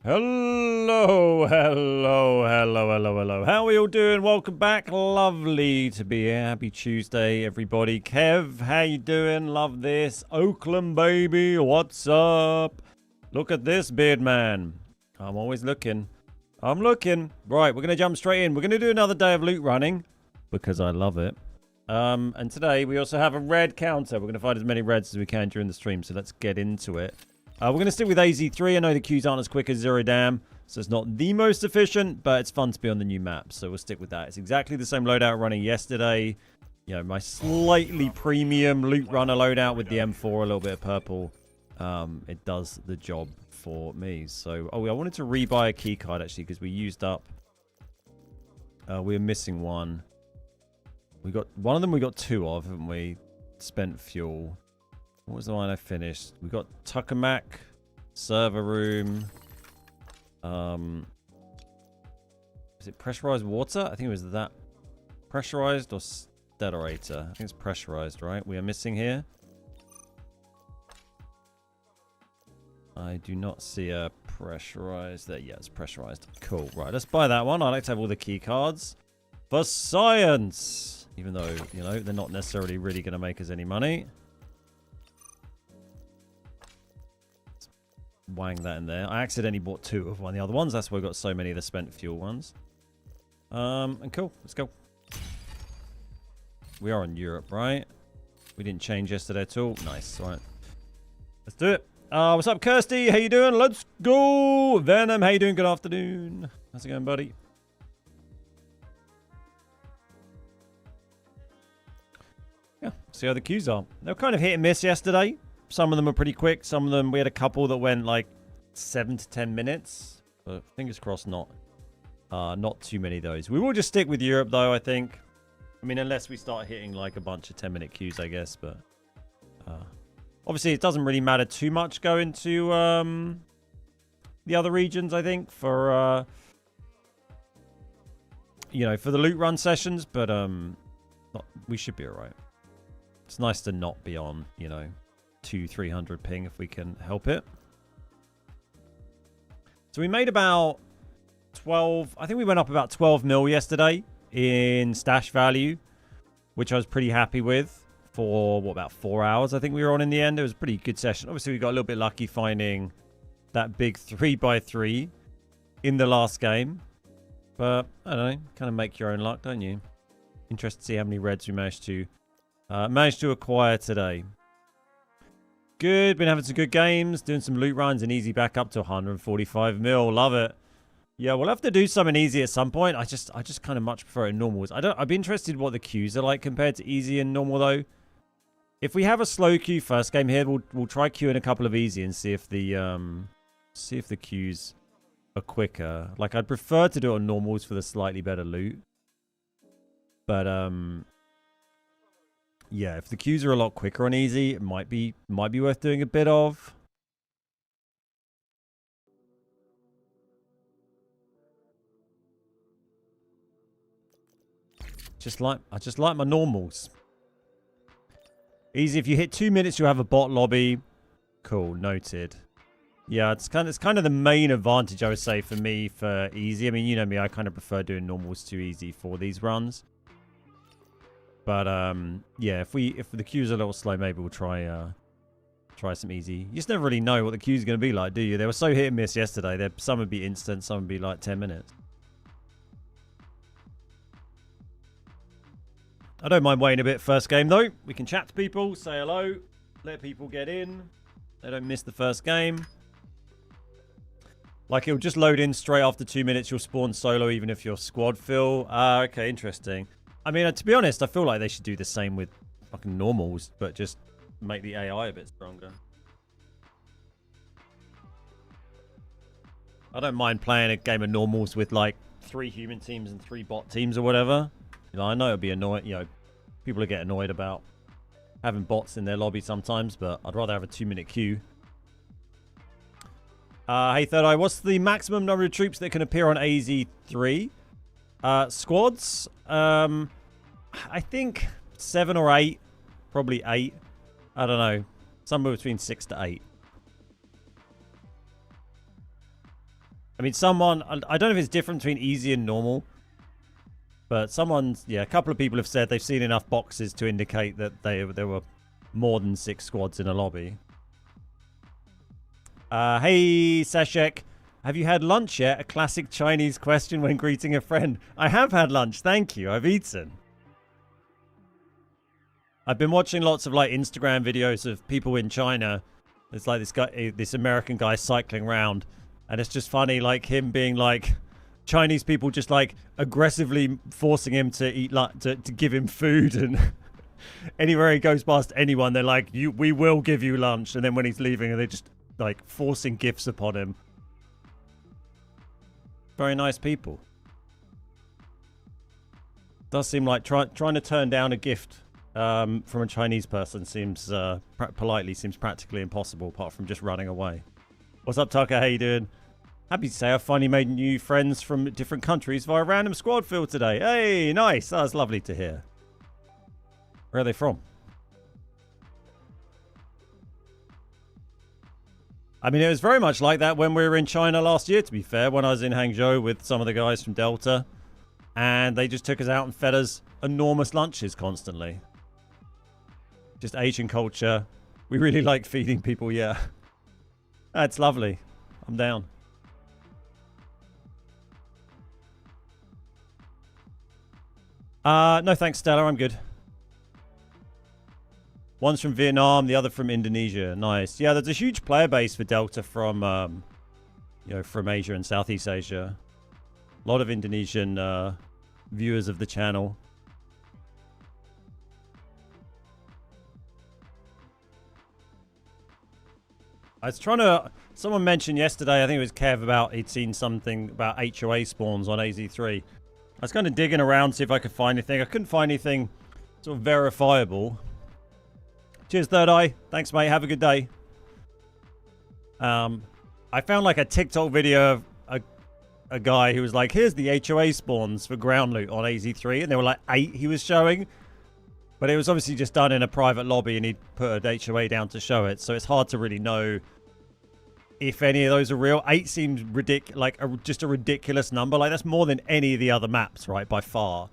Hello, hello, hello, hello, hello. How are you all doing? Welcome back. Lovely to be here. Happy Tuesday, everybody. Kev, how you doing? Love this. Oakland, baby. What's up? Look at this, beard man. I'm always looking. I'm looking. Right, we're going to jump straight in. We're going to do another day of loot running because I love it. And today we also have a red counter. We're going to find as many reds as we can during the stream, so let's get into it. We're going to stick with AZ3. I know the queues aren't as quick as Zero Dam, so it's not the most efficient, but it's fun to be on the new map, so we'll stick with that. It's exactly the same loadout running yesterday. You know, my slightly premium loot runner loadout with the M4, a little bit of purple. It does the job for me. So, I wanted to rebuy a key card, actually, because we used up... we're missing one. We got one of them we got two of, haven't we? Spent fuel. What was the one I finished? We got Tuckermac, server room. Is it pressurized water? I think it was that. Pressurized or stellator? I think it's pressurized, right? We are missing here. I do not see a pressurized there. Yeah, it's pressurized. Cool. Right, let's buy that one. I like to have all the key cards for science. Even though, you know, they're not necessarily really going to make us any money. Wang that in there. I accidentally bought two of one of the other ones. That's why I got so many of the spent fuel ones. And cool. Let's go. We are in Europe, right? We didn't change yesterday at all. Nice. All right. Let's do it. What's up, Kirsty? How you doing? Let's go. Venom, how you doing? Good afternoon. How's it going, buddy? Yeah, see how the queues are. They were kind of hit and miss yesterday. Some of them are pretty quick. Some of them, we had a couple that went like 7 to 10 minutes. But fingers crossed not too many of those. We will just stick with Europe though, I think. I mean, unless we start hitting like a bunch of 10-minute queues, I guess. But obviously it doesn't really matter too much going to the other regions, I think, for you know, for the loot run sessions. But we should be all right. It's nice to not be on, you know, 200-300 ping if we can help it. So we made about 12, I think we went up about 12 mil yesterday in stash value, which I was pretty happy with for, what, about 4 hours I think we were on in the end. It was a pretty good session. Obviously we got a little bit lucky finding that big 3x3 in the last game. But, I don't know, kind of make your own luck, don't you? Interested to see how many reds we managed to acquire today. Good. Been having some good games. Doing some loot runs and easy back up to 145 mil. Love it. Yeah, we'll have to do something easy at some point. I just kind of much prefer it in normals. I'd be interested what the queues are like compared to easy and normal though. If we have a slow queue first game here, we'll try queuing a couple of easy and see if the queues are quicker. Like I'd prefer to do it on normals for the slightly better loot. But yeah, if the queues are a lot quicker on easy, it might be worth doing a bit of. I just like my normals. Easy, if you hit 2 minutes, you'll have a bot lobby. Cool, noted. Yeah, it's kind of the main advantage I would say for me for easy. I mean, you know me, I kind of prefer doing normals to easy for these runs. But yeah, if the queue's are a little slow, maybe we'll try some easy. You just never really know what the queue's going to be like, do you? They were so hit and miss yesterday. Some would be instant, some would be like 10 minutes. I don't mind waiting a bit first game though. We can chat to people, say hello, let people get in. They don't miss the first game. Like it'll just load in straight after 2 minutes. You'll spawn solo even if you're squad fill. Okay, interesting. I mean, to be honest, I feel like they should do the same with fucking normals, but just make the AI a bit stronger. I don't mind playing a game of normals with like 3 human teams and 3 bot teams or whatever. You know, I know it'll be annoying. You know, people will get annoyed about having bots in their lobby sometimes, but I'd rather have a 2-minute queue. Hey, Third Eye, what's the maximum number of troops that can appear on AZ3? Squads? I think 7 or 8. Probably 8. I don't know. Somewhere between 6 to 8. I mean, I don't know if it's different between easy and normal, but a couple of people have said they've seen enough boxes to indicate that there were more than 6 squads in a lobby. Hey, Sashek. Have you had lunch yet? A classic Chinese question when greeting a friend. I have had lunch, thank you. I've eaten. I've been watching lots of like Instagram videos of people in China. It's like this American guy cycling around, and it's just funny, like him being like Chinese people just like aggressively forcing him to eat to give him food, and anywhere he goes past anyone, they're like, we will give you lunch, and then when he's leaving, they're just like forcing gifts upon him. Very nice people. Does seem like trying to turn down a gift from a Chinese person seems politely seems practically impossible, apart from just running away. What's up, Tucker? How you doing? Happy to say I finally made new friends from different countries via random squad field today. Hey, nice. That was lovely to hear. Where are they from? I mean, it was very much like that when we were in China last year, to be fair, when I was in Hangzhou with some of the guys from Delta. And they just took us out and fed us enormous lunches constantly. Just Asian culture. We really like feeding people, yeah. That's lovely. I'm down. No thanks, Stella. I'm good. One's from Vietnam, the other from Indonesia. Nice. Yeah, there's a huge player base for Delta from, from Asia and Southeast Asia. A lot of Indonesian viewers of the channel. I was trying to... Someone mentioned yesterday, I think it was Kev, about he'd seen something about HOA spawns on AZ3. I was kind of digging around to see if I could find anything. I couldn't find anything sort of verifiable. Cheers, Third Eye. Thanks, mate. Have a good day. I found like a TikTok video of a guy who was like, here's the HOA spawns for ground loot on AZ3. And there were like 8 he was showing. But it was obviously just done in a private lobby and he'd put an HOA down to show it. So it's hard to really know if any of those are real. 8 seems just a ridiculous number. Like, that's more than any of the other maps, right? By far.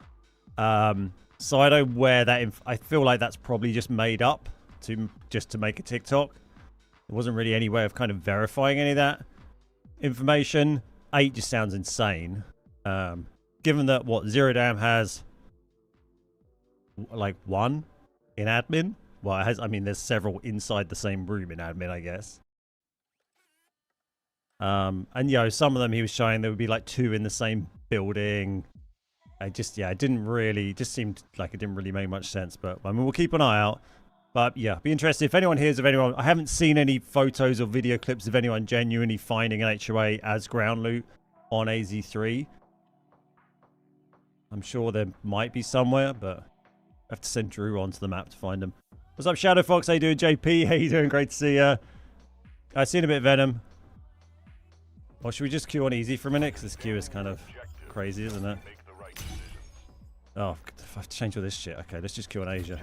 So I don't wear that. I feel like that's probably just made up to make a TikTok. There wasn't really any way of kind of verifying any of that information. 8 just sounds insane. Given that Zero Dam has like 1 in admin. Well, it has. I mean, there's several inside the same room in admin, I guess. And some of them he was showing there would be like 2 in the same building. It just seemed like it didn't really make much sense. But I mean, we'll keep an eye out. But yeah, be interested if anyone hears of anyone. I haven't seen any photos or video clips of anyone genuinely finding an HOA as ground loot on AZ3. I'm sure there might be somewhere, but I have to send Drew onto the map to find them. What's up, Shadow Fox? How you doing, JP? How you doing? Great to see you. I've seen a bit of Venom. Or should we just queue on easy for a minute? Because this queue is kind of crazy, isn't it? Oh, I have to change all this shit. Okay, let's just queue on Asia.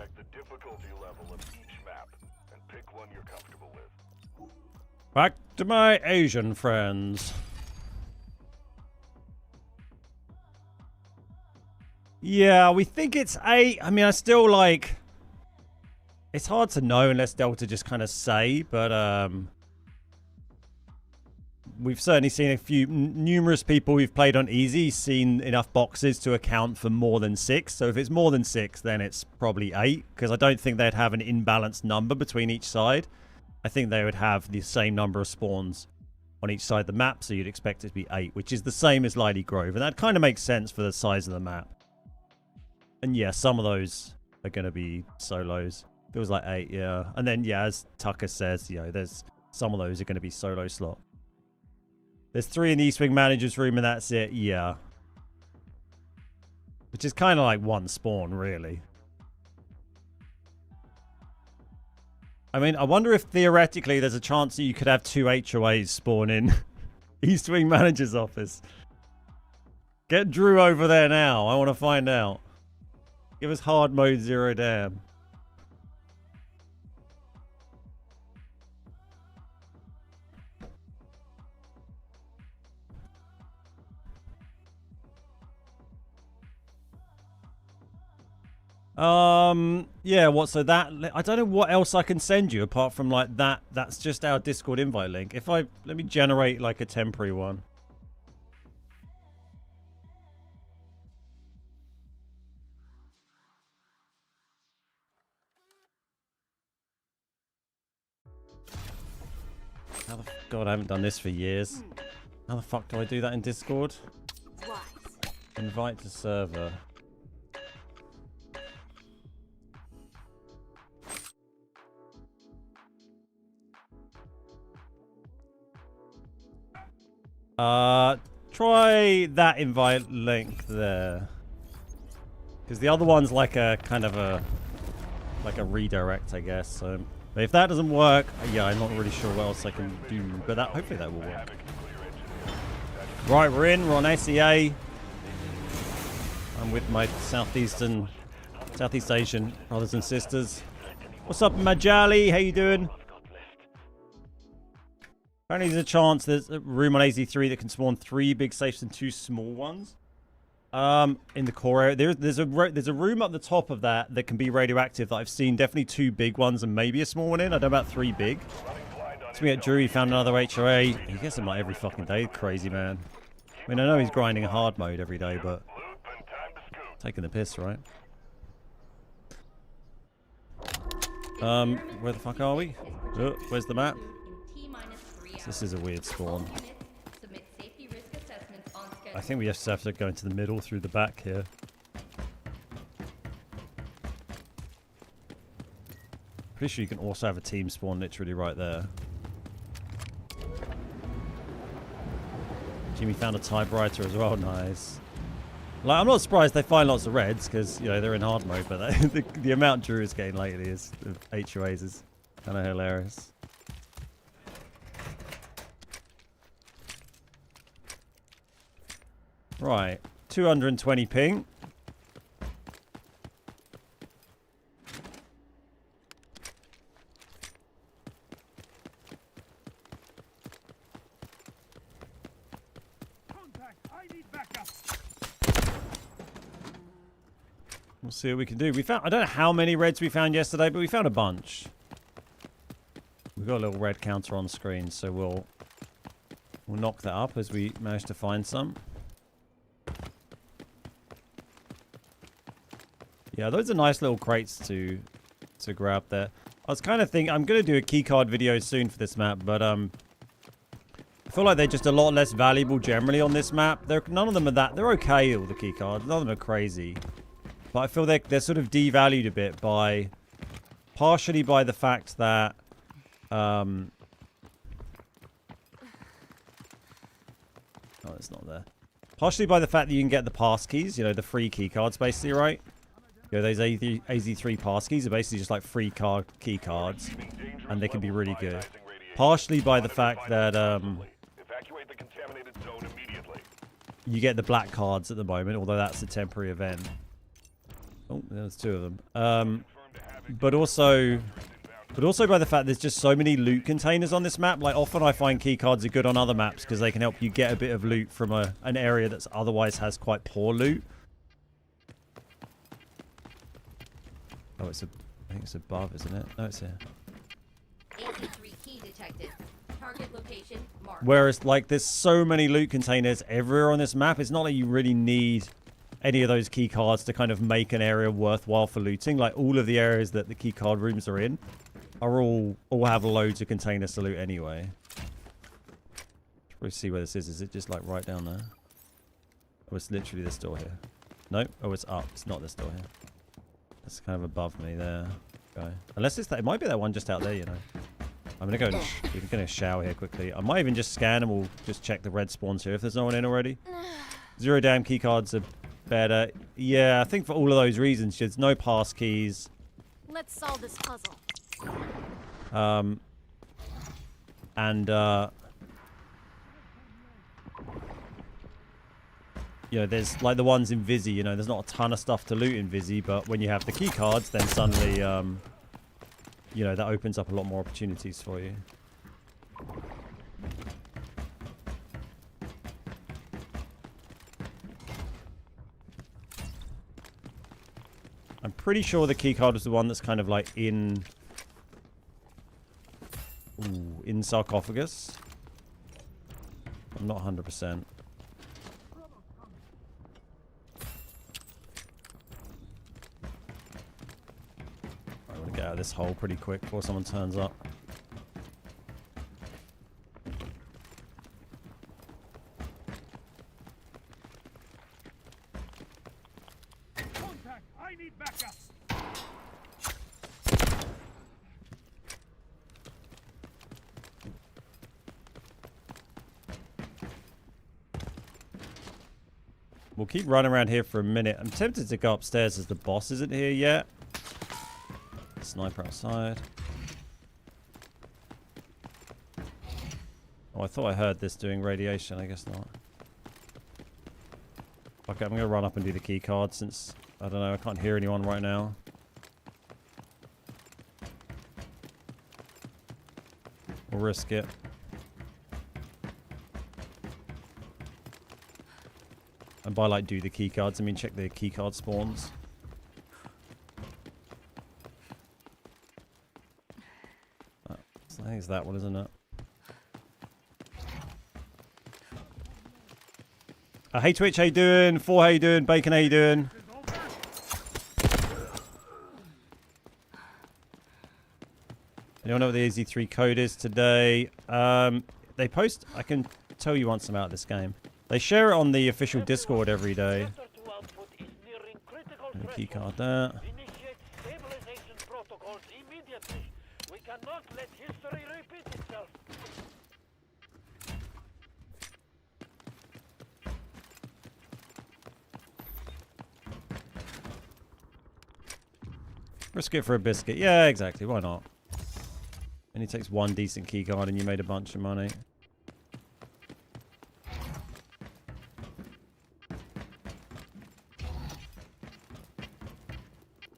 Back to my Asian friends. Yeah, we think it's 8. I mean, I still like... It's hard to know unless Delta just kind of say, but we've certainly seen numerous people who've played on easy seen enough boxes to account for more than 6. So if it's more than 6, then it's probably 8, because I don't think they'd have an imbalanced number between each side. I think they would have the same number of spawns on each side of the map, so you'd expect it to be 8, which is the same as Lily Grove, and that kind of makes sense for the size of the map. And yeah, some of those are going to be solos. Feels like 8, yeah. And then, yeah, as Tucker says, there's some of those are going to be solo slot. There's 3 in the East Wing manager's room, and that's it, yeah. Which is kind of like 1 spawn, really. I mean, I wonder if theoretically there's a chance that you could have 2 HOAs spawn in East Wing manager's office. Get Drew over there now. I want to find out. Give us hard mode Zero Dam. Yeah, what, so that, I don't know what else I can send you apart from like that. That's just our Discord invite link. If I, let me generate like a temporary one. How the God, I haven't done this for years. How the fuck do I do that in Discord? Invite to server. Try that invite link there. Because the other one's like a kind of a redirect, I guess. So but if that doesn't work, yeah, I'm not really sure what else I can do. But that hopefully that will work. Right, we're on SEA. I'm with my Southeast Asian brothers and sisters. What's up, Majali? How you doing? Apparently there's a chance there's a room on AZ3 that can spawn 3 big safes and 2 small ones. In the core area. There's a room up the top of that can be radioactive that I've seen. Definitely 2 big ones and maybe a small one in. I don't know about 3 big. So we get Drew, he found another HOA. He gets them like every fucking day. Crazy, man. I mean, I know he's grinding a hard mode every day, but taking the piss, right? Where the fuck are we? Oh, where's the map? This is a weird spawn. I think we just have to go into the middle through the back here. Pretty sure you can also have a team spawn literally right there. Jimmy found a typewriter as well. Nice. Like, I'm not surprised they find lots of reds because, you know, they're in hard mode, but the amount Drew is getting lately is of HOAs is kind of hilarious. Right, 220 ping. We'll see what we can do. We found, I don't know how many reds we found yesterday, but we found a bunch. We've got a little red counter on screen, so we'll knock that up as we manage to find some. Yeah, those are nice little crates to grab there. I was kind of thinking, I'm going to do a keycard video soon for this map, but I feel like they're just a lot less valuable generally on this map. None of them are that, they're okay, all the keycards. None of them are crazy. But I feel they're sort of devalued a bit by, partially by the fact that, oh, it's not there. Partially by the fact that you can get the pass keys, you know, the free keycards basically, right? You know, those AZ3 pass keys are basically just like free key cards, and they can be really good. Partially by the fact that you get the black cards at the moment, although that's a temporary event. Oh, there's 2 of them. But also by the fact there's just so many loot containers on this map. Like, often I find key cards are good on other maps because they can help you get a bit of loot from an area that's otherwise has quite poor loot. Oh, I think it's above, isn't it? No, it's here. Key detected. Target location marked. Whereas, like, there's so many loot containers everywhere on this map, it's not like you really need any of those key cards to kind of make an area worthwhile for looting. Like, all of the areas that the key card rooms are in are all have loads of containers to loot anyway. Let's probably see where this is. Is it just, like, right down there? Oh, it's literally this door here. Nope. Oh, it's up. It's not this door here. It's kind of above me there. Okay. Unless it's that, it might be that one just out there, you know. I'm gonna go. We're gonna shower here quickly. I might even just scan and we'll just check the red spawns here if there's no one in already. 0 damn key cards are better. Yeah, I think for all of those reasons, there's no pass keys. Let's solve this puzzle. You know, there's like the ones in Vizzy, you know, there's not a ton of stuff to loot in Vizzy, but when you have the key cards, then suddenly, you know, that opens up a lot more opportunities for you. I'm pretty sure the keycard was the one that's kind of like in... Ooh, in sarcophagus. I'm not 100%. I want to get out of this hole pretty quick before someone turns up. Contact! I need backup! We'll keep running around here for a minute. I'm tempted to go upstairs as the boss isn't here yet. Sniper outside. Oh, I thought I heard this doing radiation. I guess not. Okay, I'm going to run up and do the key card since, I don't know, I can't hear anyone right now. We'll risk it. And by like do the key cards, I mean check the key card spawns. I think it's that one, isn't it? Hey Twitch, how you doing? Four, how you doing? Bacon, how you doing? Anyone know what the AZ3 code is today? They post, I can tell you once I'm out of this game. They share it on the official Discord every day. Keycard there. Initiate stabilization protocols immediately. We cannot let history repeat itself. Risk it for a biscuit. Yeah, exactly. Why not? And he takes one decent keycard and you made a bunch of money.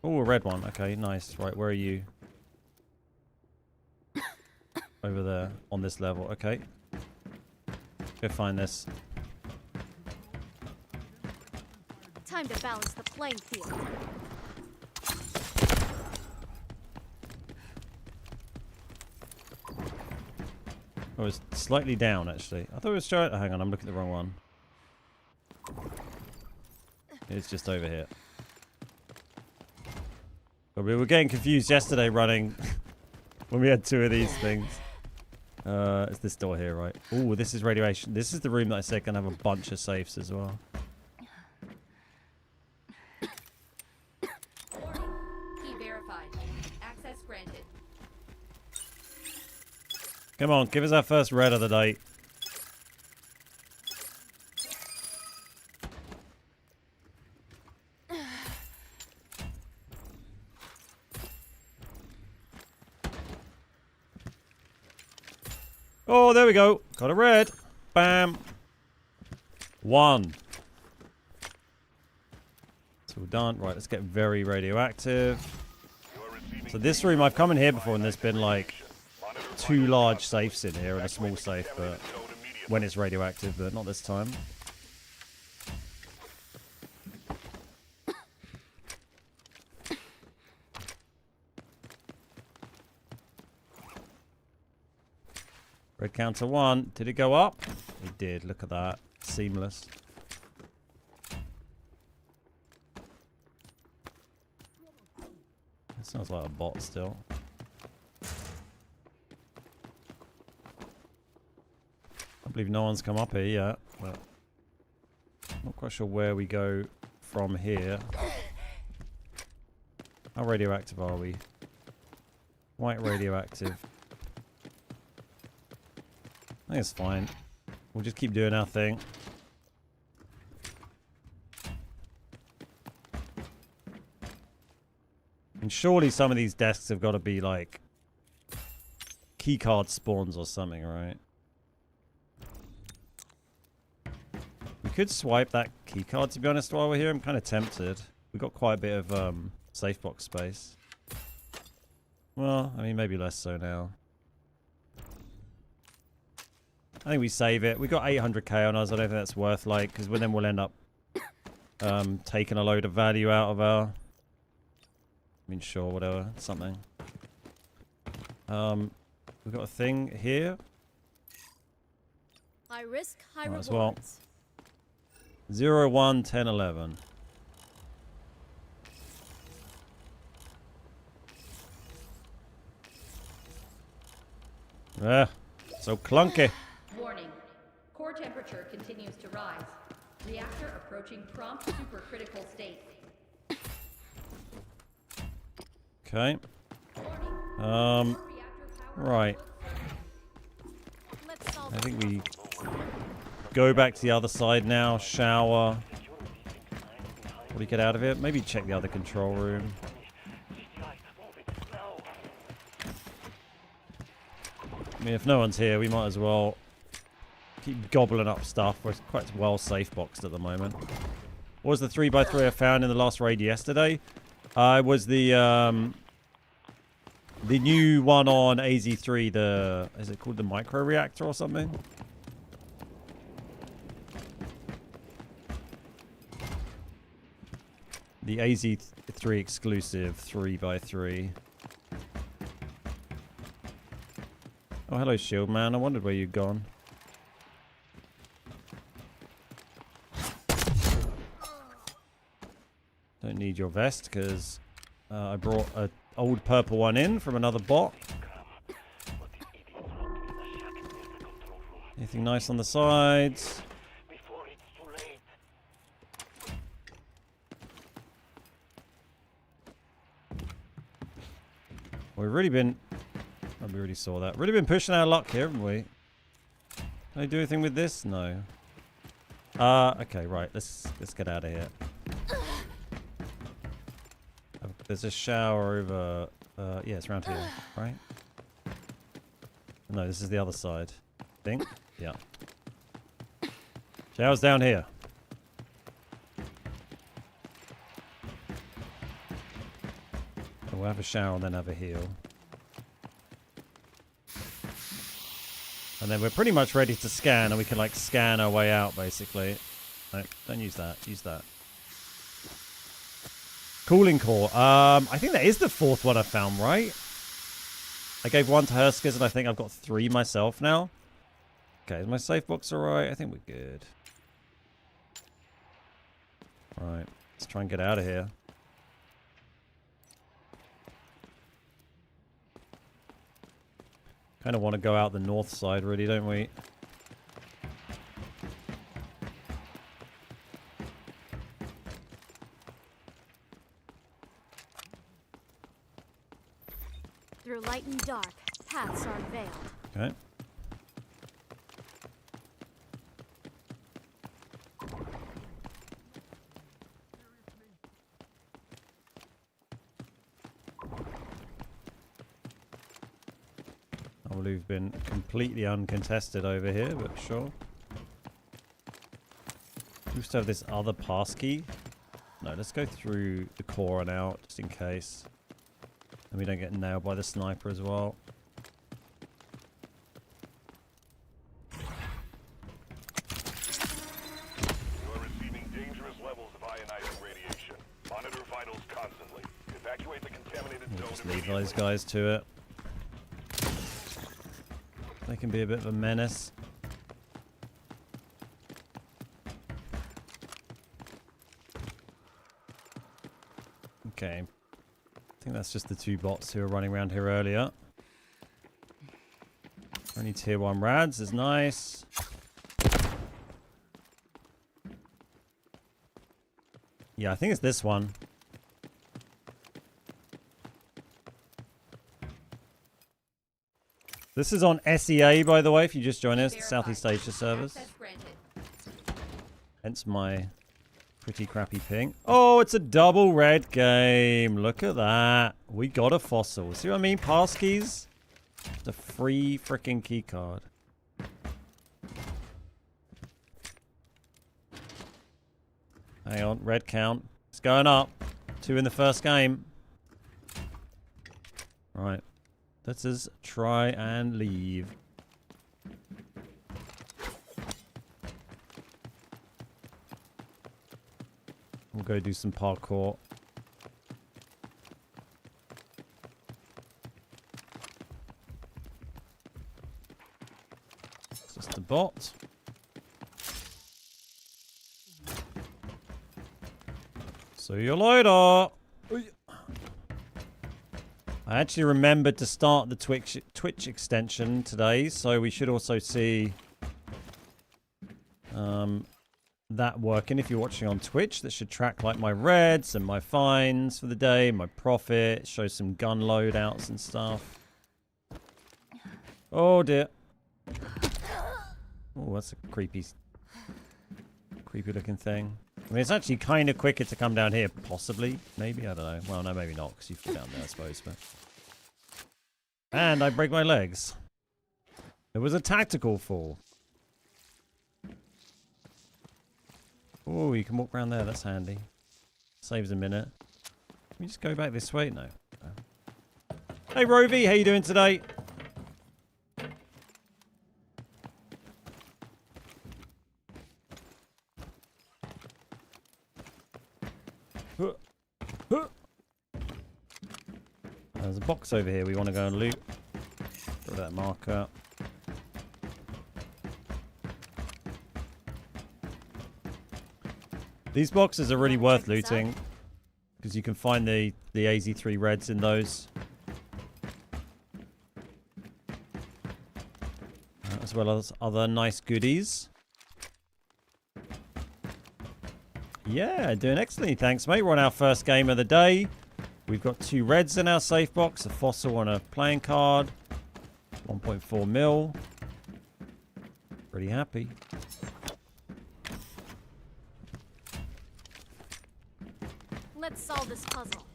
Oh, a red one. Okay, nice. Right, where are you? Over there, on this level. Okay. Go find this. Time to balance the playing field. Oh, it's slightly down, actually. I thought it was straight. Oh, hang on, I'm looking at the wrong one. It's just over here. But we were getting confused yesterday running when we had two of these things. It's this door here, right? Oh, this is radiation. This is the room that I said can have a bunch of safes as well. Key verified. Access granted. Come on, give us our first red of the day. Oh, there we go. Got a red. Bam. One. So we're done. Right, let's get very radioactive. So this room, I've come in here before and there's been like two large safes in here and a small safe, but when it's radioactive, but not this time. Red counter one. Did it go up? It did. Look at that. Seamless. It sounds like a bot still. I believe no one's come up here yet, but not quite sure where we go from here. How radioactive are we? Quite radioactive. I think it's fine. We'll just keep doing our thing. And surely some of these desks have got to be like keycard spawns or something, right? We could swipe that keycard, to be honest, while we're here. I'm kind of tempted. We've got quite a bit of safe box space. Well, I mean, maybe less so now. I think we save it. We got 800k on us. I don't think that's worth, like, because then we'll end up taking a load of value out of our I mean, sure, whatever. Something. We've got a thing here. High risk, high Might rewards. as well. 0, 1, 10, 11. Ah, so clunky. Warning. Core temperature continues to rise. Reactor approaching prompt supercritical state. Okay. Warning. Reactor power Right. Let's solve I this think we puzzle. go back to the other side now. Shower. What do you get out of it? Maybe check the other control room. I mean, if no one's here, we might as well keep gobbling up stuff. We're quite well safe boxed at the moment. What was the 3x3 I found in the last raid yesterday? It was the new one on AZ3. Is it called the micro reactor or something? The AZ3 exclusive 3x3. Oh, hello, Shield Man. I wondered where you'd gone. Don't need your vest because I brought an old purple one in from another bot. Anything nice on the sides? We've really been... Oh, we already saw that. Really been pushing our luck here, haven't we? Can I do anything with this? No. Okay, right. Let's get out of here. There's a shower over... yeah, it's around here, right? No, this is the other side. Think? Yeah. Shower's down here. We'll have a shower and then have a heal. And then we're pretty much ready to scan, and we can like scan our way out basically. No, don't use that. Use that. Cooling core. I think that is the fourth one I found, right? I gave one to Herskers, and I think I've got 3 myself now. Okay, is my safe box alright? I think we're good. Right, let's try and get out of here. Kind of want to go out the north side, really, don't we? Through light and dark, paths are veiled. Okay. I believe we've been completely uncontested over here, but sure. We still have this other pass key. No, let's go through the core and out, just in case. And we don't get nailed by the sniper as well. You are receiving dangerous levels of ionizing radiation. Monitor vitals constantly. Evacuate the contaminated We'll zone just leave immediately. those guys to it. They can be a bit of a menace. Okay. I think that's just the 2 bots who were running around here earlier. Only tier 1 rads is nice. Yeah, I think it's this one. This is on SEA, by the way, if you just join us, the Southeast Asia servers. Access granted. Hence my pretty crappy ping. Oh, it's a double red game. Look at that. We got a fossil. See what I mean? Passkeys. It's a free freaking key card. Hang on. Red count. It's going up. 2 in the first game. Right. Let's just try and leave. We'll go do some parkour. It's just a bot. See you later. I actually remembered to start the Twitch extension today, so we should also see that working. If you're watching on Twitch, that should track like my reds and my fines for the day, my profit, show some gun loadouts and stuff. Oh dear. Oh, that's a creepy looking thing. I mean, it's actually kind of quicker to come down here, possibly. Maybe, I don't know. Well, no, maybe not, because you fall down there, I suppose. But... And I break my legs. It was a tactical fall. Oh, you can walk around there. That's handy. Saves a minute. Can we just go back this way? No. Hey, Rovi. How you doing today? There's a box over here we want to go and loot. Throw that marker. These boxes are really worth looting because you can find the AZ3 reds in those. As well as other nice goodies. Yeah, doing excellently. Thanks, mate. We're on our first game of the day. We've got 2 reds in our safe box, a fossil and a playing card. 1.4 mil. Pretty happy. Let's solve this puzzle.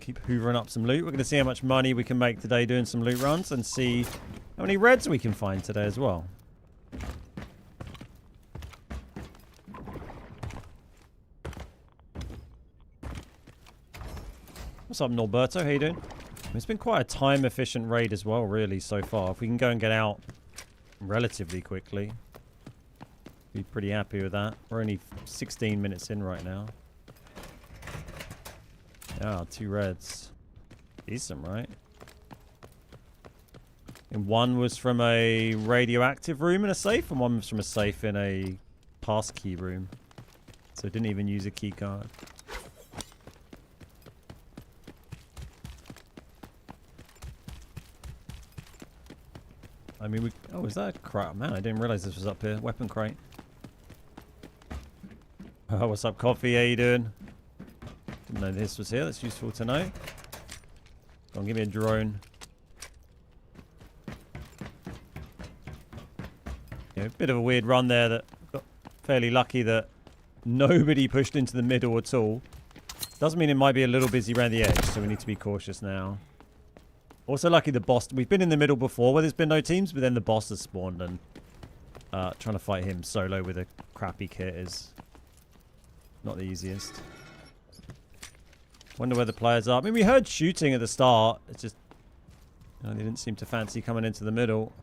Keep hoovering up some loot. We're going to see how much money we can make today doing some loot runs and see how many reds we can find today as well. What's up, Norberto? How you doing? It's been quite a time-efficient raid as well, really, so far. If we can go and get out relatively quickly, be pretty happy with that. We're only 16 minutes in right now. Yeah, 2 reds. Decent, right? And one was from a radioactive room in a safe, and one was from a safe in a passkey room. So it didn't even use a key card. I mean, we... Oh, is that a crap? Man, I didn't realize this was up here. Weapon crate. Oh, what's up, Coffee? How you doing? Didn't know this was here. That's useful to know. Go on, give me a drone. Yeah, a bit of a weird run there that got fairly lucky that nobody pushed into the middle at all. Doesn't mean it might be a little busy around the edge, so we need to be cautious now. Also lucky the boss... We've been in the middle before where there's been no teams, but then the boss has spawned and trying to fight him solo with a crappy kit is not the easiest. Wonder where the players are. I mean, we heard shooting at the start. It's just... You know, they didn't seem to fancy coming into the middle.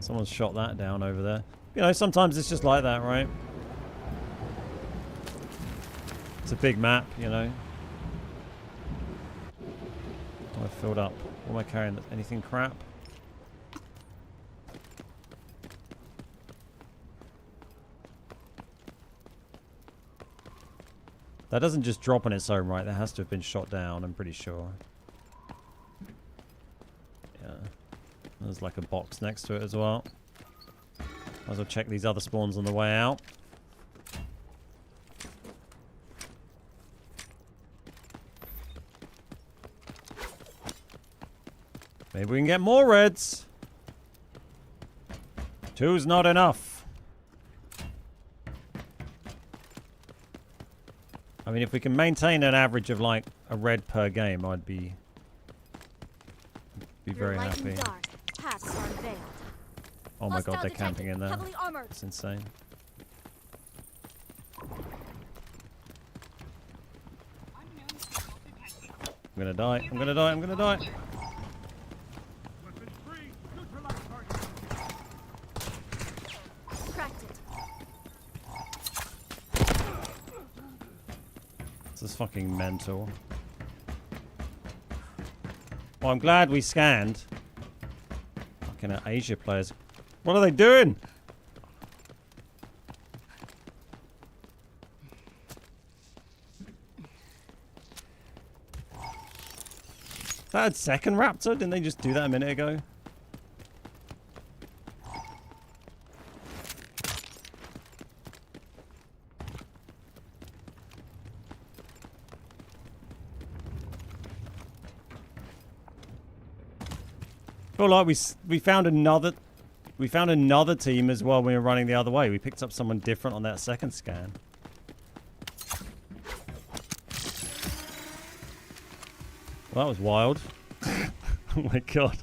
Someone's shot that down over there. You know, sometimes it's just like that, right? It's a big map, you know. Oh, I filled up. What am I carrying? Anything crap? That doesn't just drop on its own, right? That has to have been shot down, I'm pretty sure. Yeah. There's like a box next to it as well. Might as well check these other spawns on the way out. Maybe we can get more reds. 2's not enough. I mean, if we can maintain an average of like a red per game, I'd be very happy. Oh my god, they're camping in there. It's insane. I'm gonna die. I'm gonna die. I'm gonna die. is fucking mental. Well, I'm glad we scanned. Fucking Asia players. What are they doing? That had second raptor? Didn't they just do that a minute ago? I feel like we found another team as well when we were running the other way. We picked up someone different on that second scan. Well, that was wild. Oh my god.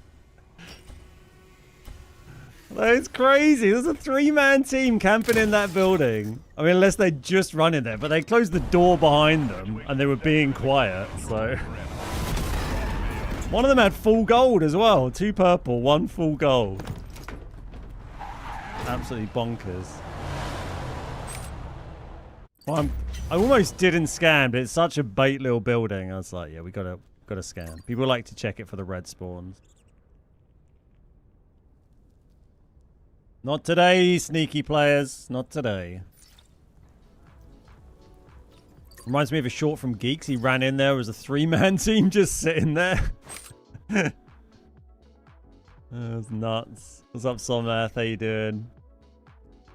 That's crazy. There's a 3-man team camping in that building. I mean, unless they just run in there, but they closed the door behind them and they were being quiet, so. One of them had full gold as well. 2 purple, 1 full gold. Absolutely bonkers. Well, I almost didn't scan, but it's such a bait little building. I was like, yeah, we gotta scan. People like to check it for the red spawns. Not today, sneaky players. Not today. Reminds me of a short from Geeks. He ran in there. It was a 3-man team just sitting there. That was nuts. What's up, Somnath? How you doing?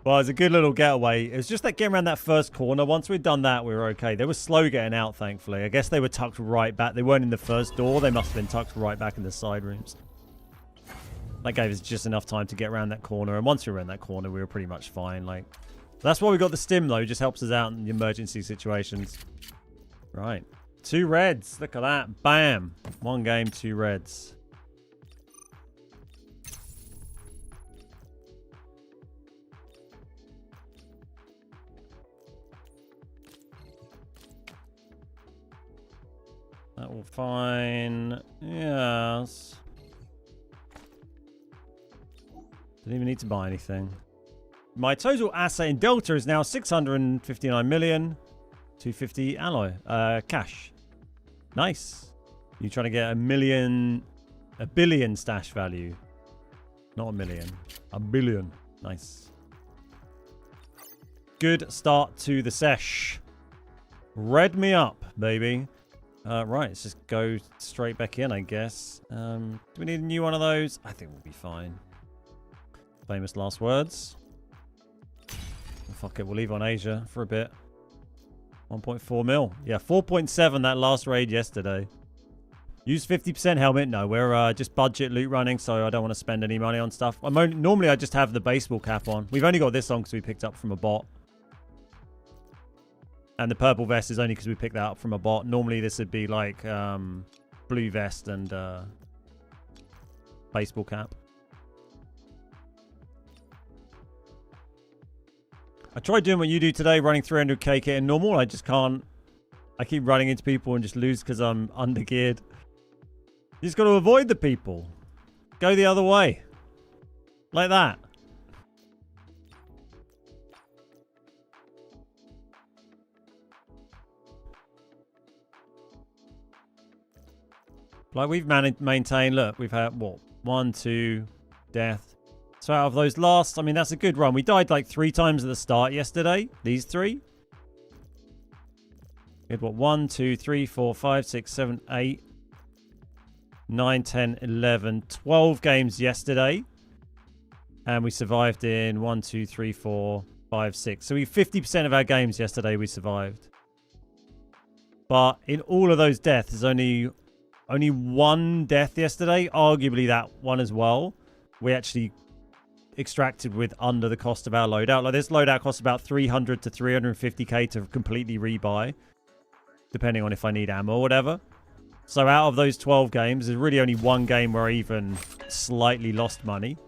Well, it was a good little getaway. It was just that getting around that first corner. Once we'd done that, we were okay. They were slow getting out, thankfully. I guess they were tucked right back. They weren't in the first door. They must have been tucked right back in the side rooms. That gave us just enough time to get around that corner. And once we were in that corner, we were pretty much fine. Like, that's why we got the stim, though. It just helps us out in the emergency situations. Right. 2 reds. Look at that. Bam. 1 game, 2 reds. That will fine. Yes. Didn't even need to buy anything. My total asset in Delta is now 659 million. 250 alloy. Cash. Nice. You trying to get a billion stash value. Not a million. A billion. Nice. Good start to the sesh. Red me up, baby. Right, let's just go straight back in, I guess. Do we need a new one of those? I think we'll be fine. Famous last words. Fuck it, we'll leave on Asia for a bit. 1.4 mil. Yeah, 4.7 that last raid yesterday. Use 50% helmet. No, we're just budget loot running, so I don't want to spend any money on stuff. Normally, I just have the baseball cap on. We've only got this on because we picked up from a bot. And the purple vest is only because we picked that up from a bot. Normally, this would be like blue vest and baseball cap. I tried doing what you do today, running 300k kit in normal. I just can't. I keep running into people and just lose because I'm undergeared. You just got to avoid the people. Go the other way. Like that. Like we've maintained, look, we've had, what, 1, 2, death. So out of those last, I mean, that's a good run. We died like 3 times at the start yesterday. These 3. We had what, 1, 2, 3, 4, 5, 6, 7, 8, 9, 10, 11, 12 games yesterday. And we survived in 1, 2, 3, 4, 5, 6. So we 50% of our games yesterday we survived. But in all of those deaths, there's only 1 death yesterday. Arguably that one as well. We actually extracted with under the cost of our loadout. Like this loadout costs about 300 to 350k to completely rebuy, depending on if I need ammo or whatever. So out of those 12 games, there's really only 1 game where I even slightly lost money.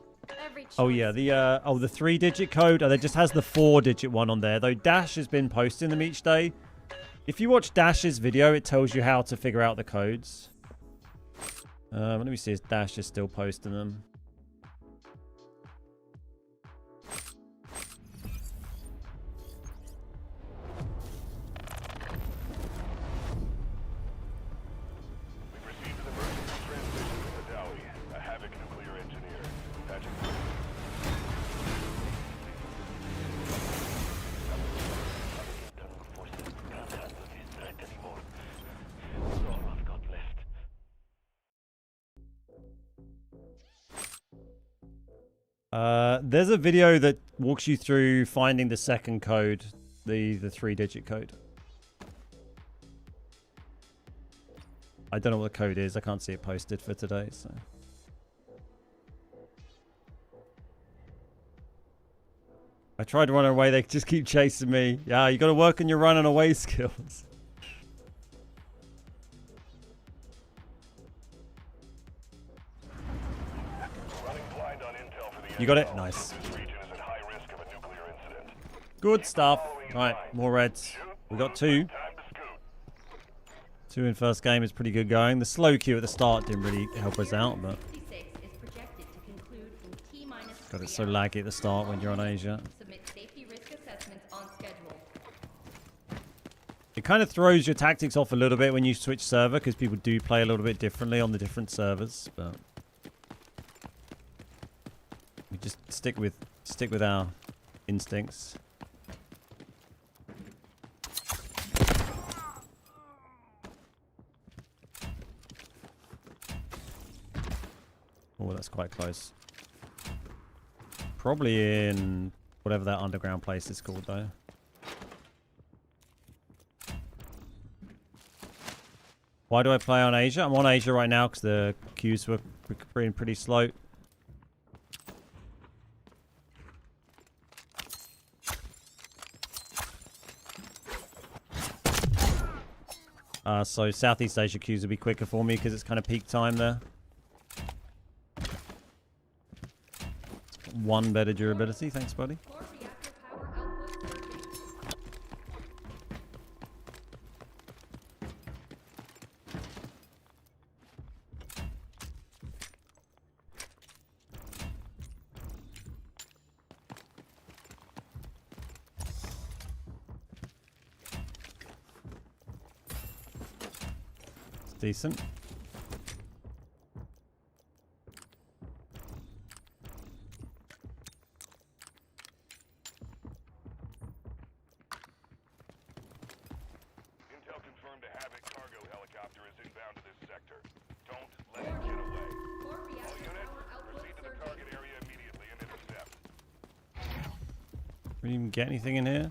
Oh yeah, the 3-digit code. It just has the 4-digit one on there. Though Dash has been posting them each day. If you watch Dash's video, it tells you how to figure out the codes. Let me see if Dash is still posting them. There's a video that walks you through finding the second code, the 3-digit code. I don't know what the code is. I can't see it posted for today, so. I tried running away. They just keep chasing me. Yeah, you got to work on your running away skills. You got it? Nice. Good stuff. Right, more reds. We got 2. 2 in first game is pretty good going. The slow queue at the start didn't really help us out, but... God, it's so laggy at the start when you're on Asia. It kind of throws your tactics off a little bit when you switch server, because people do play a little bit differently on the different servers, but... We just stick with our instincts. Oh, that's quite close. Probably in whatever that underground place is called, though. Why do I play on Asia? I'm on Asia right now because the queues were pretty slow. So Southeast Asia queues will be quicker for me because it's kind of peak time there. 1 better durability, thanks buddy. It's decent. We didn't even get anything in here.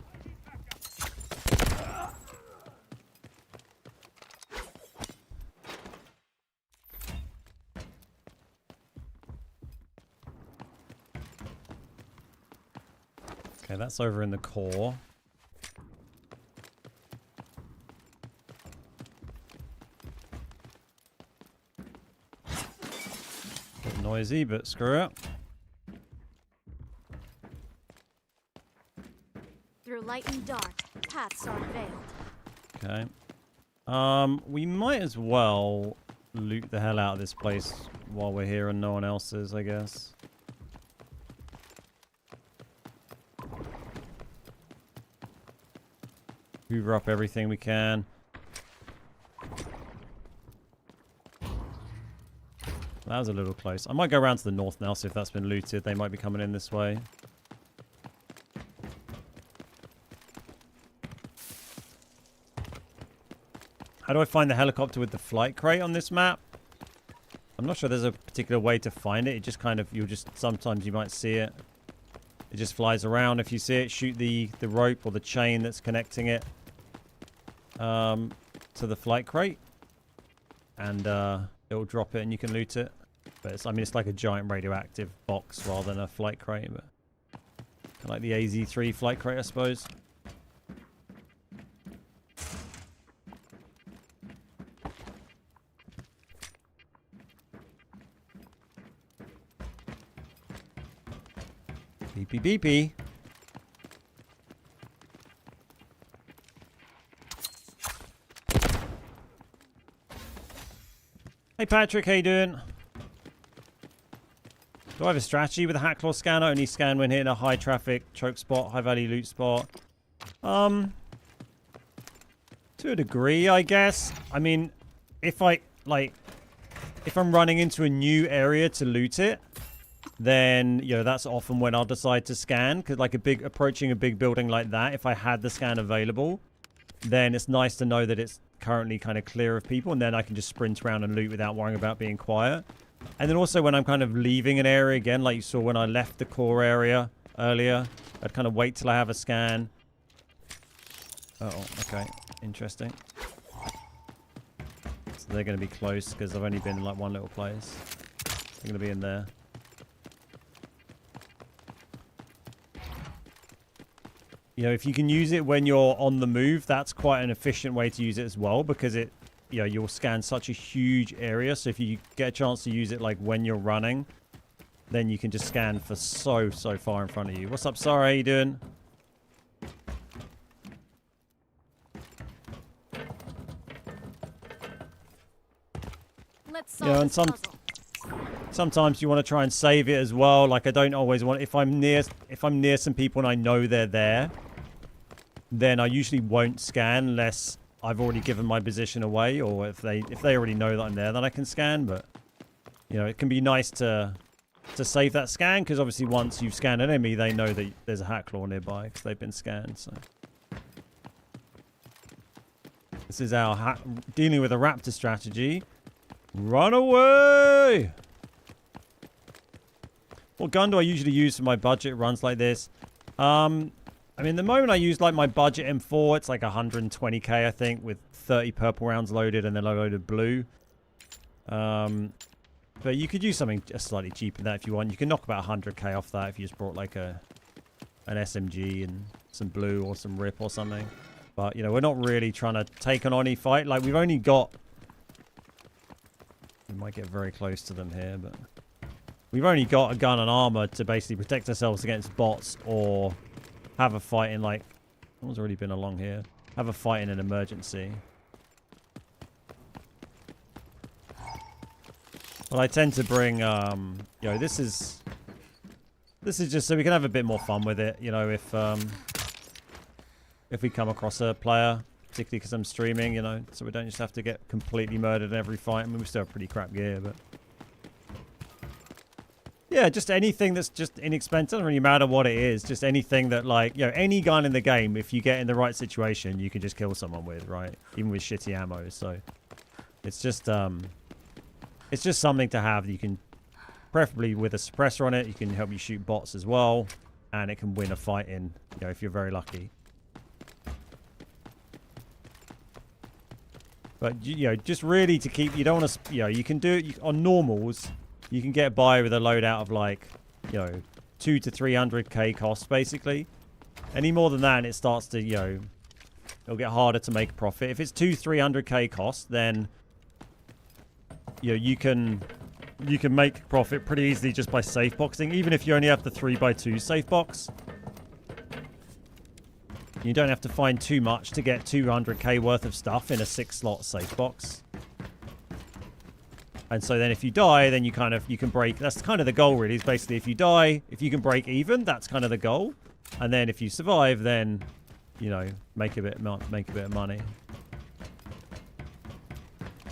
Okay, that's over in the core. Bit noisy, but screw it. Through light and dark, paths are veiled. Okay. We might as well loot the hell out of this place while we're here and no one else is, I guess. Hoover up everything we can. That was a little close. I might go around to the north now, see if that's been looted. They might be coming in this way. How do I find the helicopter with the flight crate on this map? I'm not sure there's a particular way to find it. It just kind of, sometimes you might see it. It just flies around. If you see it, shoot the rope or the chain that's connecting it to the flight crate. And it'll drop it and you can loot it. But it's like a giant radioactive box rather than a flight crate. But kind of like the AZ-3 flight crate, I suppose. Beepy beepy. Hey Patrick, how you doing? Do I have a strategy with a Hackclaw scanner? Only scan when hitting a high traffic choke spot, high value loot spot. To a degree, I guess. I mean, if I'm running into a new area to loot it, then, you know, that's often when I'll decide to scan. Because, like, approaching a big building like that, if I had the scan available, then it's nice to know that it's currently kind of clear of people, and then I can just sprint around and loot without worrying about being quiet. And then also when I'm kind of leaving an area again, like you saw when I left the core area earlier, I'd kind of wait till I have a scan. Oh, okay. Interesting. So they're going to be close because I've only been in like one little place. They're going to be in there. You know, if you can use it when you're on the move, that's quite an efficient way to use it as well, because it, you know, you'll scan such a huge area. So if you get a chance to use it like when you're running, then you can just scan for so far in front of you. What's up, Sarah? How you doing? Let's Yeah, solve and this puzzle. sometimes you want to try and save it as well. Like I don't always want, if I'm near some people and I know they're there, then I usually won't scan unless I've already given my position away, or if they already know that I'm there, then I can scan. But you know, it can be nice to save that scan, because obviously once you've scanned an enemy, they know that there's a Hacklaw nearby because they've been scanned. So this is our dealing with a raptor strategy. Run away! What gun do I usually use for my budget runs like this? I mean, the moment I use like my budget M4, it's like 120k, I think, with 30 purple rounds loaded and then a load of blue. But you could use something just slightly cheaper than that if you want. You can knock about 100k off that if you just brought like an SMG and some blue or some rip or something. But, you know, we're not really trying to take on any fight. Like, we've only got... We might get very close to them here, but... We've only got a gun and armor to basically protect ourselves against bots or have a fight in, like... Someone's already been along here. Have a fight in an emergency. But I tend to bring, you know, this is just so we can have a bit more fun with it, you know, if we come across a player, particularly because I'm streaming, you know, so we don't just have to get completely murdered in every fight. I mean, we still have pretty crap gear, but... Yeah, just anything that's just inexpensive. Doesn't really matter what it is. Just anything that, like, you know, any gun in the game, if you get in the right situation, you can just kill someone with, right? Even with shitty ammo, so... It's just something to have that you can, preferably with a suppressor on it, you can help you shoot bots as well, and it can win a fight in, you know, if you're very lucky. But, you know, just really to keep, you don't want to, you know, you can do it on normals, you can get by with a loadout of like, you know, 200 to 300k cost basically. Any more than that, and it starts to, you know, it'll get harder to make a profit. If it's 200-300k cost, then... You know, you can make profit pretty easily just by safe boxing, even if you only have the 3x2 safe box. You don't have to find too much to get 200k worth of stuff in a 6-slot safe box. And so then if you die, then you can break. That's kind of the goal, really. Is basically if you die, if you can break even, that's kind of the goal. And then if you survive, then, you know, make a bit of money.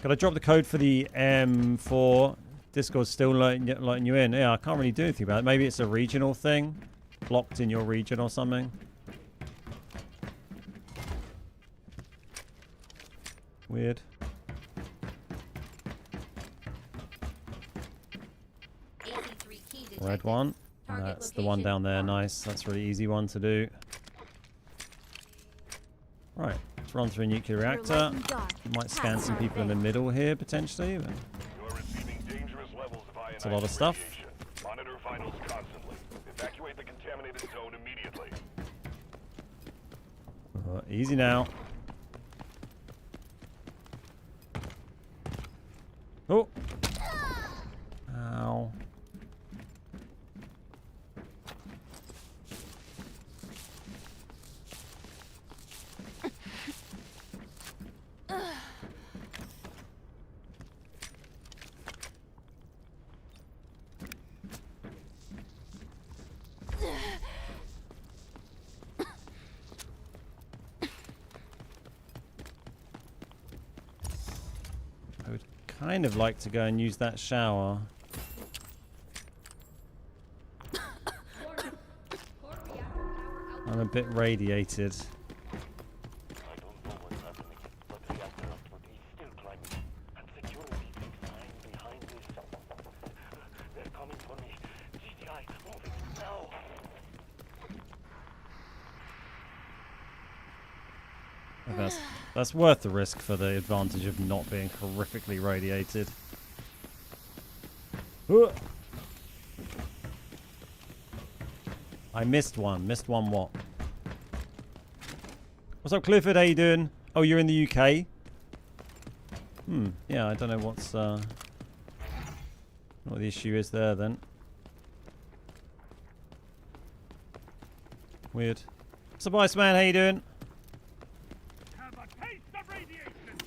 Got to drop the code for the M4. Discord's still letting you in. Yeah, I can't really do anything about it. Maybe it's a regional thing. Blocked in your region or something. Weird. Red one. That's the one down there. Nice. That's a really easy one to do. Right. Let's run through a nuclear reactor. Might scan some people in the middle here, potentially. But it's a lot of stuff. Monitor vitals constantly. Evacuate the contaminated zone immediately. Easy now. Oh. Ow. Kind of like to go and use that shower. I'm a bit radiated. I don't know what's happening, but reactor output is still climbing, and security takes time behind this. That's worth the risk for the advantage of not being horrifically radiated. I missed one. Missed one what? What's up, Clifford? How you doing? Oh, you're in the UK? Yeah, I don't know what the issue is there then. Weird. What's up, Iceman? How you doing? Have a taste of radiation.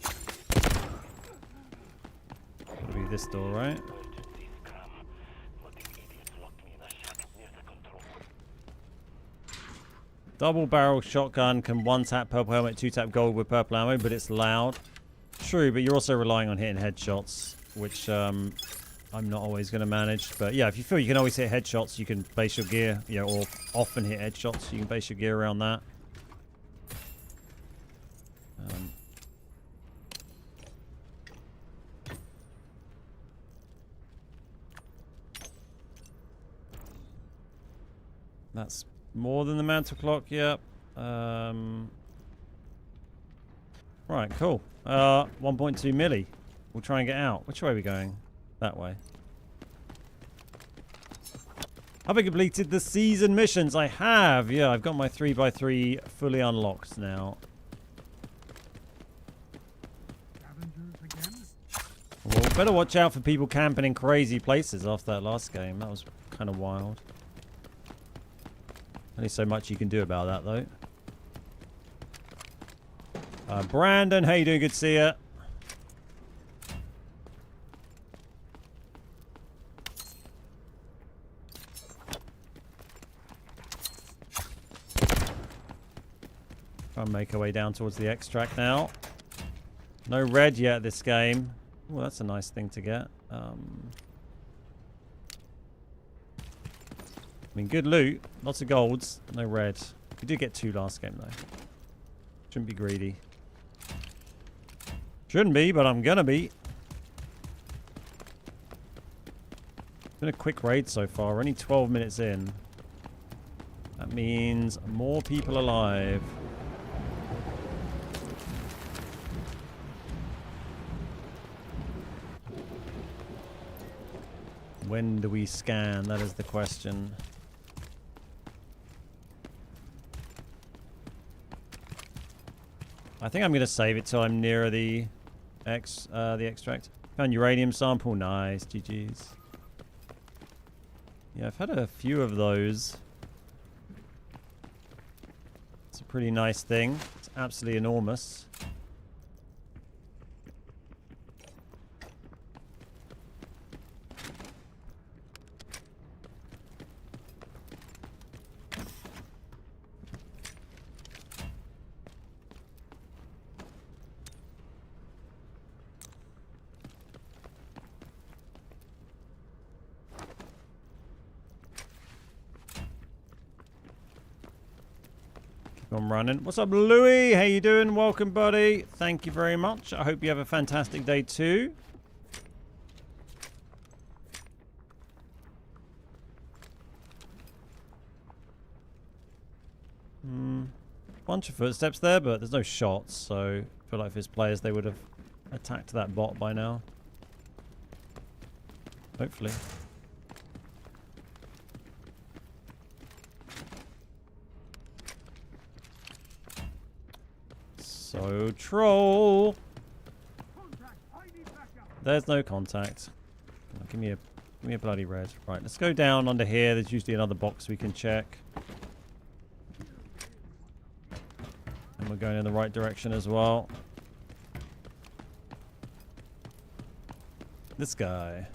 Gotta be this door, right? Double barrel shotgun can one tap purple helmet, two tap gold with purple ammo, but it's loud. True, but you're also relying on hitting headshots, which I'm not always going to manage. But yeah, if you feel you can always hit headshots, you can base your gear, you know, or often hit headshots, you can base your gear around that. That's more than the mantle clock, yep. Right, cool. 1.2 milli. We'll try and get out. Which way are we going? That way. Have I completed the season missions? I have. Yeah, I've got my 3x3 fully unlocked now. Well, better watch out for people camping in crazy places after that last game. That was kind of wild. Only so much you can do about that, though. Brandon, how you doing? Good to see you. Try and make our way down towards the extract now. No red yet this game. Well, that's a nice thing to get. I mean, good loot. Lots of golds. No red. We did get 2 last game, though. Shouldn't be greedy. Shouldn't be, but I'm gonna be. It's been a quick raid so far. We're only 12 minutes in. That means more people alive. When do we scan? That is the question. I think I'm going to save it till I'm nearer the extract. Found uranium sample. Nice. GG's. Yeah, I've had a few of those. It's a pretty nice thing. It's absolutely enormous. I'm running. What's up, Louis? How you doing? Welcome, buddy. Thank you very much. I hope you have a fantastic day too. Bunch of footsteps there, but there's no shots, so I feel like if it's players, they would have attacked that bot by now. Hopefully. So, troll. There's no contact. Oh, give me a bloody red. Right, let's go down under here. There's usually another box we can check. And we're going in the right direction as well. This guy.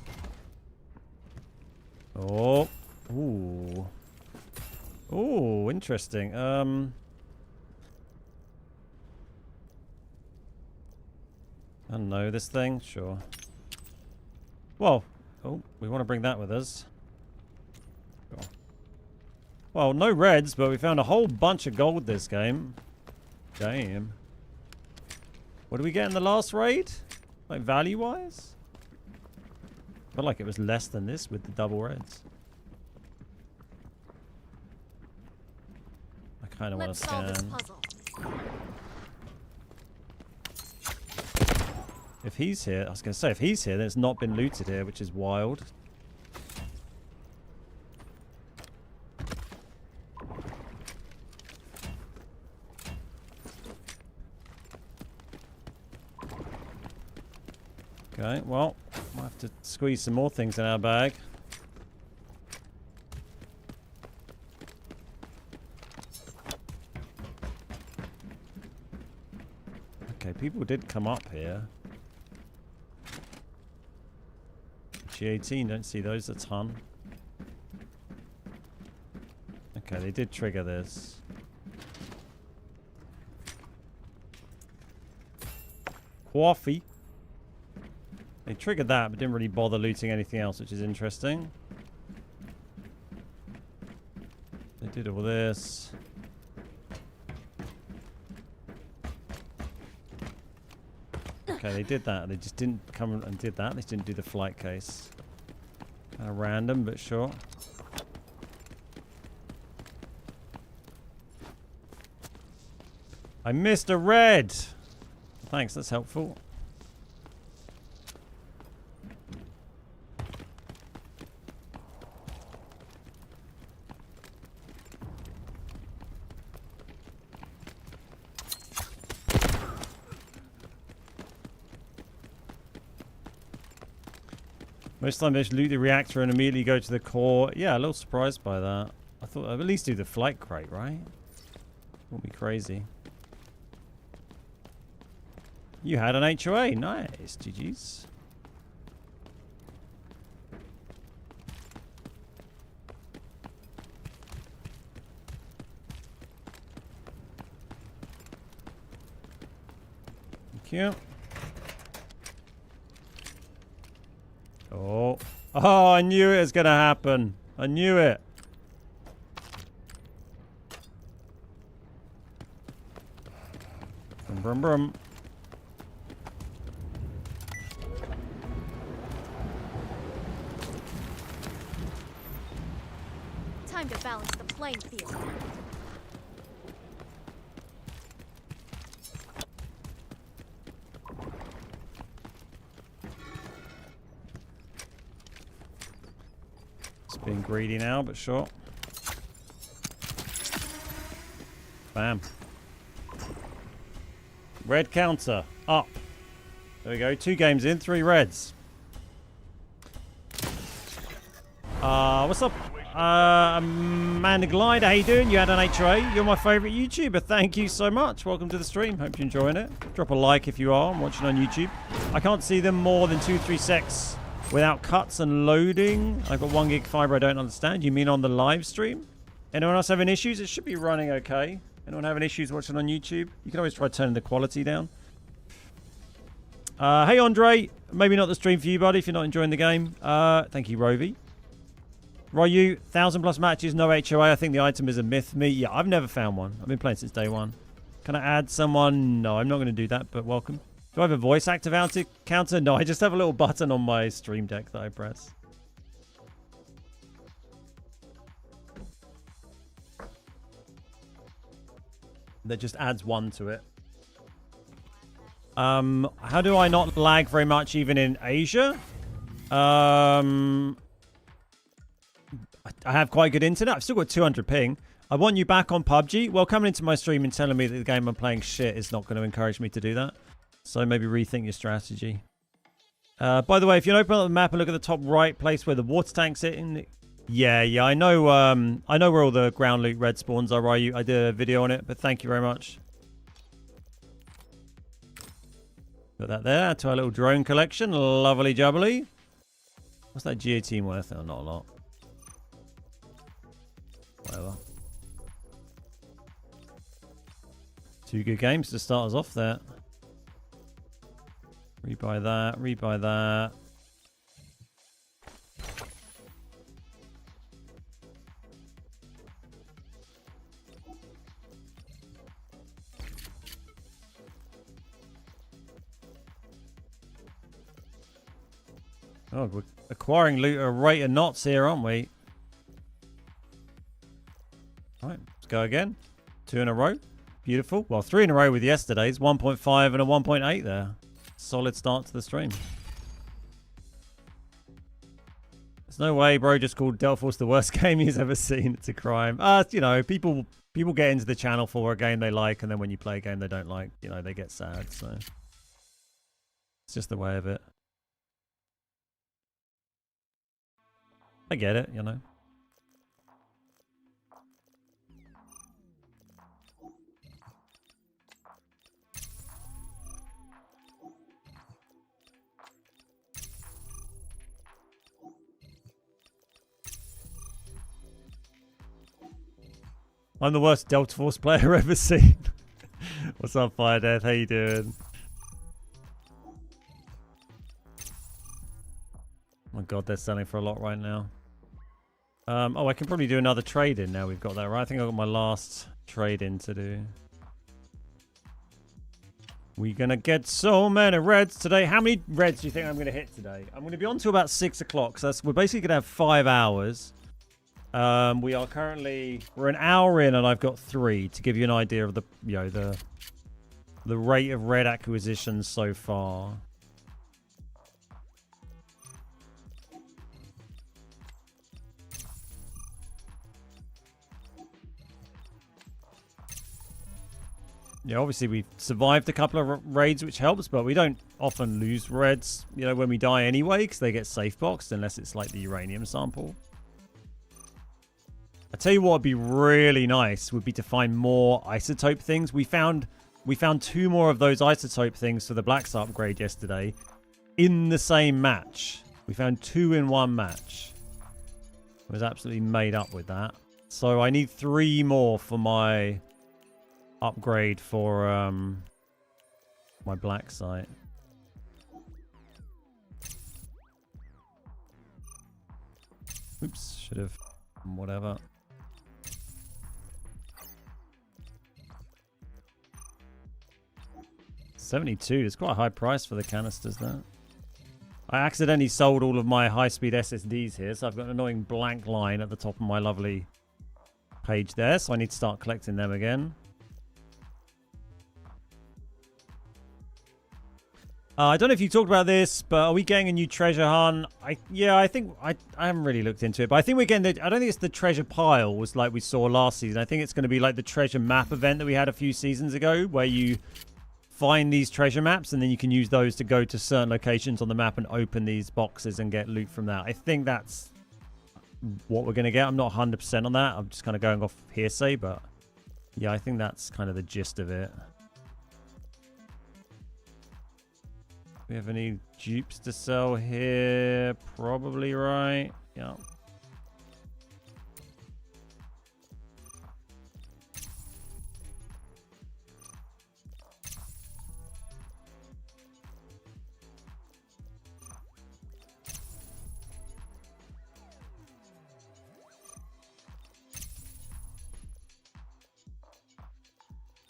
Oh. Ooh. Ooh, interesting. I don't know, this thing? Sure. Whoa. Oh, we want to bring that with us. Sure. Well, no reds, but we found a whole bunch of gold this game. Damn. What did we get in the last raid? Like, value-wise? Felt like it was less than this with the double reds. I kind of want to scan. Let's solve this puzzle. If he's here, I was going to say, if he's here, then it's not been looted here, which is wild. Okay, well, we'll have to squeeze some more things in our bag. Okay, people did come up here. G18, don't see those a ton. Okay, they did trigger this. Coffee. They triggered that, but didn't really bother looting anything else, which is interesting. They did all this. Okay, they did that. They just didn't come and did that. They just didn't do the flight case. Kind of random, but sure. I missed a red. Thanks, that's helpful. Most of the time they just loot the reactor and immediately go to the core. Yeah, a little surprised by that. I thought I'd at least do the flight crate, right? Wouldn't be crazy. You had an HOA. Nice. GG's. Thank you. Oh. Oh, I knew it was going to happen. I knew it. Brum, brum, brum. Time to balance the playing field. Being greedy now, but sure. Bam. Red counter. Up. There we go. 2 games in. 3 reds. What's up? Amanda Glide, how you doing? You had an HOA. You're my favourite YouTuber. Thank you so much. Welcome to the stream. Hope you're enjoying it. Drop a like if you are. I'm watching on YouTube. I can't see them more than 236. Without cuts and loading. I've got 1 gig fiber I don't understand. You mean on the live stream? Anyone else having issues? It should be running okay. Anyone having issues watching on YouTube? You can always try turning the quality down. Hey Andre. Maybe not the stream for you, buddy, if you're not enjoying the game. Thank you, Rovi. Ryu, 1,000+ matches, no HOA. I think the item is a myth. Me, yeah, I've never found one. I've been playing since day 1. Can I add someone? No, I'm not going to do that, but welcome. Do I have a voice activator counter? No, I just have a little button on my stream deck that I press. That just adds 1 to it. How do I not lag very much even in Asia? I have quite good internet. I've still got 200 ping. I want you back on PUBG. Well, coming into my stream and telling me that the game I'm playing shit is not going to encourage me to do that. So maybe rethink your strategy. By the way, if you open up the map and look at the top right place where the water tank's sitting. Yeah, I know where all the ground loot red spawns are. I did a video on it, but thank you very much. Got that there. Add to our little drone collection. Lovely jubbly. What's that G18 worth? Oh, not a lot. Whatever. 2 good games to start us off there. Rebuy that, rebuy that. Oh, we're acquiring loot at a rate of knots here, aren't we? Alright, let's go again. 2 in a row. Beautiful. Well, 3 in a row with yesterday's. 1.5 and a 1.8 there. solid start to the stream. There's no way bro just called Delta Force the worst game he's ever seen. It's a crime. You know, people get into the channel for a game they like, and then when you play a game they don't like, you know, they get sad. So it's just the way of it. I get it, you know. I'm the worst Delta Force player ever seen. What's up, Fire Death? How you doing? Oh my god, they're selling for a lot right now. Oh, I can probably do another trade-in now we've got that, right? I think I've got my last trade-in to do. We're going to get so many reds today. How many reds do you think I'm going to hit today? I'm going to be on to about 6 o'clock, so we're basically going to have 5 hours. We are currently... We're an hour in and I've got 3 to give you an idea of the, you know, the rate of red acquisitions so far. Yeah, obviously we've survived a couple of raids, which helps, but we don't often lose reds, you know, when we die anyway, because they get safe boxed, unless it's like the uranium sample. I tell you what would be really nice would be to find more isotope things. We found 2 more of those isotope things for the Blacks upgrade yesterday in the same match. We found 2 in one match. I was absolutely made up with that. So I need 3 more for my upgrade for my black site. Oops, should have whatever. $72 is quite a high price for the canisters there. I accidentally sold all of my high-speed SSDs here, so I've got an annoying blank line at the top of my lovely page there, so I need to start collecting them again. I don't know if you talked about this, but are we getting a new treasure hunt? Yeah, I think I haven't really looked into it, but I think we're getting I don't think it's the treasure pile was like we saw last season. I think it's going to be like the treasure map event that we had a few seasons ago, where you find these treasure maps and then you can use those to go to certain locations on the map and open these boxes and get loot from that. I think that's what we're going to get. I'm not 100% on that. I'm just kind of going off hearsay, but yeah, I think that's kind of the gist of it. We have any dupes to sell here? Probably, right? Yeah.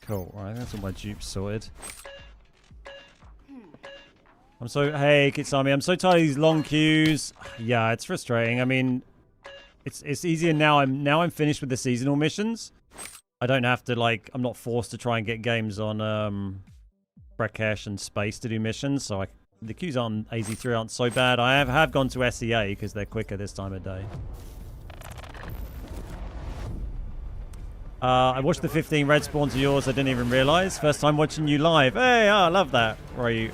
Cool. Right, that's all my dupes sorted. Hey, Kitsami, I'm so tired of these long queues. Yeah, it's frustrating. I mean, it's easier now. I'm finished with the seasonal missions. I don't have to, like, I'm not forced to try and get games on Brakesh and Space to do missions, so the queues on AZ3 aren't so bad. I have gone to SEA because they're quicker this time of day. I watched the 15 red spawns of yours. I didn't even realize. First time watching you live. Hey, I love that. Where are you?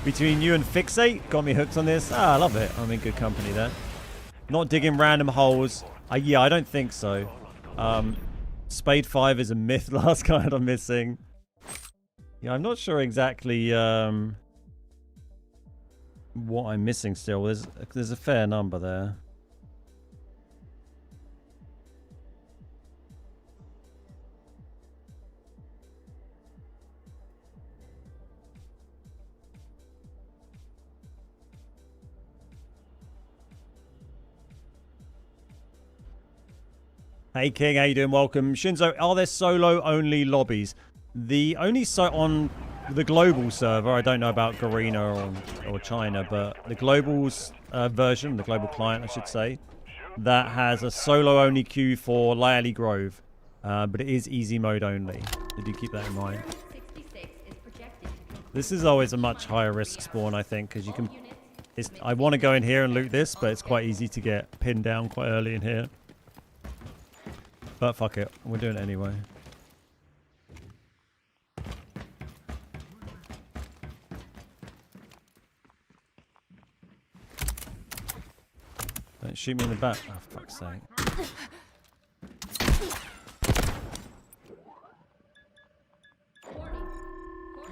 Between you and Fixate, got me hooked on this. I love it. I'm in good company there. Not digging random holes. Yeah, I don't think so. Spade 5 is a myth. Last card I'm missing. Yeah, I'm not sure exactly what I'm missing still. There's a fair number there. Hey King, how you doing? Welcome. Shinzo, are there solo-only lobbies? The only on the global server, I don't know about Garena or China, but the global's version, the global client, I should say, that has a solo-only queue for Lyally Grove, but it is easy mode only. So do keep that in mind. 66 is projected to This is always a much higher risk spawn, I think, because you can... I want to go in here and loot this, but it's quite easy to get pinned down quite early in here. But fuck it. We're doing it anyway. Don't shoot me in the back. Oh, fuck's sake.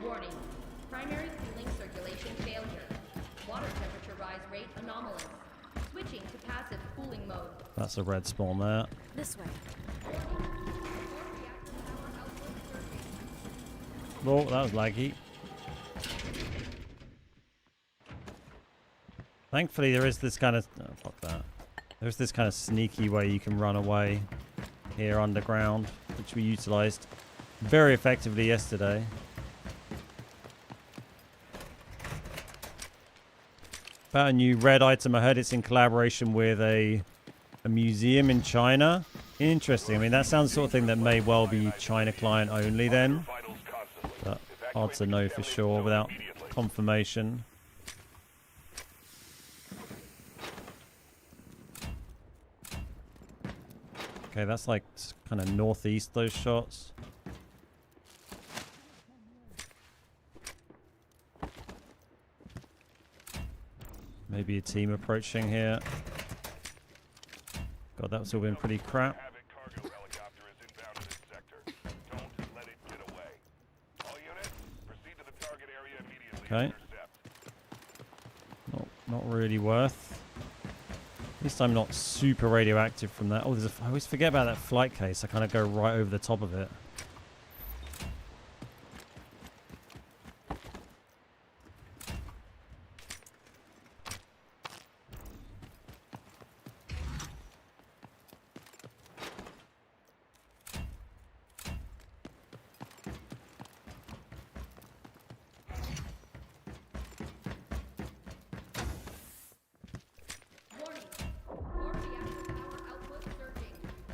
Warning. Primary cooling circulation failure. Water temperature rise rate anomalous. Switching to passive cooling mode. That's a red spawn there. This way. Oh, that was laggy. Thankfully, there is this kind of... Oh, fuck that. There's this kind of sneaky way you can run away here underground, which we utilized very effectively yesterday. About a new red item. I heard it's in collaboration with a museum in China. Interesting. I mean, that sounds the sort of thing that may well be China client only then. But hard to know for sure without confirmation. Okay, that's like kind of northeast, those shots. Maybe a team approaching here. God, that's all been pretty crap. Okay. Not really worth. At least I'm not super radioactive from that. Oh, I always forget about that flight case. I kind of go right over the top of it.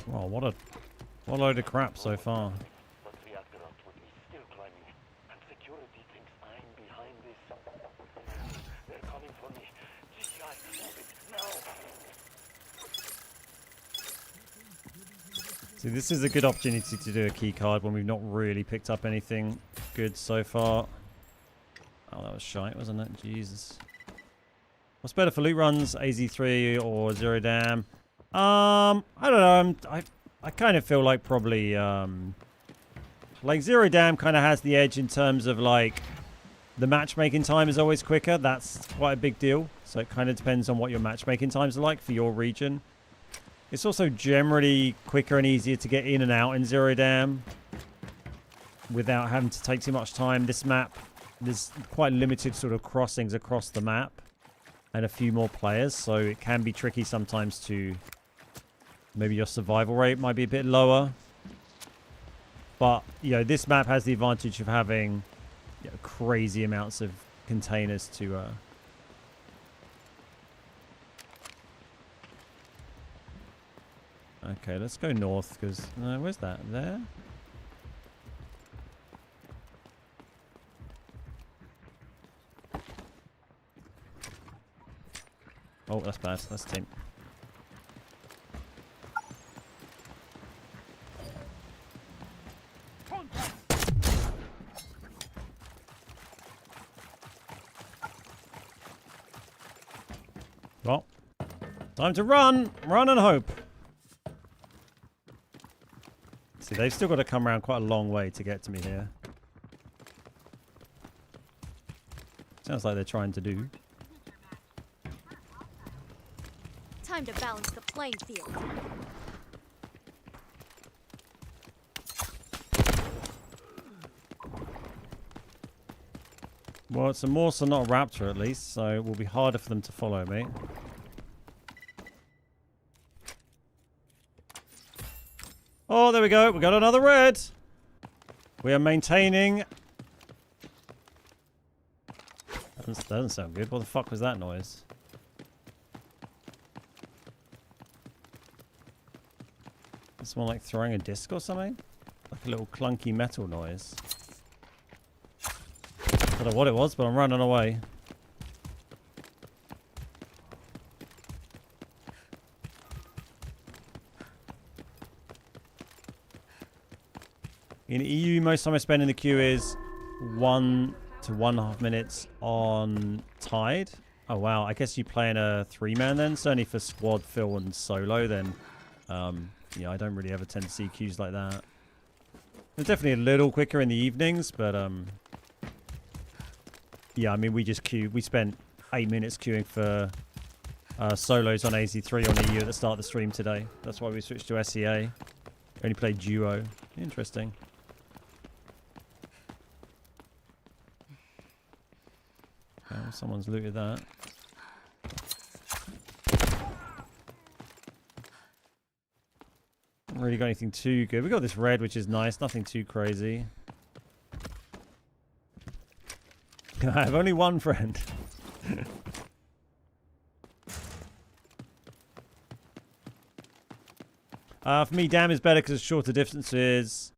Wow, what a load of crap so far. But reactor output is still climbing, and security thinks I'm behind this. They're coming for me. GI, move it now. See, this is a good opportunity to do a key card when we've not really picked up anything good so far. Oh, that was shite, wasn't it? Jesus. What's better for loot runs, AZ3 or Zero Dam? I don't know. I kind of feel like probably like Zero Dam kind of has the edge in terms of like the matchmaking time is always quicker. That's quite a big deal. So it kind of depends on what your matchmaking times are like for your region. It's also generally quicker and easier to get in and out in Zero Dam without having to take too much time. This map, there's quite limited sort of crossings across the map and a few more players, so it can be tricky sometimes to... Maybe your survival rate might be a bit lower. But, you know, this map has the advantage of having crazy amounts of containers to... Okay, let's go north, because... where's that? There? Oh, that's bad. That's team. Well, time to run! Run and hope! See, they've still got to come around quite a long way to get to me here. Sounds like they're trying to do. Time to balance the playing field. Well, it's a Morse and not a Raptor at least, so it will be harder for them to follow me. Oh, there we go. We got another red. We are maintaining... That doesn't sound good. What the fuck was that noise? It's more like throwing a disc or something? Like a little clunky metal noise. Don't know what it was, but I'm running away. In EU, most time I spend in the queue is 1 to 1.5 minutes on Tide. Oh wow, I guess you play in a 3-man then. Certainly for squad, fill, and solo then. Yeah, I don't really ever tend to see queues like that. It's definitely a little quicker in the evenings, but yeah, I mean we spent 8 minutes queuing for solos on AZ3 on EU at the start of the stream today. That's why we switched to SEA. Only played duo. Interesting. Oh, someone's looted that. Haven't really got anything too good. We got this red, which is nice. Nothing too crazy. I have only one friend. For me, Dam is better because it's shorter distances.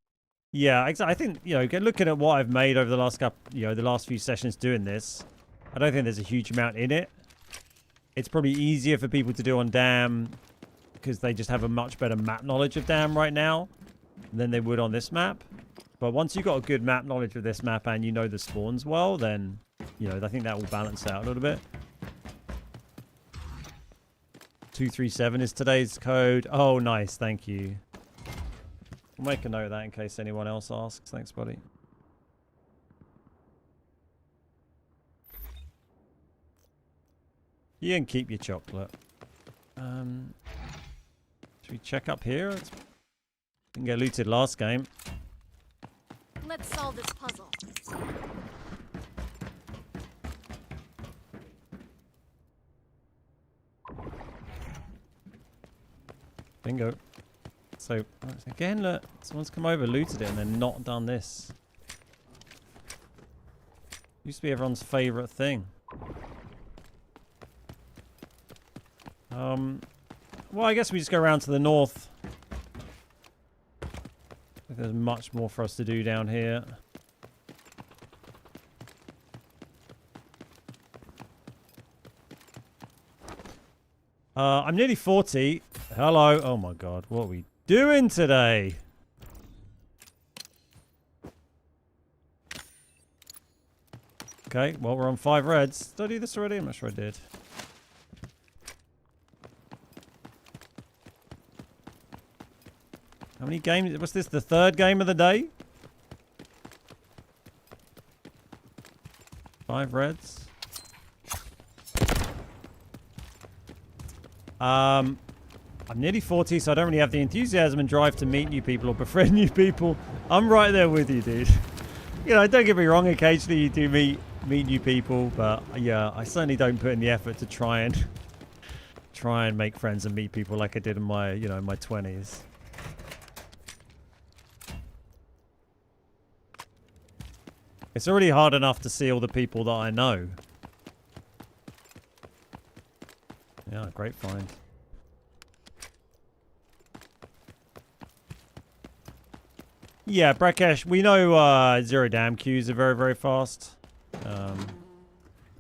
Yeah, exactly. I think, you know, looking at what I've made over the last couple, the last few sessions doing this, I don't think there's a huge amount in it. It's probably easier for people to do on Dam because they just have a much better map knowledge of Dam right now than they would on this map. But once you've got a good map knowledge of this map and you know the spawns well, then, I think that will balance out a little bit. 237 is today's code. Oh, nice. Thank you. We'll make a note of that in case anyone else asks. Thanks, buddy. You can keep your chocolate. Should we check up here? Didn't get looted last game. Let's solve this puzzle. Bingo. So, again, look. Someone's come over, looted it, and then not done this. Used to be everyone's favourite thing. Well, I guess we just go around to the north. I think there's much more for us to do down here. I'm nearly 40. Hello. Oh my god, what are we doing today? Okay, well, we're on 5 reds. Did I do this already? I'm not sure I did. How many games? What's this, the 3rd game of the day? 5 reds. I'm nearly 40, so I don't really have the enthusiasm and drive to meet new people or befriend new people. I'm right there with you, dude. Don't get me wrong, occasionally you do meet new people, but yeah, I certainly don't put in the effort to try and make friends and meet people like I did in my, my 20s. It's already hard enough to see all the people that I know. Yeah, great find. Yeah, Brakesh, we know Zero Dam queues are very, very fast.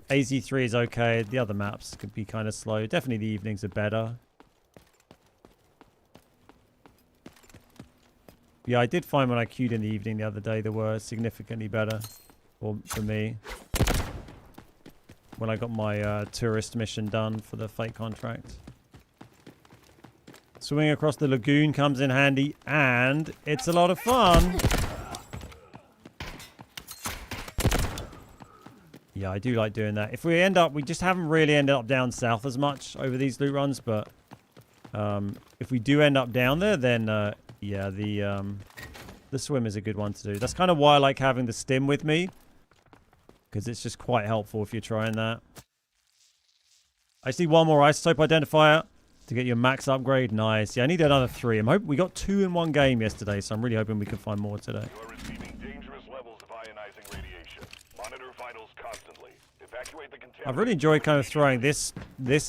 AZ3 is okay. The other maps could be kind of slow. Definitely the evenings are better. Yeah, I did find when I queued in the evening the other day, they were significantly better for me. When I got my tourist mission done for the fake contract. Swimming across the lagoon comes in handy, and it's a lot of fun. Yeah, I do like doing that. If we end up, we just haven't really ended up down south as much over these loot runs, but if we do end up down there, then yeah, the swim is a good one to do. That's kind of why I like having the stim with me, because it's just quite helpful if you're trying that. I see one more isotope identifier to get your max upgrade. Nice. Yeah, I need another 3. We got 2 in one game yesterday, so I'm really hoping we can find more today. You are receiving dangerous levels of ionizing radiation. Monitor vitals constantly. Evacuate the contaminant. I've really enjoyed kind of throwing this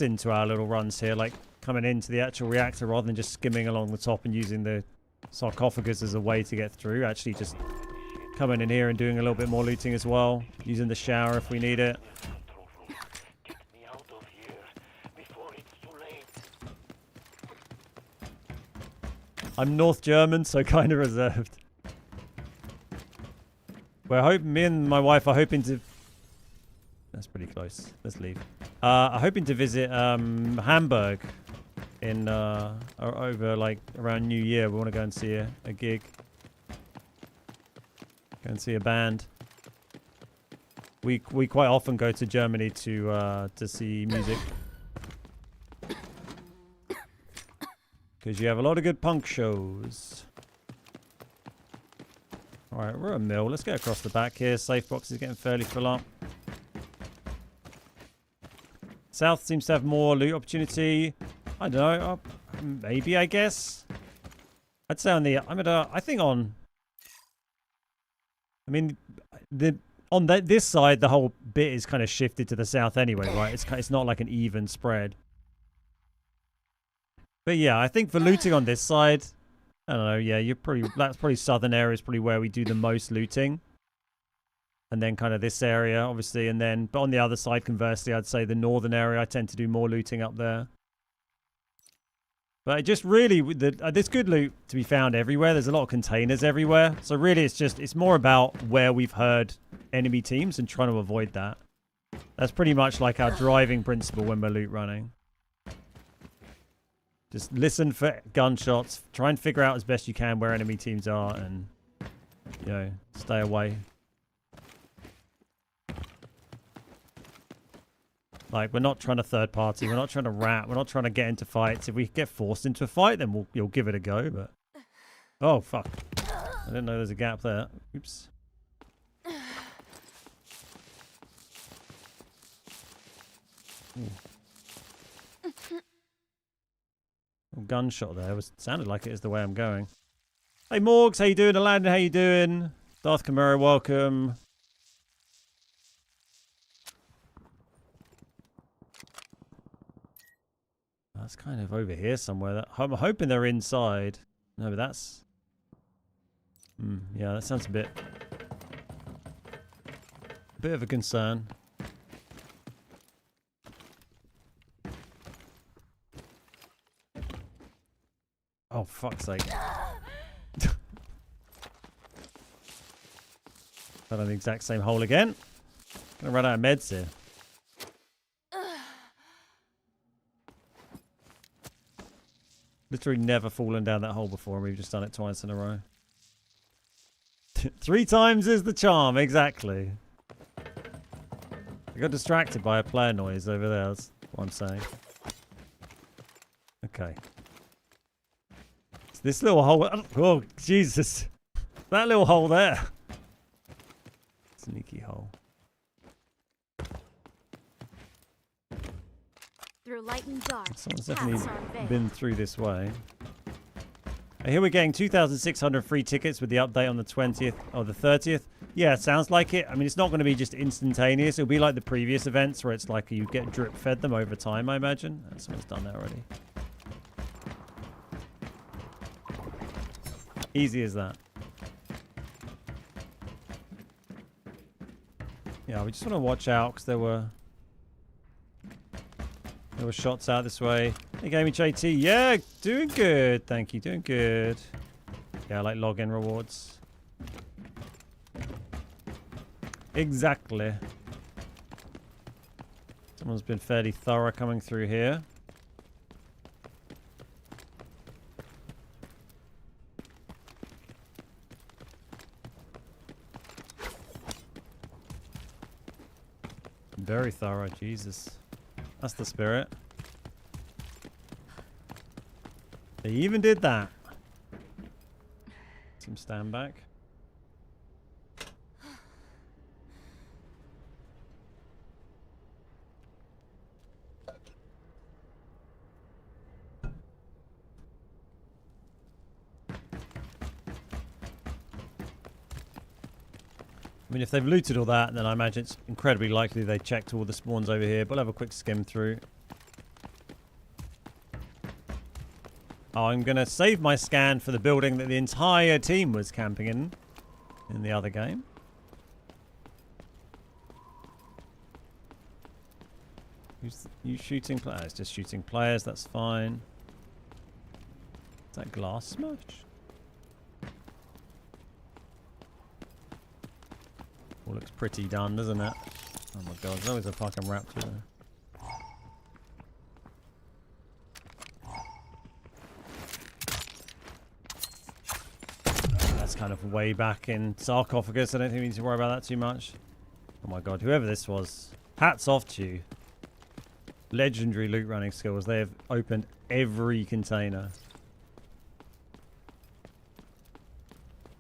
into our little runs here, like coming into the actual reactor rather than just skimming along the top and using the sarcophagus as a way to get through. Actually just coming in here and doing a little bit more looting as well. Using the shower if we need it. Get me out of here before it's too late. I'm North German, so kind of reserved. We're hoping, me and my wife are hoping to... That's pretty close. Let's leave. I'm hoping to visit Hamburg in over like around New Year. We want to go and see a gig. Go and see a band. We quite often go to Germany to see music. Because you have a lot of good punk shows. Alright, we're a mill. Let's get across the back here. Safe box is getting fairly full up. South seems to have more loot opportunity. I don't know. Maybe, I guess. I'd say on the... I think on... I mean, this side, the whole bit is kind of shifted to the south anyway, right? It's not like an even spread. But yeah, I think for looting on this side... I don't know, yeah, that's probably southern area is probably where we do the most looting. And then kind of this area, obviously, and then, but on the other side, conversely, I'd say the northern area, I tend to do more looting up there. But it just really, there's good loot to be found everywhere. There's a lot of containers everywhere. So really, it's more about where we've heard enemy teams and trying to avoid that. That's pretty much like our driving principle when we're loot running. Just listen for gunshots. Try and figure out as best you can where enemy teams are and, you know, stay away. Like, we're not trying to third party. We're not trying to rat. We're not trying to get into fights. If we get forced into a fight, then you'll give it a go, but... Oh, fuck. I didn't know there's a gap there. Oops. Ooh. Gunshot there. Sounded like it is the way I'm going. Hey, Morgs. How you doing? Aladdin, how you doing? Darth Camaro, welcome. That's kind of over here somewhere. I'm hoping they're inside. No, but that's... yeah, that sounds a bit of a concern. Oh, fuck's sake. Fell in the exact same hole again. I'm gonna run out of meds here. Literally never fallen down that hole before, and we've just done it twice in a row. 3 times is the charm, exactly. I got distracted by a player noise over there, that's what I'm saying. Okay. So this little hole... Oh, Jesus. That little hole there. Sneaky hole. Through light and dark, Someone's paths definitely are veiled. been through this way. Here we're getting 2,600 free tickets with the update on the 20th or the 30th. Yeah, it sounds like it. I mean, it's not going to be just instantaneous. It'll be like the previous events where it's like you get drip fed them over time, I imagine. Someone's done that already. Easy as that. Yeah, we just want to watch out because there were shots out this way. Hey, Gaming JT. Yeah, doing good. Thank you. Doing good. Yeah, I like login rewards. Exactly. Someone's been fairly thorough coming through here. Very thorough. Jesus. That's the spirit. They even did that. Some stand back. I mean, if they've looted all that, then I imagine it's incredibly likely they checked all the spawns over here. But we'll have a quick skim through. Oh, I'm going to save my scan for the building that the entire team was camping in. in the other game. Who's you shooting players? It's just shooting players, that's fine. Is that glass smash? All looks pretty done, doesn't it? Oh my god, there's always a fucking raptor there. That's kind of way back in sarcophagus. I don't think we need to worry about that too much. Oh my god, whoever this was. Hats off to you. Legendary loot running skills. They have opened every container.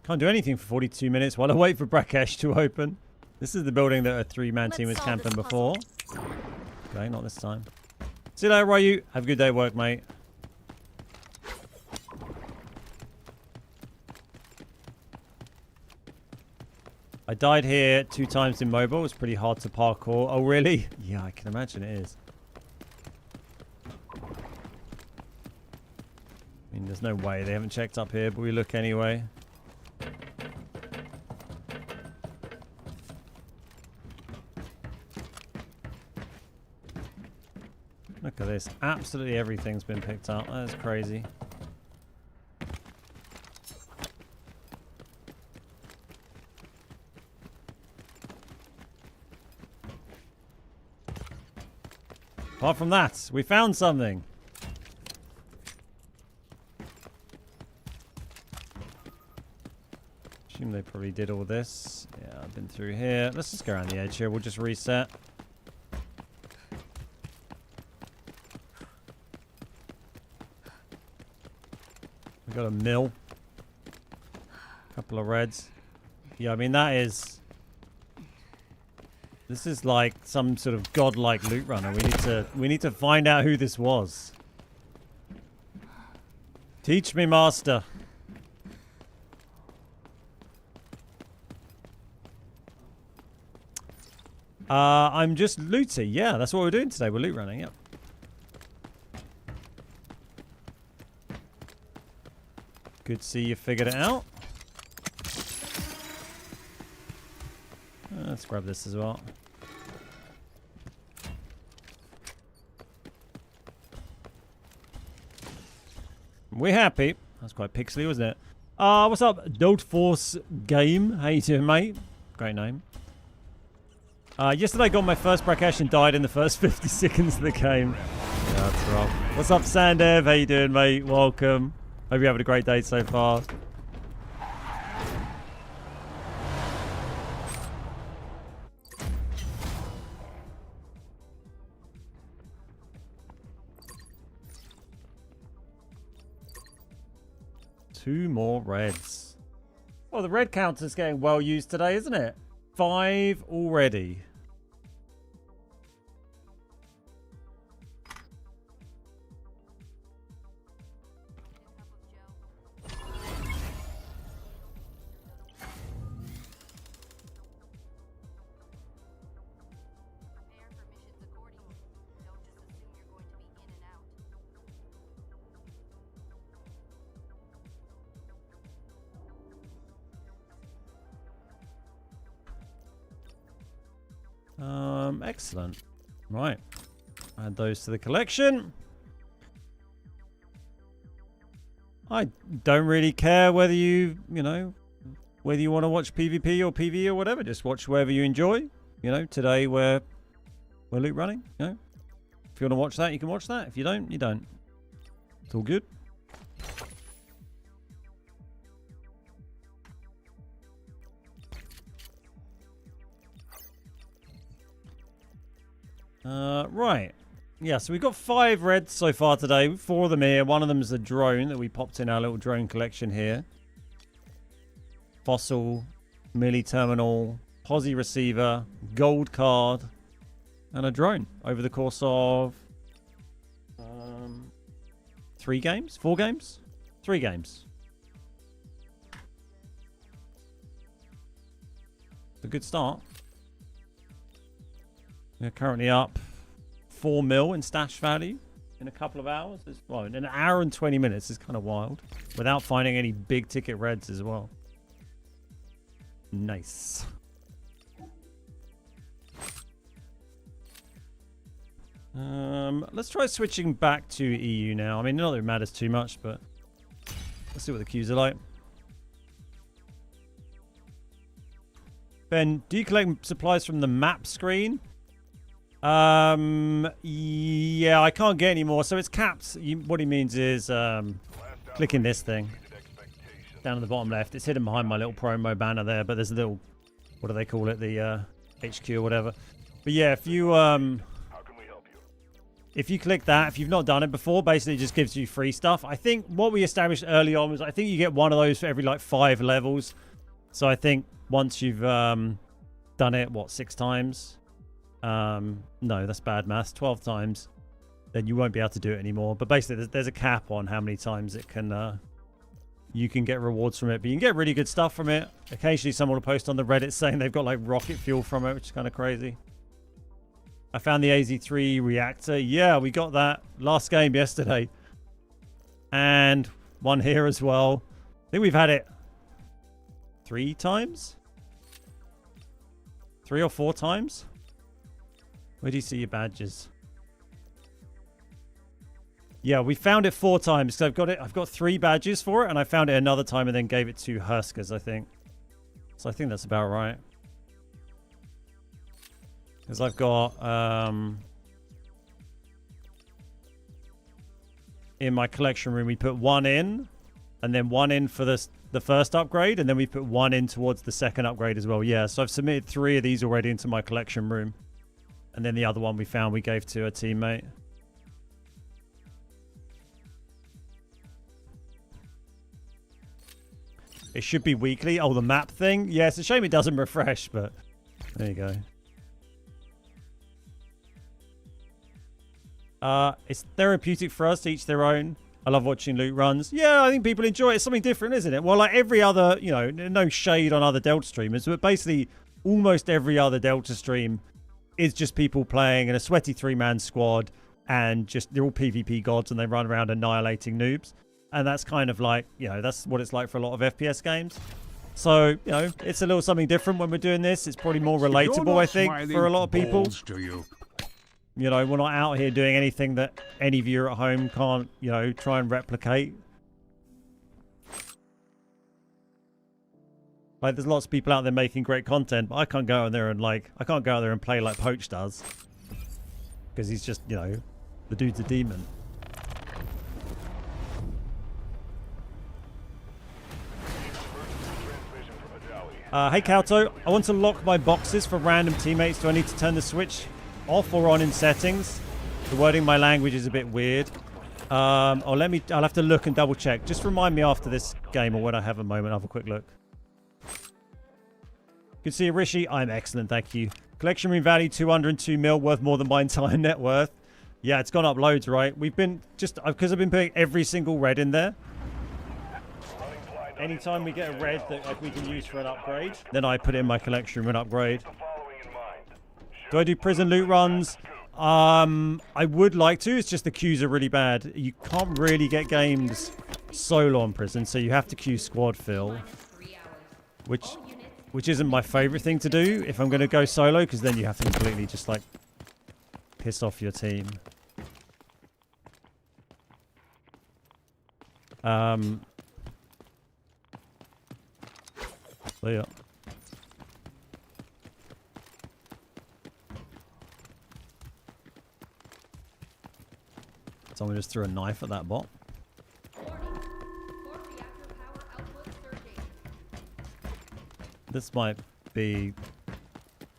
Can't do anything for 42 minutes while I wait for Brakesh to open. This is the building that a three-man team was camping before. Okay, not this time. See you later, Ryu. Have a good day at work, mate. I died here 2 times in mobile. It's pretty hard to parkour. Oh, really? Yeah, I can imagine it is. I mean, there's no way they haven't checked up here, but we look anyway. Look at this. Absolutely everything's been picked up. That is crazy. Apart from that, we found something. Assume they probably did all this. Yeah, I've been through here. Let's just go around the edge here. We'll just reset. We got a mill. Couple of reds. Yeah, I mean that is... This is like some sort of godlike loot runner. We need to find out who this was. Teach me, master. I'm just looting. Yeah, that's what we're doing today. We're loot running. Yep. Good to see you figured it out. Let's grab this as well. We're happy. That's quite pixely, wasn't it? What's up, Dolt Force Game? How you doing, mate? Great name. Yesterday I got my first Brakesh and died in the first 50 seconds of the game. Yeah, that's rough. What's up, Sandev? How you doing, mate? Welcome. Hope you're having a great day so far. Two more reds. Oh, the red counter's getting well used today, isn't it? 5 already. Excellent. Right. Add those to the collection. I don't really care whether whether you want to watch PvP or PvE or whatever. Just watch wherever you enjoy. You know, today we're loot running. You know, if you want to watch that, you can watch that. If you don't, you don't. It's all good. Right. Yeah, so we've got 5 reds so far today. 4 of them here. One of them is a drone that we popped in our little drone collection here. Fossil, Milli Terminal, Posi Receiver, Gold Card, and a drone over the course of 3 games? 4 games? 3 games. It's a good start. We're currently up 4 mil in stash value in a couple of hours. Well, in an hour and 20 minutes is kind of wild. Without finding any big ticket reds as well. Nice. Let's try switching back to EU now. I mean, not that it matters too much, but let's see what the queues are like. Ben, do you collect supplies from the map screen? Yeah, I can't get any more, so it's capped. What he means is clicking this thing down at the bottom left. It's hidden behind my little promo banner there, but there's a little, what do they call it, the HQ or whatever. But yeah, if you click that, if you've not done it before, basically it just gives you free stuff. I think what we established early on was I think you get one of those for every like 5 levels. So I think once you've done it, what, 6 times? No, that's bad maths. 12 times, then you won't be able to do it anymore. But basically, there's a cap on how many times it can. You can get rewards from it, but you can get really good stuff from it. Occasionally, someone will post on the Reddit saying they've got like rocket fuel from it, which is kind of crazy. I found the AZ3 reactor. Yeah, we got that last game yesterday, and one here as well. I think we've had it 3 times, 3 or 4 times. Where do you see your badges? Yeah, we found it 4 times because I've got 3 badges for it, and I found it another time and then gave it to Hurskers, I think. So I think that's about right. Because I've got in my collection room we put 1 in, and then 1 in for the first upgrade, and then we put 1 in towards the second upgrade as well. Yeah, so I've submitted 3 of these already into my collection room. And then the other one we found we gave to a teammate. It should be weekly. Oh, the map thing? Yeah, it's a shame it doesn't refresh, but there you go. It's therapeutic for us, to each their own. I love watching loot runs. Yeah, I think people enjoy it. It's something different, isn't it? Well, like every other, you know, no shade on other Delta streamers, but basically almost every other Delta stream is just people playing in a sweaty 3-man squad, and just they're all PvP gods and they run around annihilating noobs. And that's kind of like, you know, that's what it's like for a lot of FPS games. So, you know, it's a little something different when we're doing this. It's probably more relatable, I think, for a lot of people. You know, we're not out here doing anything that any viewer at home can't, you know, try and replicate. Like, there's lots of people out there making great content, but I can't go out there and, like, I can't go out there and play like Poach does. Because he's just, you know, the dude's a demon. Hey, Kauto, I want to lock my boxes for random teammates. Do I need to turn the switch off or on in settings? The wording in my language is a bit weird. I'll have to look and double check. Just remind me after this game or when I have a moment. I'll have a quick look. Good to see you, Rishi. I'm excellent, thank you. Collection room value 202 mil, worth more than my entire net worth. Yeah, it's gone up loads, right? We've been just because I've been putting every single red in there. Anytime we get a red that like we can use for an upgrade, then I put it in my collection room and upgrade. Do I do prison loot runs? I would like to. It's just the queues are really bad. You can't really get games solo on prison, so you have to queue squad fill, which isn't my favorite thing to do if I'm going to go solo, because then you have to completely just like piss off your team. So yeah. Someone just threw a knife at that bot. This might be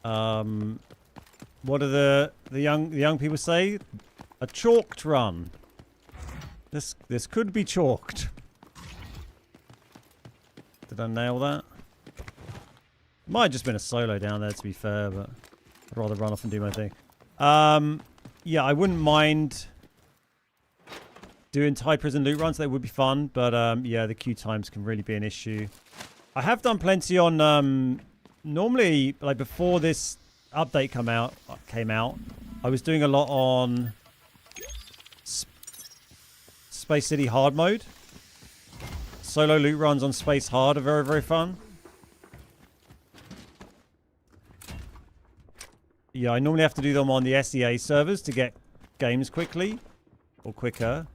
what do the young people say? A chalked run. This could be chalked. Did I nail that? Might have just been a solo down there, to be fair, but I'd rather run off and do my thing. Yeah, I wouldn't mind doing Thai prison loot runs. They would be fun, but yeah, the queue times can really be an issue. I have done plenty on normally, like before this update came out, I was doing a lot on Space City hard mode. Solo loot runs on Space Hard are very, very fun. yeah, I normally have to do them on the SEA servers to get games quickly. Or quicker.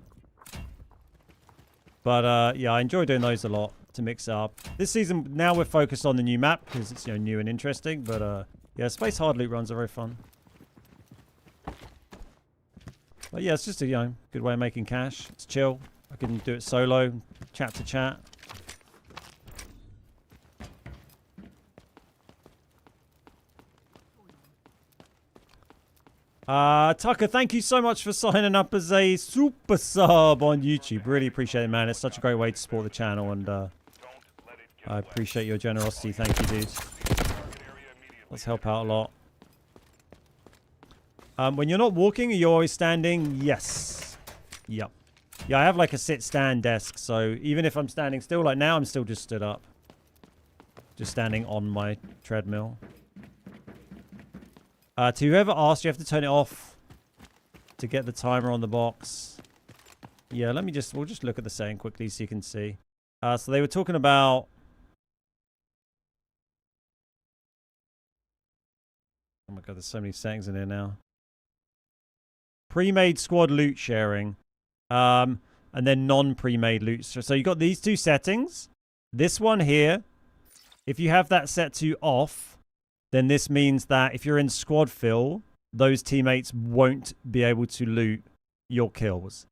But, yeah, I enjoy doing those a lot to mix it up. This season, now we're focused on the new map because it's, new and interesting. But, yeah, Space Hard Loot runs are very fun. But, yeah, it's just a, good way of making cash. It's chill. I can do it solo, chat to chat. Tucker, thank you so much for signing up as a super sub on YouTube. Really appreciate it, man. It's such a great way to support the channel, and I appreciate your generosity. Thank you, dude. Let's help out a lot. When you're not walking, are you always standing? Yes. Yep. Yeah, I have like a sit-stand desk, so even if I'm standing still, like now, I'm still just stood up. Just standing on my treadmill. To whoever asked, you have to turn it off to get the timer on the box. Yeah, we'll just look at the setting quickly so you can see. So they were talking about... Oh my god, there's so many settings in here now. Pre-made squad loot sharing. And then non-pre-made loot. So you got these two settings. This one here, if you have that set to off, then this means that if you're in squad fill, those teammates won't be able to loot your kills.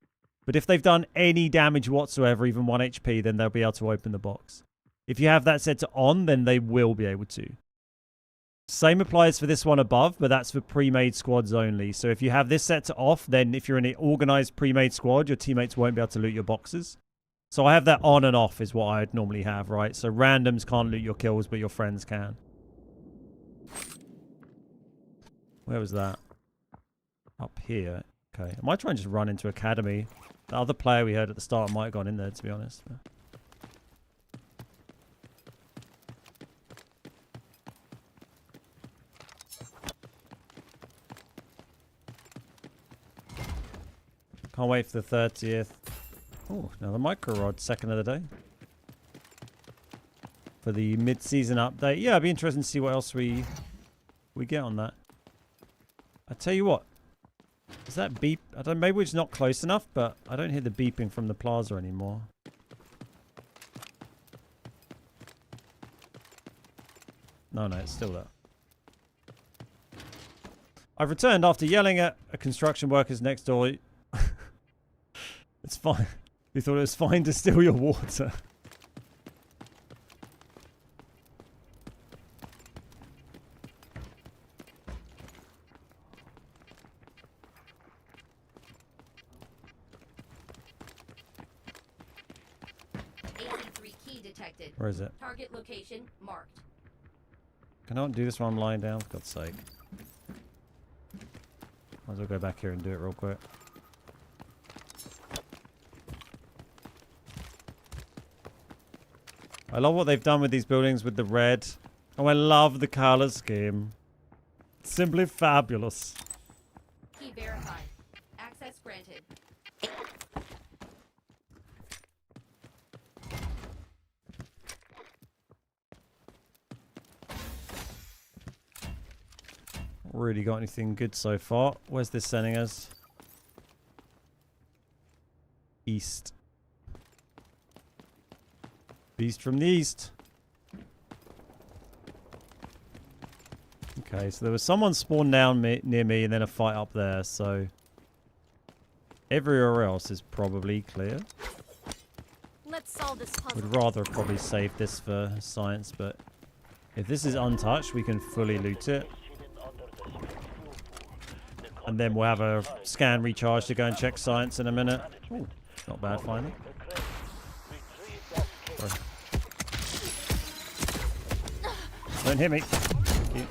But if they've done any damage whatsoever, even 1 HP, then they'll be able to open the box. If you have that set to on, then they will be able to. Same applies for this one above, but that's for pre-made squads only. So if you have this set to off, then if you're in an organized pre-made squad, your teammates won't be able to loot your boxes. So I have that on and off is what I'd normally have, right? So randoms can't loot your kills, but your friends can. Where was that? Up here. Okay. I might try and just run into Academy. The other player we heard at the start might have gone in there, to be honest. Can't wait for the 30th. Oh, another micro rod, second of the day. For the mid-season update. Yeah, it'd be interesting to see what else we get on that. I tell you what, is that beep? I don't. Maybe it's not close enough, but I don't hear the beeping from the plaza anymore. No, it's still there. I've returned after yelling at a construction workers next door. It's fine. You thought it was fine to steal your water. Where is it? Target location marked. Can I not do this while I'm lying down? For God's sake. Might as well go back here and do it real quick. I love what they've done with these buildings with the red. Oh, I love the color scheme. It's simply fabulous. Key verified. Access granted. Really got anything good so far. Where's this sending us? East. Beast from the east. Okay, so there was someone spawned down near me and then a fight up there, so everywhere else is probably clear. Let's solve this puzzle. Would rather probably save this for science, but if this is untouched, we can fully loot it. And then we'll have a scan recharge to go and check science in a minute. Ooh, not bad finally. Sorry. Don't hit me. Thank you.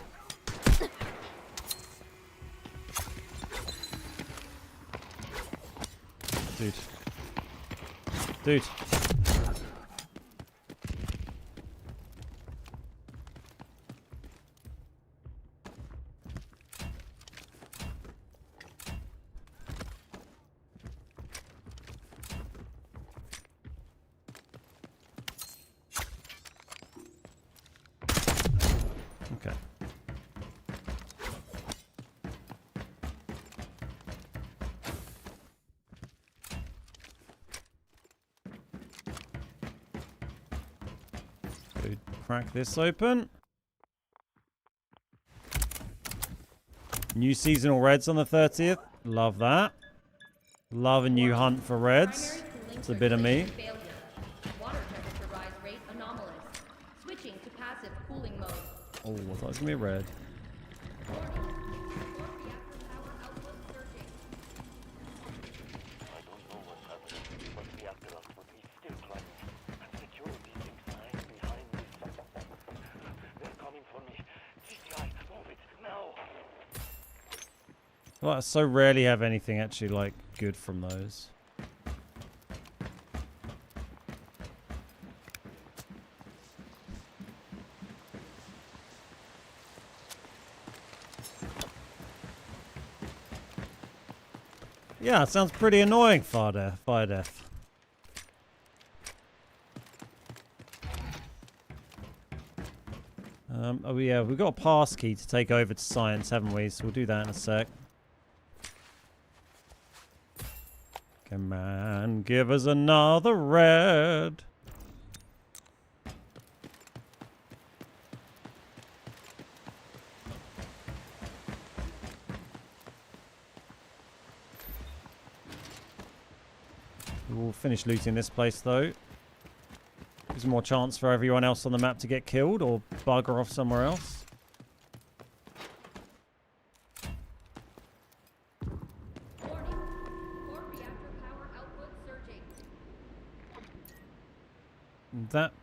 Dude. crack this open. New seasonal reds on the 30th. Love that. Love a new hunt for reds. It's a bit of me. Failure. Water temperature rise rate anomalous. Switching to passive cooling mode. Oh, I thought it was going to be a red. Warning. Core reactor power output surging. I don't know what's happening, but reactor output is still climbing, and security thinks I'm behind this. They're coming for me. GTI, move it, now! Well, I so rarely have anything actually, like, good from those. Yeah, it sounds pretty annoying, fire death. Oh yeah, we've got a pass key to take over to science, haven't we? So we'll do that in a sec. Come on, give us another red. We'll finish looting this place though. Gives more chance for everyone else on the map to get killed or bugger off somewhere else. Warning. Core reactor power output surging. That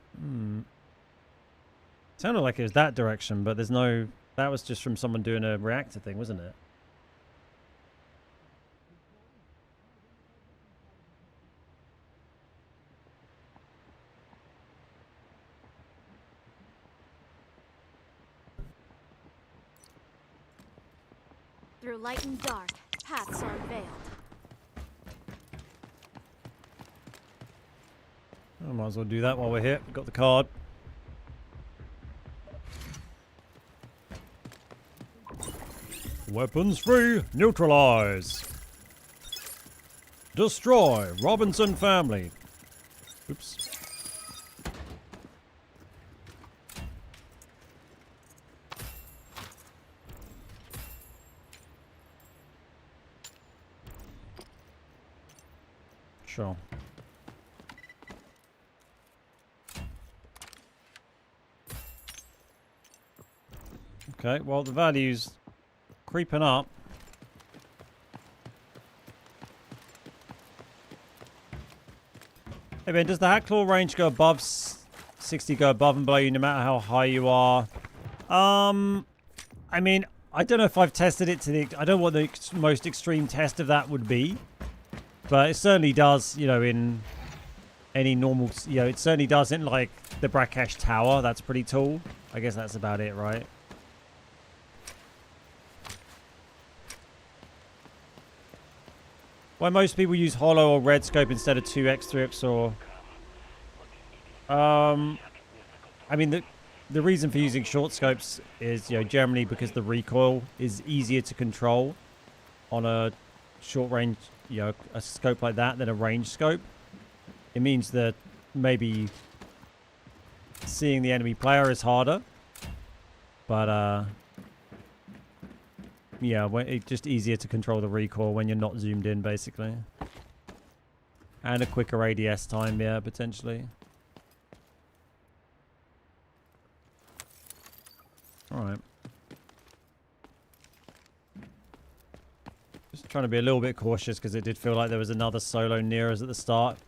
sounded like it was that direction, but there's no. That was just from someone doing a reactor thing, wasn't it? Through light and dark, paths are veiled. I might as well do that while we're here. We've got the card. Weapons free, neutralize. Destroy Robinson family. Oops. Sure. Okay, well the value's creeping up. Hey Ben, does the Hackclaw range go above 60, go above and below you no matter how high you are? I mean, I don't know if I've tested it to the... I don't know what the most extreme test of that would be. But it certainly does, you know, in any normal... You know, it certainly does in, like, the Brackesh Tower. That's pretty tall. I guess that's about it, right? Why most people use hollow or red scope instead of 2x, 3x, or... I mean, the reason for using short scopes is, you know, generally because the recoil is easier to control on a short range, you know, a scope like that than a range scope. It means that maybe seeing the enemy player is harder, but yeah, it's just easier to control the recoil when you're not zoomed in, basically, and a quicker ADS time, yeah, potentially. All right. Just trying to be a little bit cautious because it did feel like there was another solo near us at the start.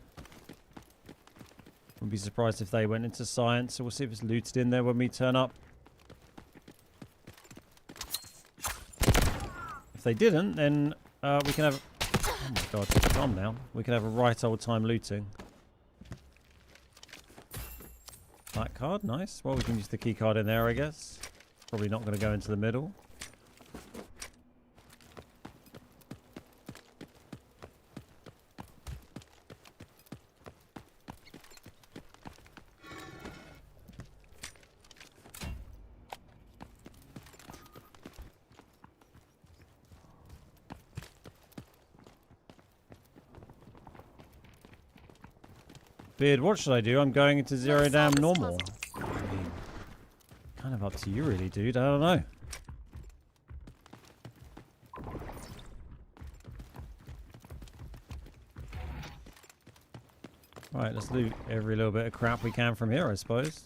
Wouldn't be surprised if they went into science, so we'll see if it's looted in there when we turn up. If they didn't, then we can have... Oh my god, calm down. We can have a right old time looting. That card, nice. Well, we can use the key card in there, I guess. Probably not going to go into the middle. Beard, what should I do? I'm going into zero damn normal. Up to you really, dude. I don't know. Right, let's loot every little bit of crap we can from here, I suppose.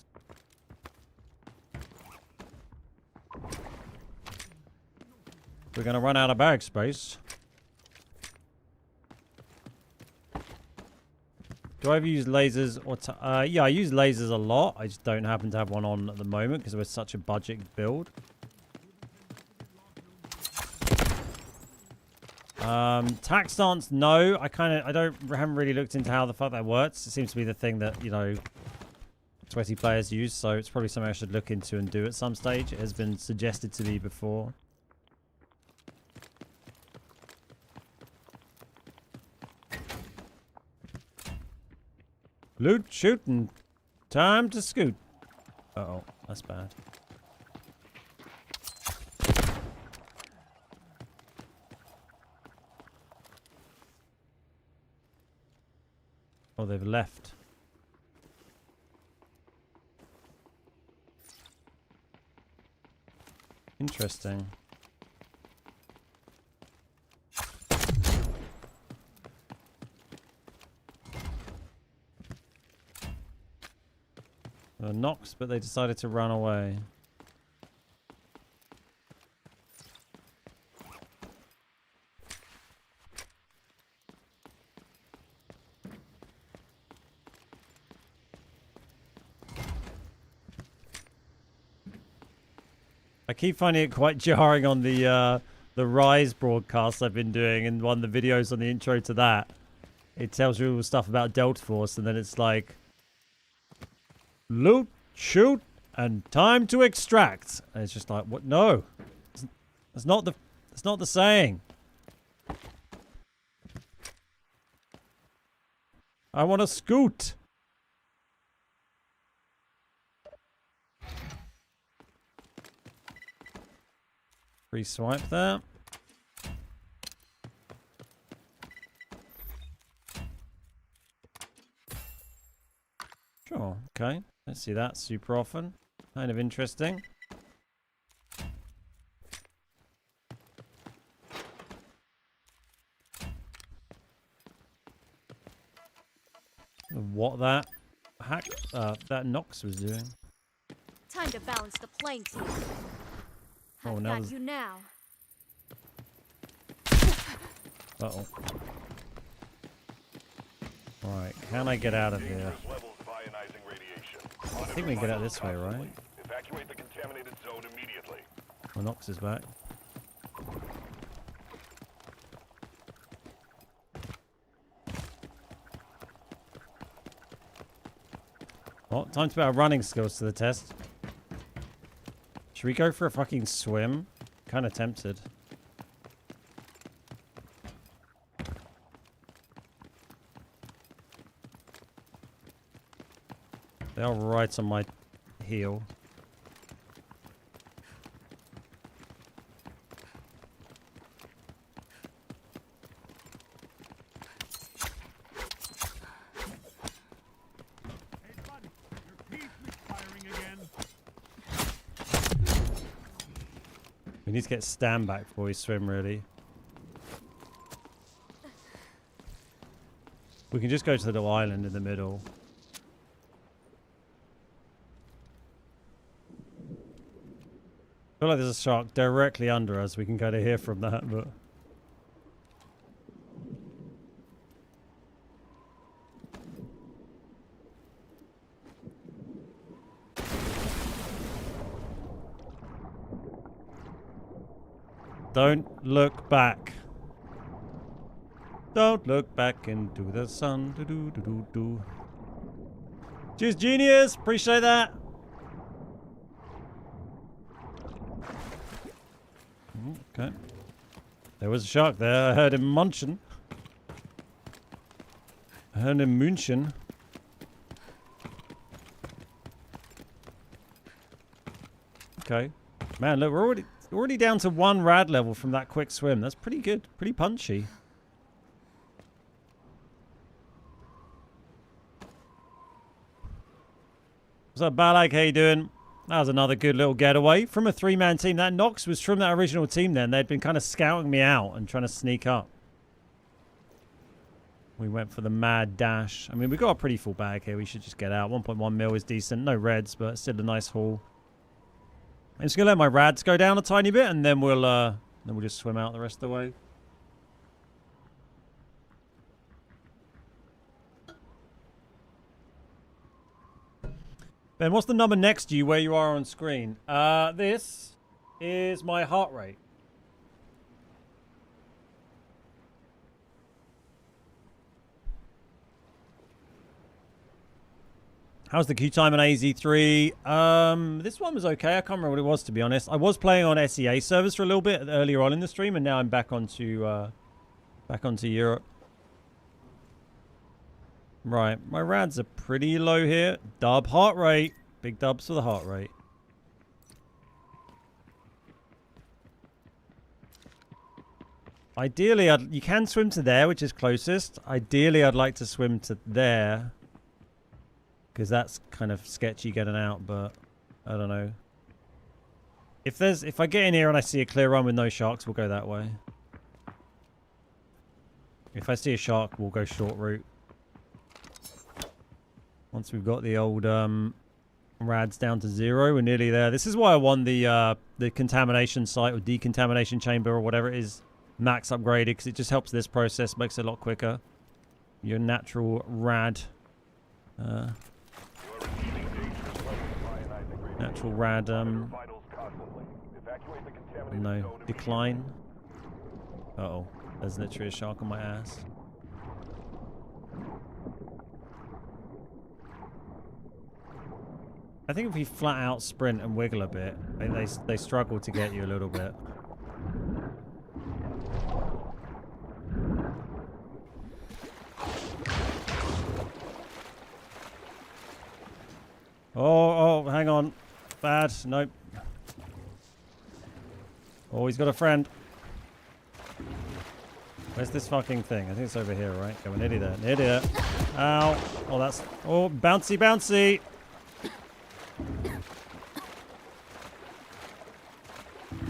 We're gonna run out of bag space. Do I ever use lasers or yeah, I use lasers a lot. I just don't happen to have one on at the moment because we're such a budget build. Tack stance, no. I haven't really looked into how the fuck that works. It seems to be the thing that, you know, sweaty players use, so it's probably something I should look into and do at some stage. It has been suggested to me before. Loot, shooting. Time to scoot. Uh-oh, that's bad. Oh, they've left. Interesting. Knocks, but they decided to run away. I keep finding it quite jarring on the Rise broadcast I've been doing, and one of the videos on the intro to that. It tells you all the stuff about Delta Force, and then it's like, loot, shoot, and time to extract. And it's just like, what? No, that's not the saying. I want to scoot. Free swipe there. Sure, okay. Let's see that super often. Kind of interesting. What that Nox was doing. Time to balance the playing field. Oh, I've now got you now. Uh-oh. Alright, can I get out of here? I think we can get out this way, right? Evacuate the contaminated zone immediately. Well, Nox is back. Well, time to put our running skills to the test. Should we go for a fucking swim? Kind of tempted. They are right on my heel. We need to get stand back before we swim, really. We can just go to the little island in the middle. I feel like there's a shark directly under us. We can kind of hear from that, but... Don't look back. Don't look back into the sun. Do do do do do. Cheers, genius. Appreciate that. Okay. There was a shark there. I heard him munching. I heard him munching. Okay. Man, look, we're already down to 1 rad level from that quick swim. That's pretty good. Pretty punchy. What's up, Balak? How you doing? That was another good little getaway from a 3-man team. That Nox was from that original team then. They'd been kind of scouting me out and trying to sneak up. We went for the mad dash. I mean, we got a pretty full bag here. We should just get out. 1.1 mil is decent. No reds, but still a nice haul. I'm just going to let my rads go down a tiny bit, and then we'll just swim out the rest of the way. Ben, what's the number next to you where you are on screen? This is my heart rate. How's the queue time on AZ3? This one was okay. I can't remember what it was, to be honest. I was playing on SEA servers for a little bit earlier on in the stream, and now I'm back onto Europe. Right, my rads are pretty low here. Dub heart rate. Big dubs for the heart rate. Ideally, you can swim to there, which is closest. Ideally, I'd like to swim to there, because that's kind of sketchy getting out, but I don't know. If I get in here and I see a clear run with no sharks, we'll go that way. If I see a shark, we'll go short route. Once we've got the old rads down to 0, we're nearly there. This is why I won the contamination site or decontamination chamber or whatever it is max upgraded, because it just helps this process, makes it a lot quicker. Your natural rad. Natural rad, no, decline. Uh-oh, there's literally a shark on my ass. I think if we flat out sprint and wiggle a bit, I think they struggle to get you a little bit. Oh, hang on. Bad. Nope. Oh, he's got a friend. Where's this fucking thing? I think it's over here, right? Okay, we're nearly there. Nearly there. Ow. Oh, that's... Oh, bouncy, bouncy.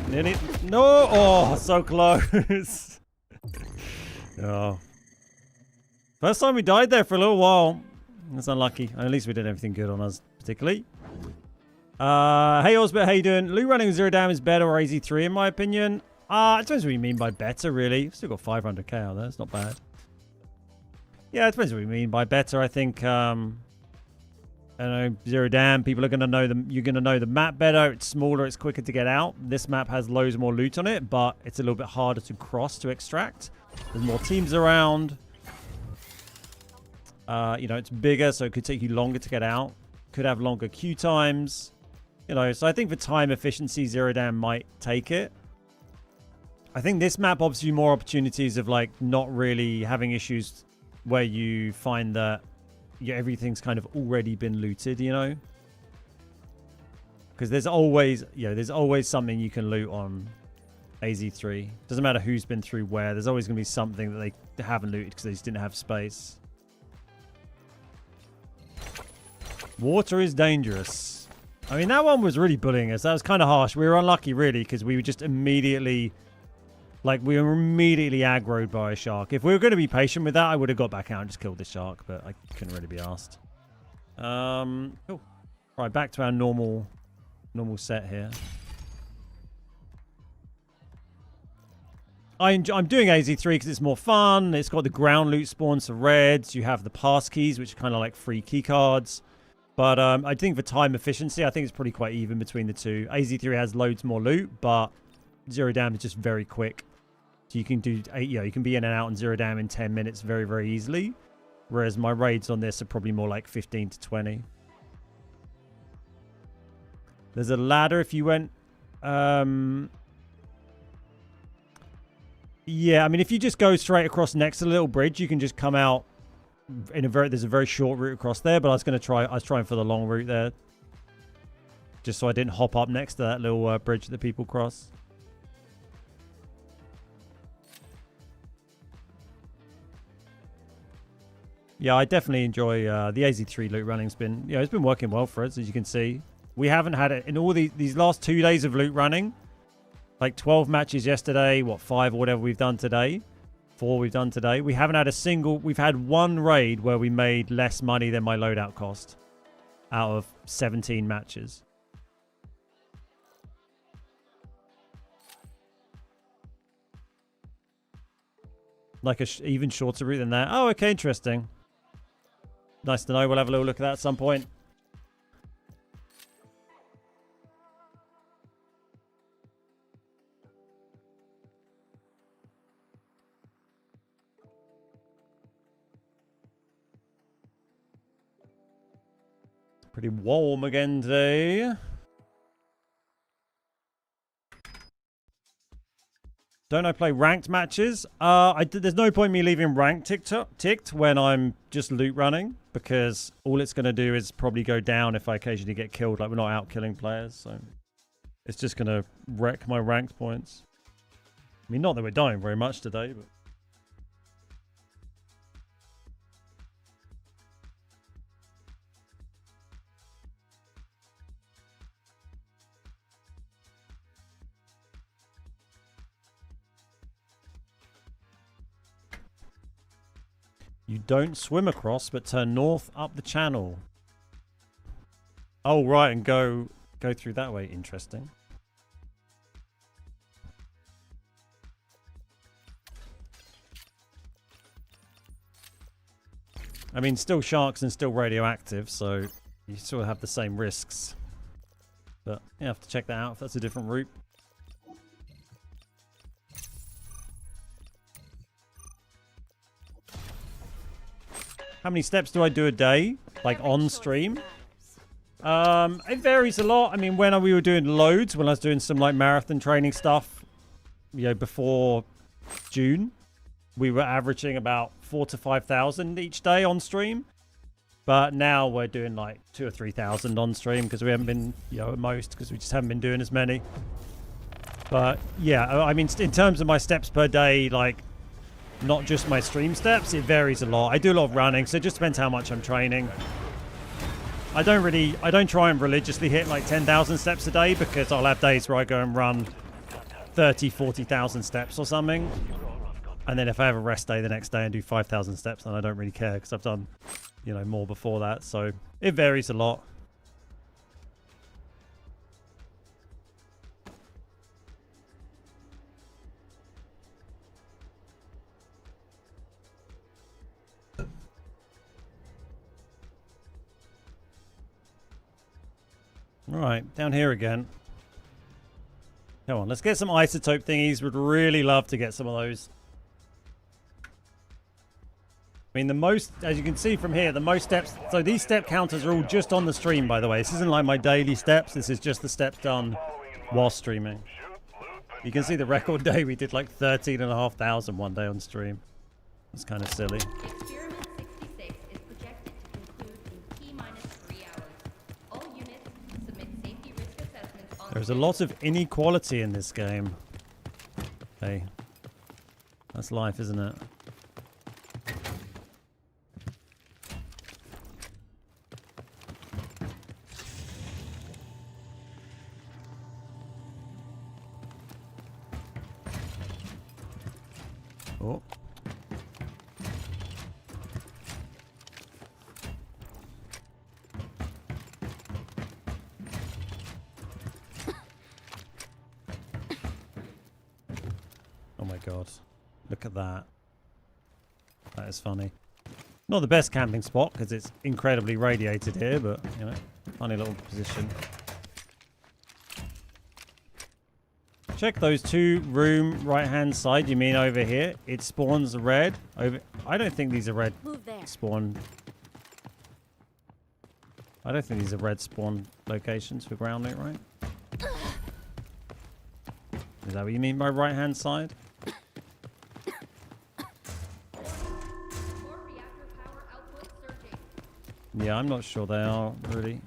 Nearly... No! Oh, so close. Oh. First time we died there for a little while. That's unlucky. At least we did everything good on us, particularly. Hey, Osbert, how you doing? Loot running with 0 dam is better or AZ3, in my opinion. It depends what you mean by better, really. Still got 500k out there. It's not bad. Yeah, it depends what you mean by better. I think, I don't know, 0 dam, people are going to know them. You're going to know the map better. It's smaller. It's quicker to get out. This map has loads more loot on it, but it's a little bit harder to cross to extract. There's more teams around. You know, it's bigger, so it could take you longer to get out. Could have longer queue times. You know, so I think for time efficiency, 0 dam might take it. I think this map offers you more opportunities of, like, not really having issues where you find that everything's kind of already been looted, you know? Because there's always, there's always something you can loot on AZ3. Doesn't matter who's been through where. There's always going to be something that they haven't looted because they just didn't have space. Water is dangerous. I mean, that one was really bullying us. That was kind of harsh. We were unlucky, really, because we were just immediately... Like, we were immediately aggroed by a shark. If we were going to be patient with that, I would have got back out and just killed the shark, but I couldn't really be asked. Cool. Right, back to our normal set here. I'm doing AZ3 because it's more fun. It's got the ground loot spawns for reds. You have the pass keys, which are kind of like free key cards. But I think for time efficiency, I think it's probably quite even between the two. AZ3 has loads more loot, but 0 dam is just very quick. So you can do, you can be in and out on 0 dam in 10 minutes very, very easily. Whereas my raids on this are probably more like 15 to 20. There's a ladder if you went... Yeah, I mean, if you just go straight across next to the little bridge, you can just come out in there's a very short route across there, but I was trying for the long route there. Just so I didn't hop up next to that little bridge that people cross. Yeah, I definitely enjoy the AZ3 loot running's been, it's been working well for us, as you can see. We haven't had it in all these last 2 days of loot running. Like 12 matches yesterday, 5 or whatever we've done today. 4 we've done today. We haven't had a single... We've had one raid where we made less money than my loadout cost out of 17 matches. Like a even shorter route than that. Oh, okay, interesting. Nice to know. We'll have a little look at that at some point. Pretty warm again today. Don't I play ranked matches? There's no point in me leaving ranked ticked when I'm just loot running, because all it's going to do is probably go down if I occasionally get killed. Like, we're not out killing players, so it's just going to wreck my ranked points. I mean, not that we're dying very much today, but... You don't swim across, but turn north up the channel. Oh, right, and go through that way. Interesting. I mean, still sharks and still radioactive, so you sort of have the same risks. But you have to check that out if that's a different route. How many steps do I do a day? Like on stream? It varies a lot. I mean, when we were doing loads, when I was doing some like marathon training stuff, you know, before June, we were averaging about 4,000 to 5,000 each day on stream. But now we're doing like 2,000 or 3,000 on stream because we haven't been, you know, at most, because we just haven't been doing as many. But yeah, I mean, in terms of my steps per day, like, not just my stream steps, it varies a lot. I do a lot of running, so it just depends how much I'm training. I don't try and religiously hit like 10,000 steps a day, because I'll have days where I go and run 30, 40,000 steps or something. And then if I have a rest day the next day and do 5,000 steps, then I don't really care, because I've done, you know, more before that. So it varies a lot. Right, down here again. Come on, let's get some isotope thingies. Would really love to get some of those. I mean, the most, as you can see from here, the most steps... So these step counters are all just on the stream, by the way. This isn't like my daily steps. This is just the steps done while streaming. You can see the record day. We did like 13,500 one day on stream. It's kind of silly. Experiment 66 is projected to conclude in T-minus 3 hours. All units submit safety risk assessments on... There's a lot of inequality in this game. Hey. That's life, isn't it? Oh. Oh my god. Look at that. That is funny. Not the best camping spot because it's incredibly radiated here, but, you know, funny little position. Check those 2 room right hand side. You mean over here? It spawns red. Over. I don't think these are red spawn. I don't think these are red spawn locations for ground loot, right? Is that what you mean by right hand side? Core reactor power output surging. Yeah, I'm not sure they are really.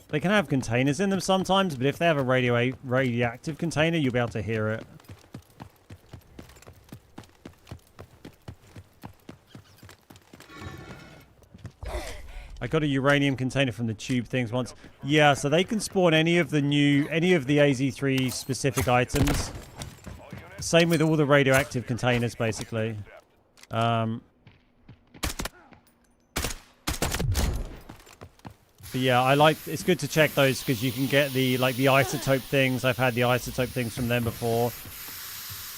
They can have containers in them sometimes, but if they have a radioactive container, you'll be able to hear it. got a uranium container from the tube things once. Yeah, so they can spawn any of the AZ3 specific items. Same with all the radioactive containers, basically. But yeah, it's good to check those because you can get the isotope things. I've had the isotope things from them before.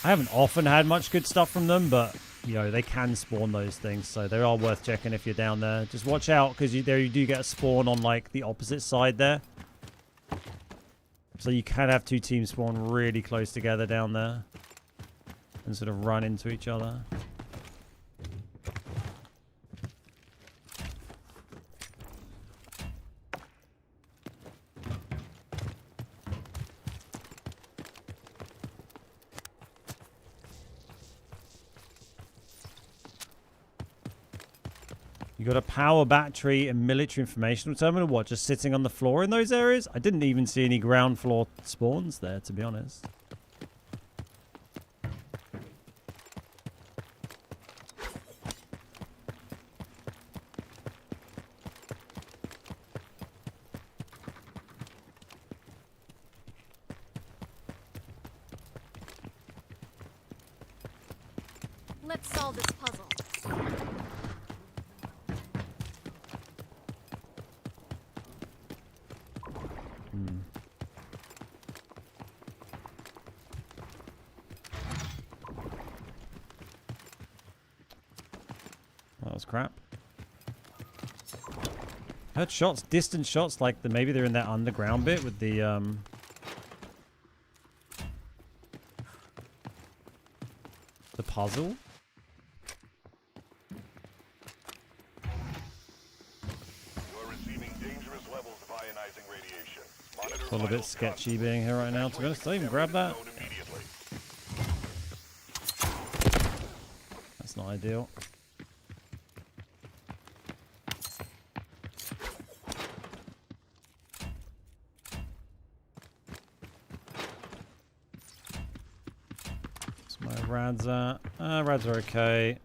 I haven't often had much good stuff from them, but they can spawn those things, so they are worth checking if you're down there. Just watch out because you do get a spawn on like the opposite side there. So you can have two teams spawn really close together down there and sort of run into each other. You got a power battery and military informational terminal. What, just sitting on the floor in those areas? I didn't even see any ground floor spawns there, to be honest. Let's solve this puzzle. That was crap. Heard shots, distant shots, like maybe they're in that underground bit with the puzzle. You're receiving dangerous levels of ionizing radiation. Monitor It's a little bit vitals sketchy being here right now. To be honest, did I even grab that? constantly. Immediately. That's not ideal. Where's my rads at? Rads are okay.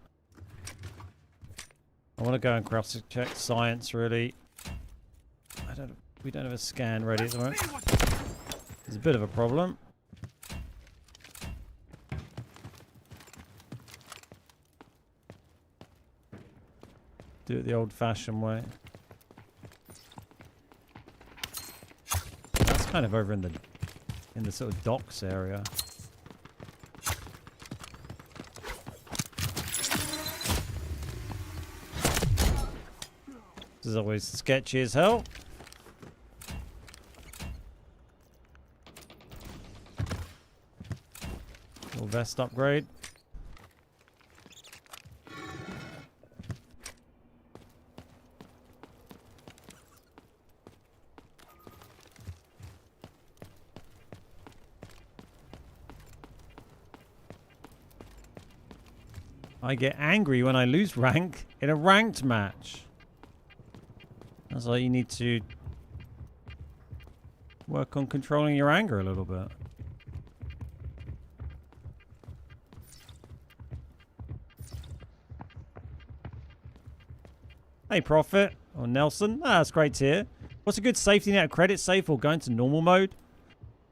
I want to go and cross-check science, really. We don't have a scan ready at the moment. There's a bit of a problem. Do it the old-fashioned way. That's kind of over in the sort of docks area. This is always sketchy as hell. Little vest upgrade. I get angry when I lose rank in a ranked match. That's why you need to work on controlling your anger a little bit. Hey, Prophet. Or Nelson. Ah, that's great to hear. What's a good safety net? Credit safe or going to normal mode?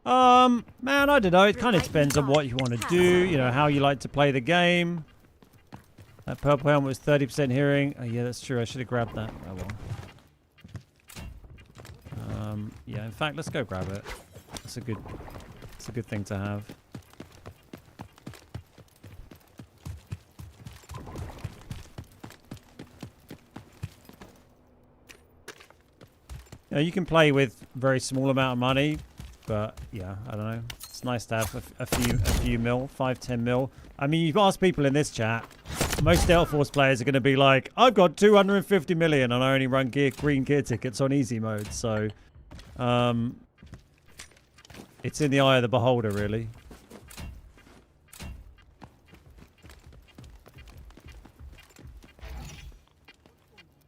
Man, I don't know. It kind of depends on what you want to do. You know, how you like to play the game. That purple helmet was 30% hearing. Oh, yeah, that's true. I should have grabbed that. Oh, well. Yeah, in fact, let's go grab it. It's a good thing to have. You know, you can play with very small amount of money, but yeah, I don't know. It's nice to have a few mil, 5-10 mil. I mean, you've asked people in this chat. Most Delta Force players are going to be like, I've got 250 million and I only run green gear tickets on easy mode. So, it's in the eye of the beholder, really.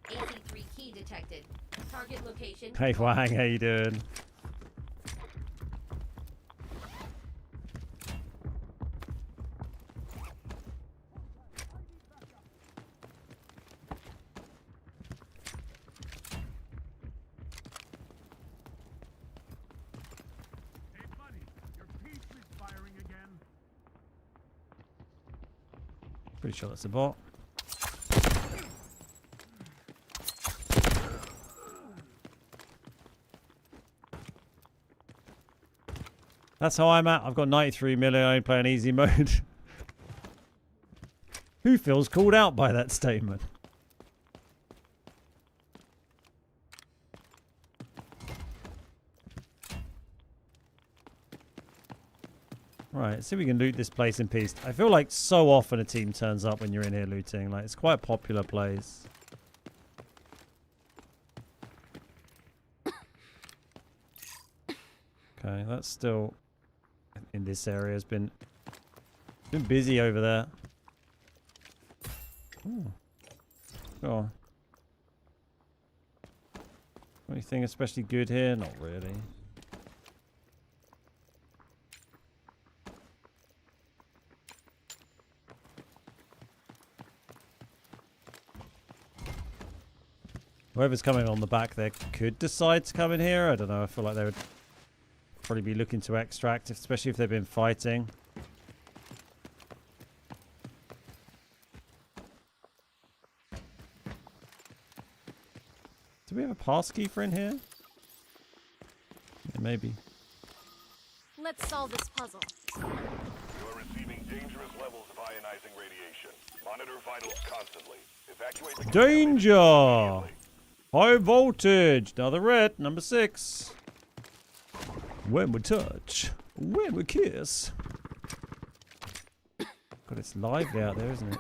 AC3 key detected. Target location. Hey Wang, how you doing? Pretty sure that's a bot. That's how I'm at. I've got 93 million. I only play on easy mode. Who feels called out by that statement? Right, let's see if we can loot this place in peace. I feel like so often a team turns up when you're in here looting. Like, it's quite a popular place. Okay, that's still in this area. Has been busy over there. Ooh. Oh. Anything especially good here? Not really. Whoever's coming on the back there could decide to come in here. I don't know. I feel like they would probably be looking to extract, especially if they've been fighting. Do we have a pass key for in here? Yeah, maybe. Let's solve this puzzle. You are receiving dangerous levels of ionizing radiation. Monitor vitals constantly. Evacuate the Danger! High voltage! Another red, number 6. When we touch, when we kiss. God, it's lively out there, isn't it?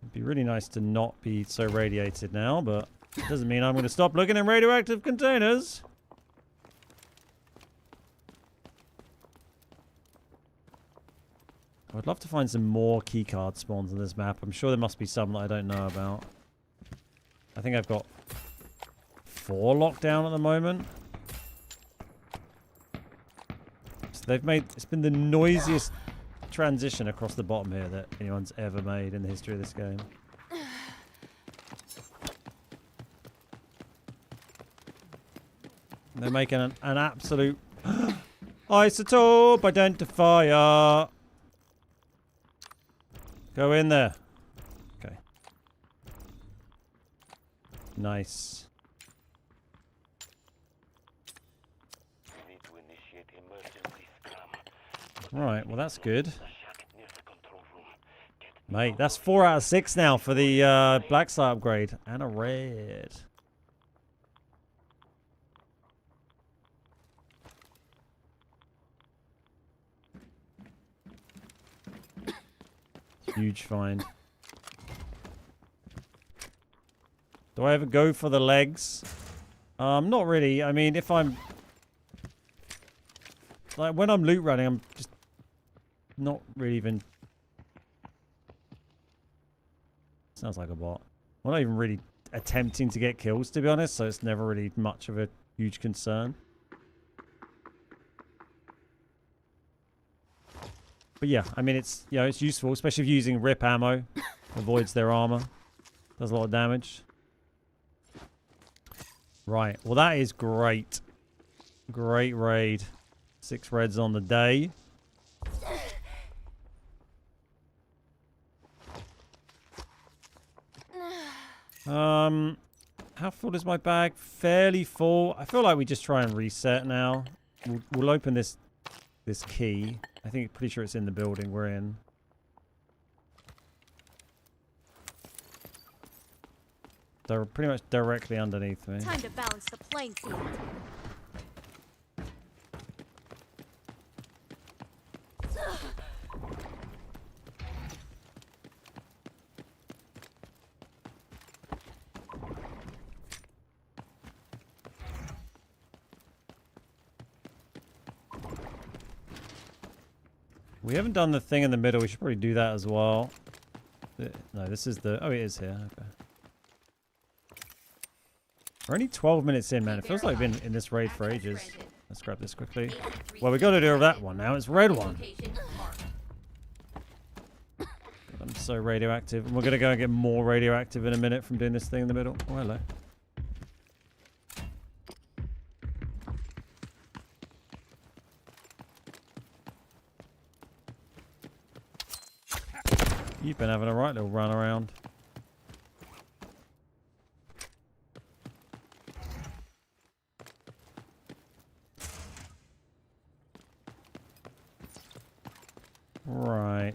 It'd be really nice to not be so radiated now, but it doesn't mean I'm going to stop looking in radioactive containers. I'd love to find some more keycard spawns on this map. I'm sure there must be some that I don't know about. I think I've got 4 locked down at the moment. So they've made... It's been the noisiest transition across the bottom here that anyone's ever made in the history of this game. They're making an absolute isotope identifier. Go in there. Okay. Nice. We need to initiate emergency scrum. Right, well that's good. The shack near the control room. Get Mate, that's 4 out of 6 now for the black site upgrade. And a red. Huge find. Do I ever go for the legs? Not really. I mean, if I'm... Like, when I'm loot running, I'm just not really even... Sounds like a bot. I'm not even really attempting to get kills, to be honest, so it's never really much of a huge concern. But yeah, I mean, it's, you know, it's useful, especially if you're using rip ammo. Avoids their armor. Does a lot of damage. Right, well that is great. Great raid. 6 reds on the day. How full is my bag? Fairly full. I feel like we just try and reset now. We'll open this key. I think pretty sure it's in the building we're in. They're pretty much directly underneath me. Time to balance the playing field. We haven't done the thing in the middle. We should probably do that as well. No, this is the... Oh, it is here. Okay. We're only 12 minutes in, man. It feels like we've been in this raid for ages. Let's grab this quickly. Well, we got to do that one now. It's red one. I'm so radioactive. And we're going to go and get more radioactive in a minute from doing this thing in the middle. Oh, hello. You've been having a right little run around. Right.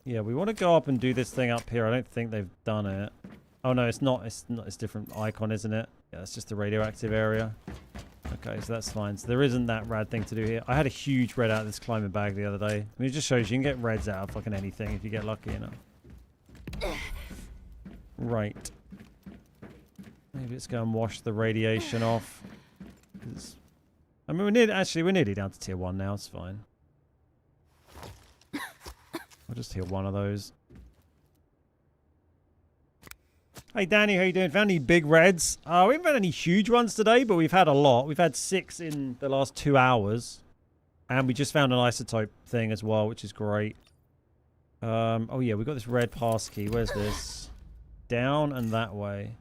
Yeah, we want to go up and do this thing up here. I don't think they've done it. Oh no, it's not. It's not. It's a different icon, isn't it? Yeah, it's just the radioactive area. Okay, so that's fine. So there isn't that rad thing to do here. I had a huge red out of this climbing bag the other day. I mean, it just shows you can get reds out of fucking anything if you get lucky enough. Right. Maybe let's go and wash the radiation off. I mean, we're nearly down to tier 1 now. It's fine. I'll just heal one of those. Hey Danny, how you doing? Found any big reds? We haven't had any huge ones today, but we've had a lot. We've had 6 in the last 2 hours. And we just found an isotope thing as well, which is great. Oh yeah, we've got this red pass key. Where's this? Down and that way.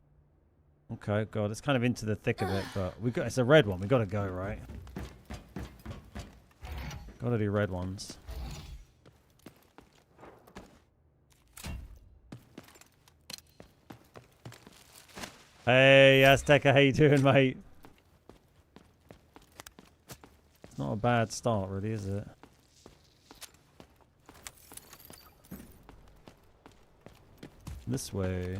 Okay, God, it's kind of into the thick of it, but it's a red one. We've got to go, right? Got to do red ones. Hey, Azteca, how you doing, mate? It's not a bad start, really, is it? This way.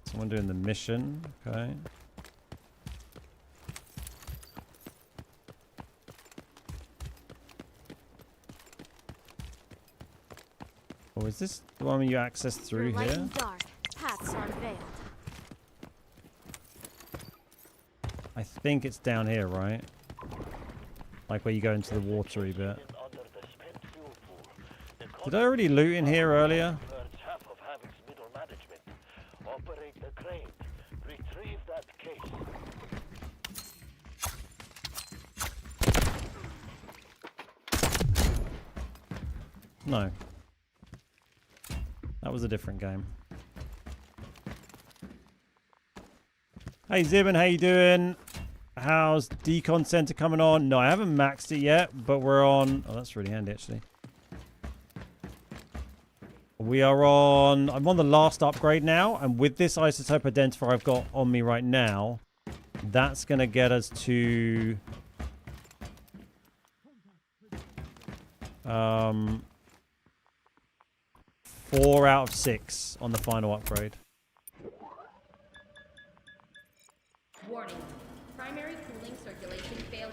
Someone doing the mission, okay. Oh, is this the one you access through Your light here? and dark. Paths are veiled. I think it's down here, right? Like where you go into the watery bit. Did I already loot in here earlier? Half of Havoc's middle management. Operate the crane. Retrieve that case. No. That was a different game. Hey Zibin, how you doing? How's Decon Center coming on? No, I haven't maxed it yet, but we're on... Oh, that's really handy, actually. We are on... I'm on the last upgrade now, and with this isotope identifier I've got on me right now, that's going to get us to... 4 out of 6 on the final upgrade. Warning. Primary cooling circulation failure.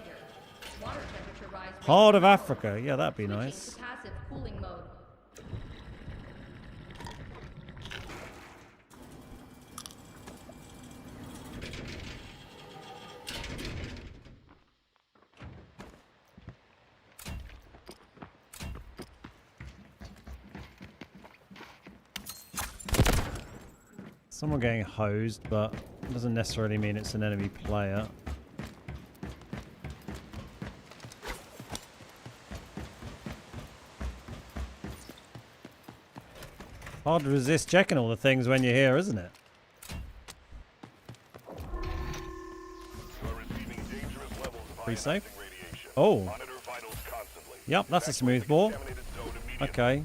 Water temperature rise. Heart of Africa. Yeah, that'd be Switching nice. to passive cooling mode. Someone getting hosed, but it doesn't necessarily mean it's an enemy player. Hard to resist checking all the things when you're here, isn't it? You are receiving dangerous levels of Pretty safe. ionizing radiation. Oh. Monitor vitals constantly. Yep, that's a Evacuate smooth the ball. contaminated zone immediately. Okay,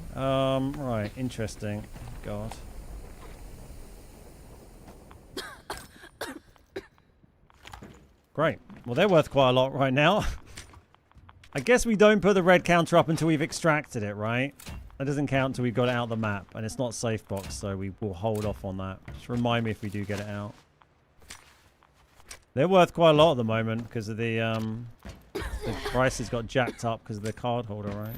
right, interesting. God. Great. Well, they're worth quite a lot right now. I guess we don't put the red counter up until we've extracted it, right? That doesn't count until we've got it out of the map, and it's not safe box, so we will hold off on that. Just remind me if we do get it out. They're worth quite a lot at the moment because of the prices got jacked up because of the card holder, right?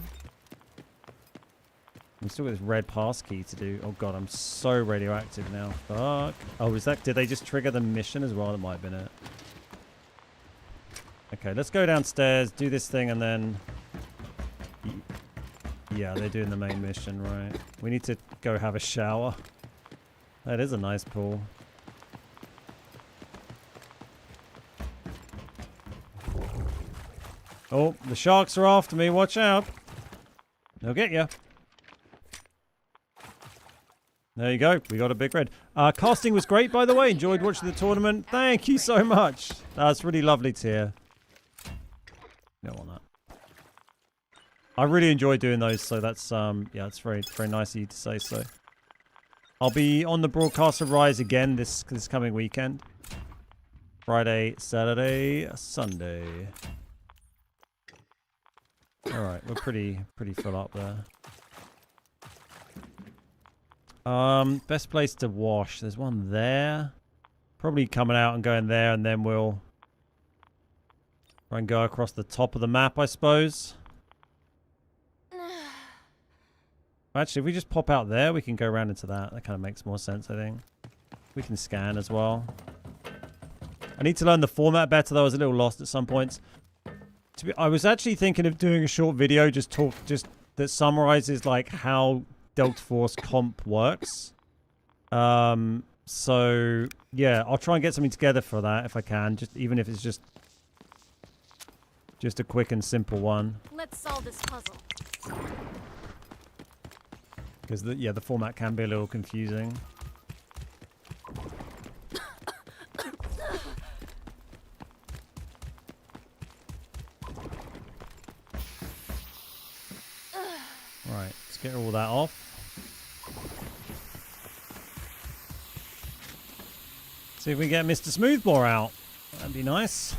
I'm still got this red pass key to do. Oh god, I'm so radioactive now. Fuck. Oh, is that? Did they just trigger the mission as well? That might have been it. Okay, let's go downstairs, do this thing, and then... Yeah, they're doing the main mission, right? We need to go have a shower. That is a nice pool. Oh, the sharks are after me. Watch out. They'll get you. There you go. We got a big red. Casting was great, by the way. Enjoyed watching the tournament. Thank you so much. That's really lovely to hear. Don't want that. I really enjoy doing those, so that's yeah, it's very nice of you to say so. I'll be on the broadcast of Rise again this coming weekend. Friday, Saturday, Sunday. All right, we're pretty full up there. Best place to wash. There's one there. Probably coming out and going there, and then we'll try and go across the top of the map, I suppose. Actually, if we just pop out there, we can go around into that. That kind of makes more sense, I think. We can scan as well. I need to learn the format better, though. I was a little lost at some points. I was actually thinking of doing a short video just that summarizes like how Delta Force comp works. So yeah, I'll try and get something together for that if I can. Even if it's just a quick and simple one. Let's solve this puzzle. Because the format can be a little confusing. Right, let's get all that off. See if we get Mr. Smoothbore out. That'd be nice.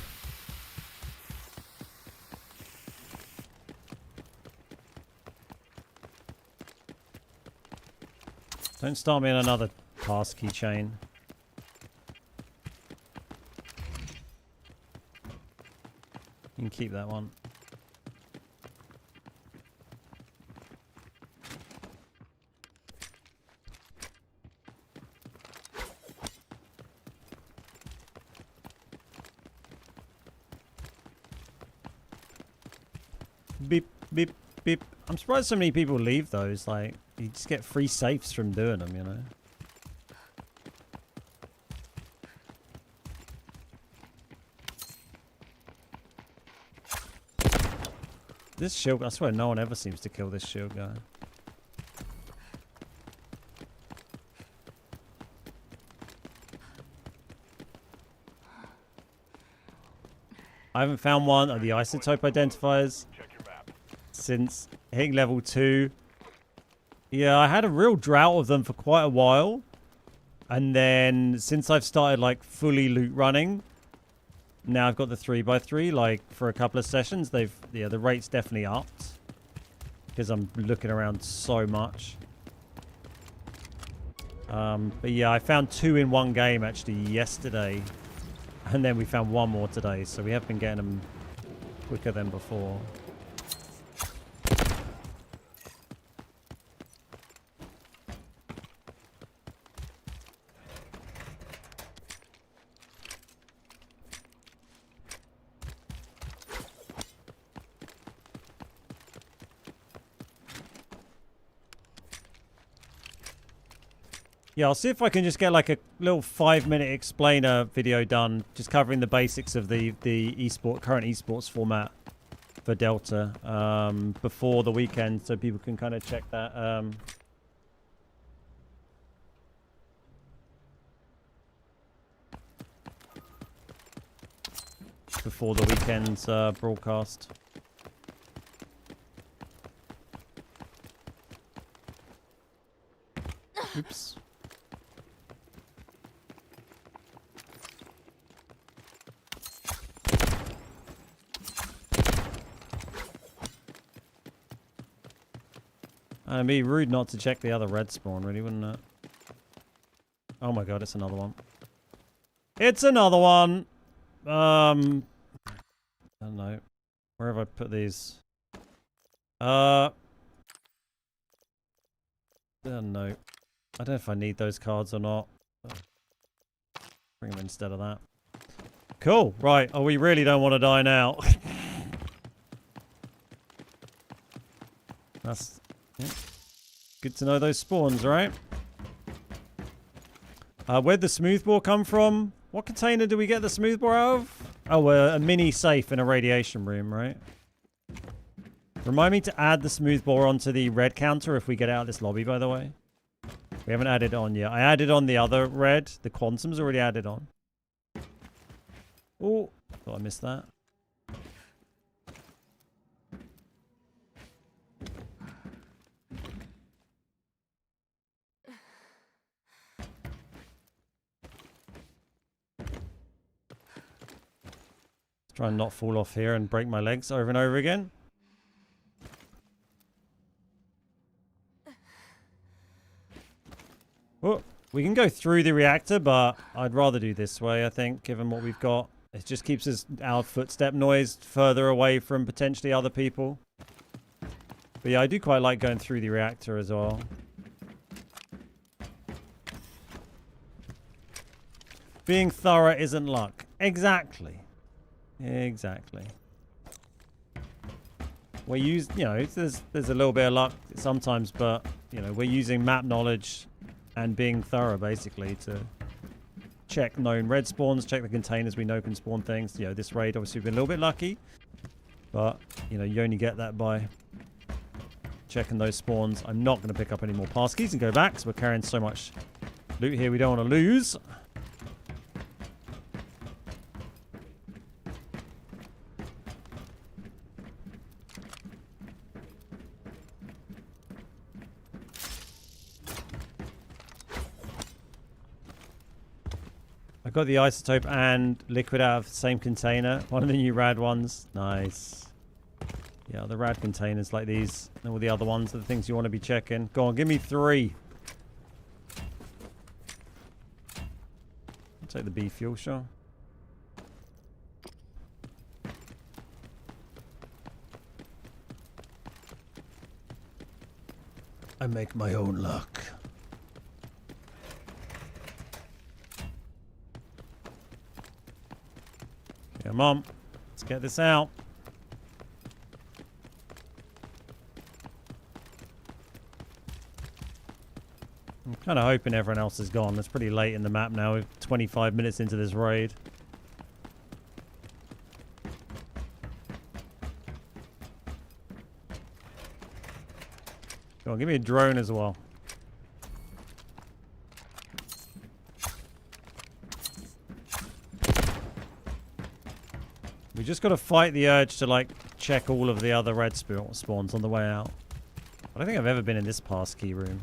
Don't start me on another pass keychain. You can keep that one. Beep, beep, beep. I'm surprised so many people leave those. Like, you just get free safes from doing them, you know? This shield, I swear no one ever seems to kill this shield guy. I haven't found one of the isotope identifiers since hitting level 2. Yeah, I had a real drought of them for quite a while. And then since I've started like fully loot running, now I've got the 3x3 like for a couple of sessions. The rate's definitely upped because I'm looking around so much. But yeah, I found 2 in one game actually yesterday. And then we found 1 more today, so we have been getting them quicker than before. Yeah, I'll see if I can just get like a little 5-minute explainer video done, just covering the basics of the current esports format for Delta before the weekend, so people can kind of check that. Before the weekend's broadcast. Oops. It'd be rude not to check the other red spawn, really, wouldn't it? Oh my god, it's another one. It's another one! I don't know. Where have I put these? I don't know. I don't know if I need those cards or not. Bring them instead of that. Cool. Right. Oh, we really don't want to die now. That's good to know those spawns, right? Where'd the smoothbore come from? What container do we get the smoothbore out of? Oh, a mini safe in a radiation room, right? Remind me to add the smoothbore onto the red counter if we get out of this lobby, by the way. We haven't added it on yet. I added on the other red. The quantum's already added on. Oh, thought I missed that. Try and not fall off here and break my legs over and over again. Oh, we can go through the reactor, but I'd rather do this way, I think, given what we've got. It just keeps our footstep noise further away from potentially other people. But yeah, I do quite like going through the reactor as well. Being thorough isn't luck. Exactly. Exactly. We use, you know, there's a little bit of luck sometimes, but, you know, we're using map knowledge and being thorough, basically, to check known red spawns, check the containers we know can spawn things. You know, this raid, obviously, we've been a little bit lucky. But, you know, you only get that by checking those spawns. I'm not going to pick up any more pass keys and go back, because we're carrying so much loot here we don't want to lose. I got the isotope and liquid out of the same container. One of the new rad ones. Nice. Yeah, the rad containers like these and all the other ones are the things you want to be checking. Go on, give me 3. I'll take the B fuel, sure. I make my own luck. Come on, let's get this out. I'm kind of hoping everyone else is gone. It's pretty late in the map now. We're 25 minutes into this raid. Go on, give me a drone as well. We just got to fight the urge to, like, check all of the other red spawns on the way out. I don't think I've ever been in this pass key room.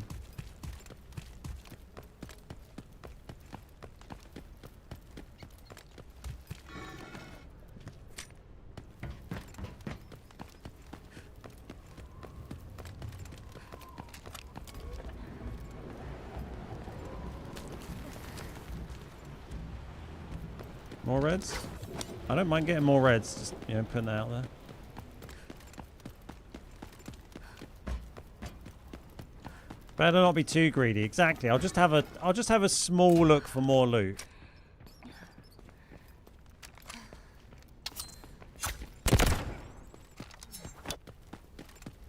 More reds? I don't mind getting more reds, just, you know, putting that out there. Better not be too greedy. Exactly. I'll just have a small look for more loot.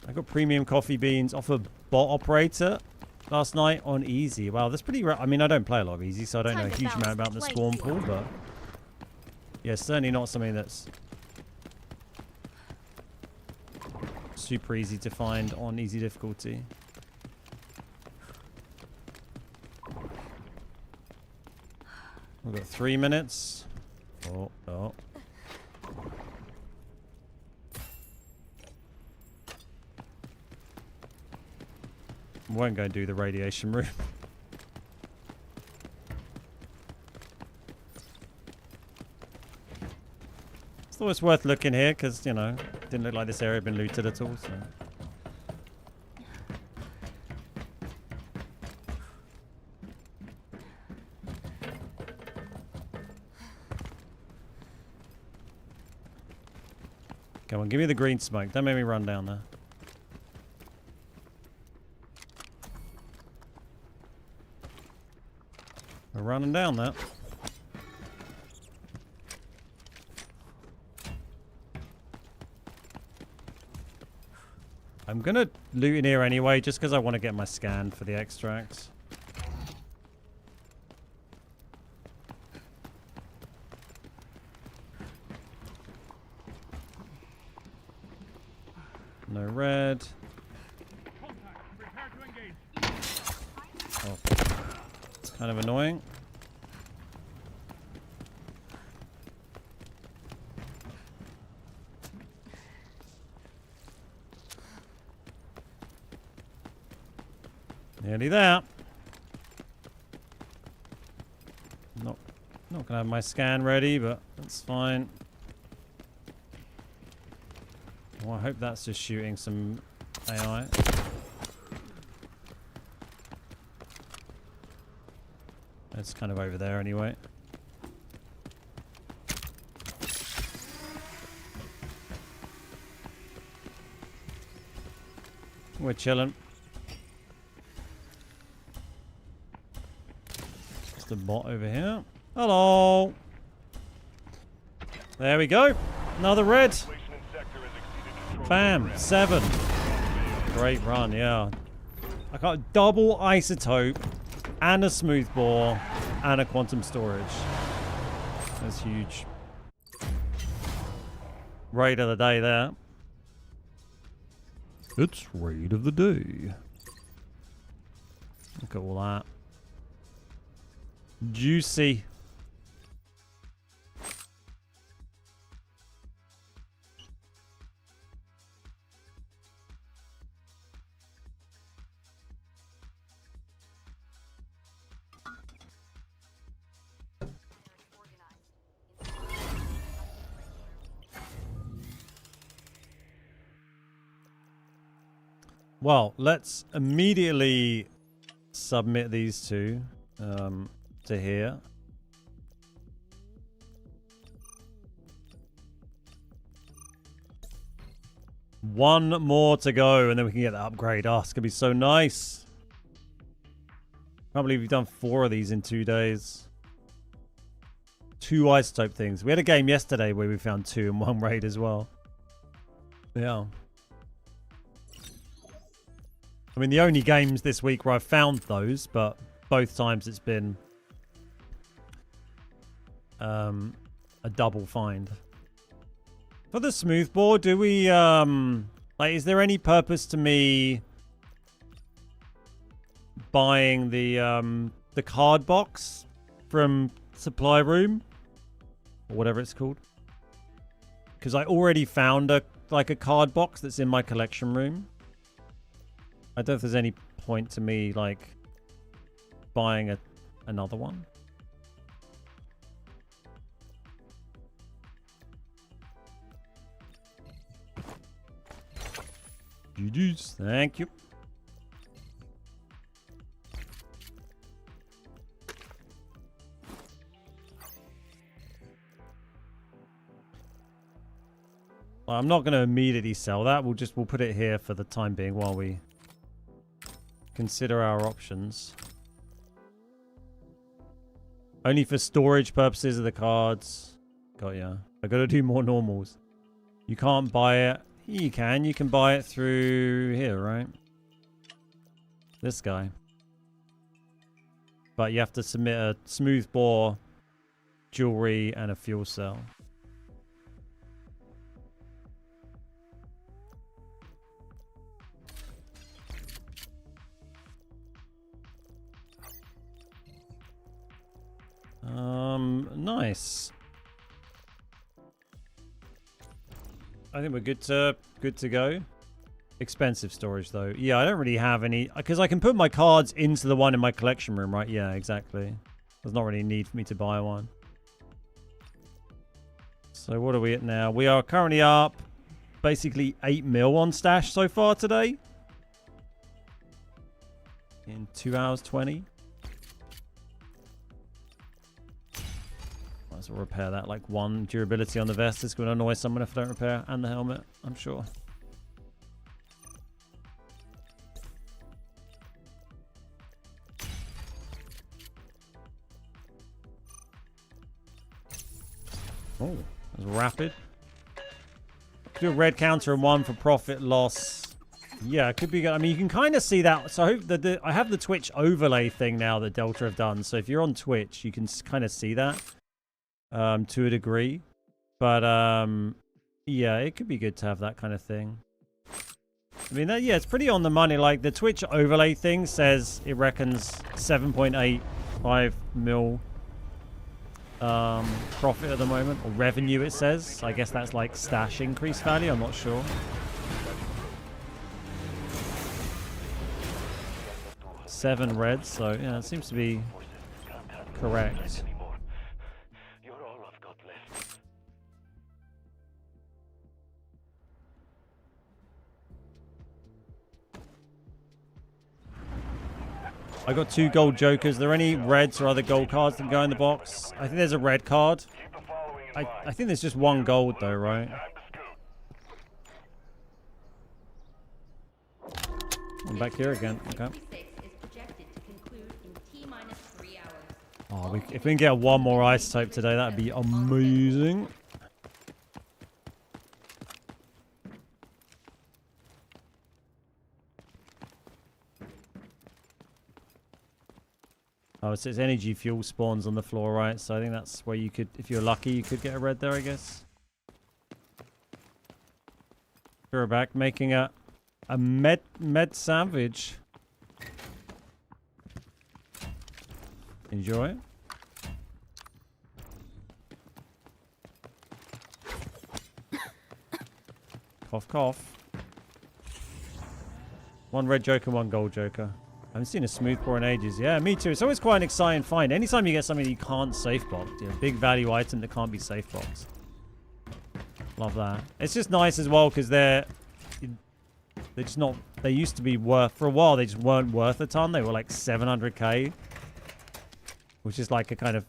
I got premium coffee beans off a bot operator last night on easy. Wow, that's pretty I mean, I don't play a lot of easy, so I don't know a huge amount about the spawn pool, but yeah, certainly not something that's super easy to find on easy difficulty. We've got 3 minutes. Oh, oh. We won't go do the radiation room. It's always worth looking here because, you know, didn't look like this area had been looted at all. So. Come on, give me the green smoke. Don't make me run down there. We're running down that. I'm gonna loot in here anyway, just because I want to get my scan for the extracts. No red. Oh, it's kind of annoying. Nearly there. Not gonna have my scan ready, but that's fine. Well, I hope that's just shooting some AI. It's kind of over there anyway. We're chilling. The bot over here. Hello. There we go. Another red. Bam. 7. Great run, yeah. I got a double isotope and a smoothbore and a quantum storage. That's huge. Raid of the day there. It's raid of the day. Look at all that. Juicy. Well, let's immediately submit these two. To here. One more to go and then we can get the upgrade. Oh, it's gonna be so nice. Can't believe we've done 4 of these in 2 days. 2 isotope things. We had a game yesterday where we found 2 in 1 raid as well. Yeah. I mean, the only games this week where I've found those, but both times it's been a double find. For the smoothbore, do we like, is there any purpose to me buying the card box from supply room or whatever it's called? Because I already found a card box that's in my collection room. I don't know if there's any point to me like buying another one. GG's. Thank you. Well, I'm not going to immediately sell that. We'll put it here for the time being while we consider our options. Only for storage purposes of the cards. Got ya. I got to do more normals. You can't buy it. You can buy it through here, right? This guy. But you have to submit a smoothbore, jewelry, and a fuel cell. Nice. I think we're good to go. Expensive storage though. Yeah, I don't really have any because I can put my cards into the one in my collection room, right? Yeah, exactly. There's not really a need for me to buy one. So what are we at now? We are currently up basically 8 mil on stash so far today. In 2 hours 20. to repair that. Like 1 durability on the vest is going to annoy someone if I don't repair. And the helmet, I'm sure. Oh, that was rapid. Do a red counter and 1 for profit loss. Yeah, it could be good. I mean, you can kind of see that. So I hope that I have the Twitch overlay thing now that Delta have done. So if you're on Twitch, you can kind of see that to a degree. But yeah, it could be good to have that kind of thing. I mean, yeah, it's pretty on the money. Like the Twitch overlay thing says it reckons 7.85 mil profit at the moment, or revenue it says. I guess that's like stash increase value. I'm not sure. Seven reds, so yeah, it seems to be correct. You're all I've got left. I got 2 gold jokers. Are there any reds or other gold cards that go in the box? I think there's a red card. I think there's just 1 gold though, right? I'm back here again. Okay. Oh, if we can get 1 more isotope today, that'd be amazing. Oh, it says energy fuel spawns on the floor, right? So I think that's where you could, if you're lucky, you could get a red there, I guess. We're back making a med sandwich. Enjoy. Cough, cough. 1 red joker, 1 gold joker. I haven't seen a smooth pour in ages. Yeah, me too. It's always quite an exciting find. Anytime you get something you can't safe box, you know, big value item that can't be safe boxed. Love that. It's just nice as well because they're just not. They used to be worth, for a while. They just weren't worth a ton. They were like 700k. Which is like a kind of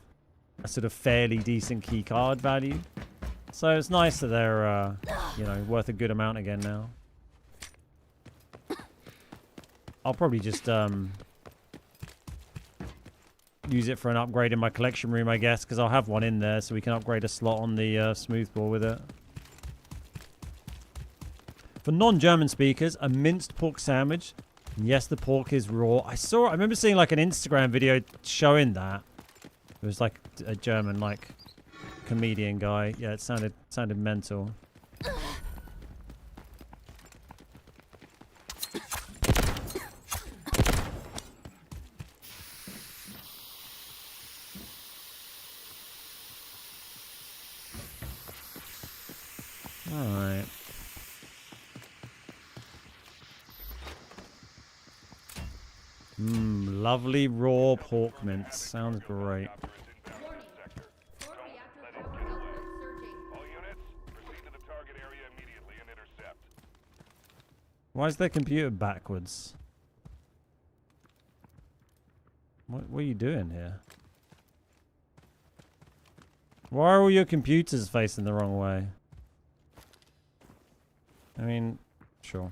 a sort of fairly decent key card value. So it's nice that they're, you know, worth a good amount again now. I'll probably just use it for an upgrade in my collection room, I guess, because I'll have one in there so we can upgrade a slot on the smoothbore with it. For non-German speakers, a minced pork sandwich. Yes, the pork is raw. I remember seeing like an Instagram video showing that. It was like a German like comedian guy. Yeah, it sounded mental. All right. Lovely raw pork mince. Sounds great. Why is their computer backwards? What are you doing here? Why are all your computers facing the wrong way? I mean, sure.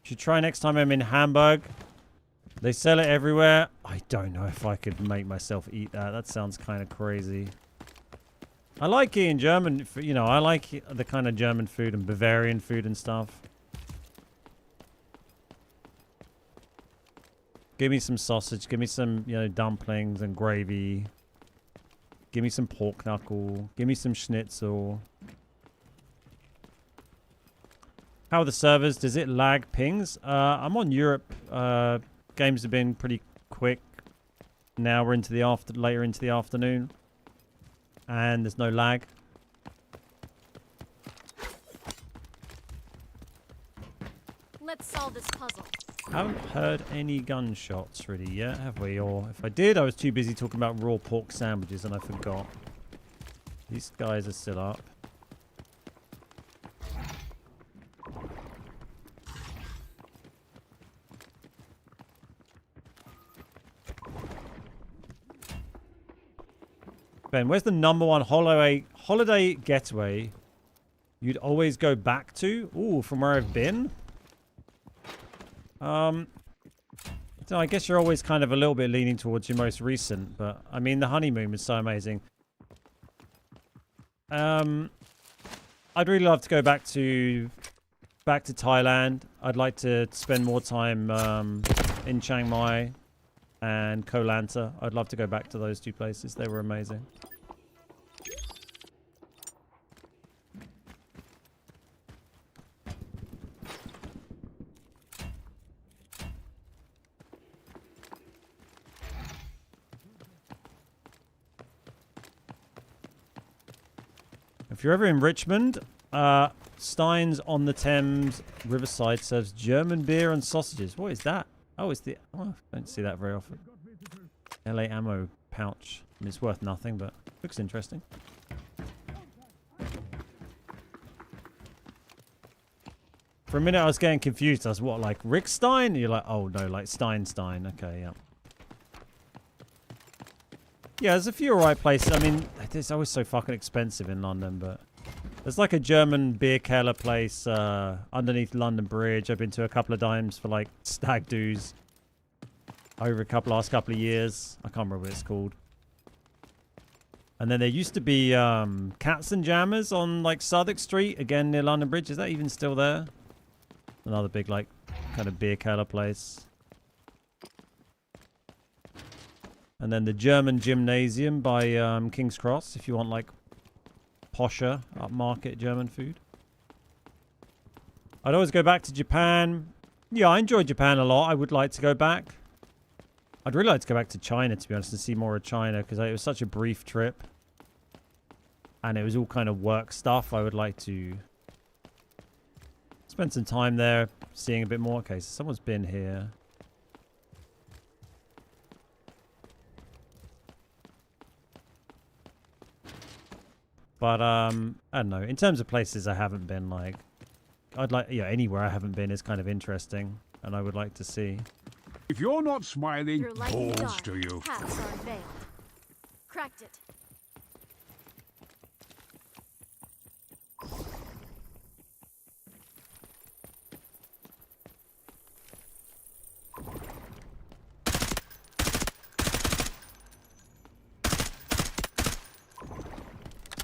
Should try next time I'm in Hamburg. They sell it everywhere. I don't know if I could make myself eat that. That sounds kind of crazy. I like eating German, you know, I like the kind of German food and Bavarian food and stuff. Give me some sausage. Give me some, you know, dumplings and gravy. Give me some pork knuckle. Give me some schnitzel. How are the servers? Does it lag pings? I'm on Europe. Games have been pretty quick. Now we're into the later into the afternoon. And there's no lag. Let's solve this puzzle. Haven't heard any gunshots really yet, have we? Or if I did, I was too busy talking about raw pork sandwiches and I forgot. These guys are still up. Ben, where's the #1 holiday getaway you'd always go back to? Ooh, from where I've been? So I guess you're always kind of a little bit leaning towards your most recent, but I mean the honeymoon was so amazing. I'd really love to go back to Thailand. I'd like to spend more time in Chiang Mai and Koh Lanta. I'd love to go back to those two places. They were amazing. If you're ever in Richmond, Stein's on the Thames Riverside serves German beer and sausages. What is that? Oh, it's the... Oh, I don't see that very often. LA ammo pouch. I mean, it's worth nothing, but looks interesting. For a minute, I was getting confused. I was, what, like Rick Stein? You're like, oh, no, like Stein. Okay, yeah. Yeah, there's a few alright places. I mean, it's always so fucking expensive in London, but... There's like a German beer keller place underneath London Bridge. I've been to a couple of times for like stag do's over last couple of years. I can't remember what it's called. And then there used to be Cats and Jammers on like Southwark Street, again near London Bridge. Is that even still there? Another big like kind of beer keller place. And then the German Gymnasium by King's Cross, if you want like posher, upmarket German food. I'd always go back to Japan. Yeah, I enjoyed Japan a lot. I would like to go back. I'd really like to go back to China, to be honest, and see more of China, because it was such a brief trip. And it was all kind of work stuff. I would like to spend some time there, seeing a bit more. Okay, so someone's been here. But, I don't know. In terms of places I haven't been, like... I'd like... Yeah, anywhere I haven't been is kind of interesting. And I would like to see. If you're not smiling, Your light in the balls dark. to you. Paths are veiled. Cracked it.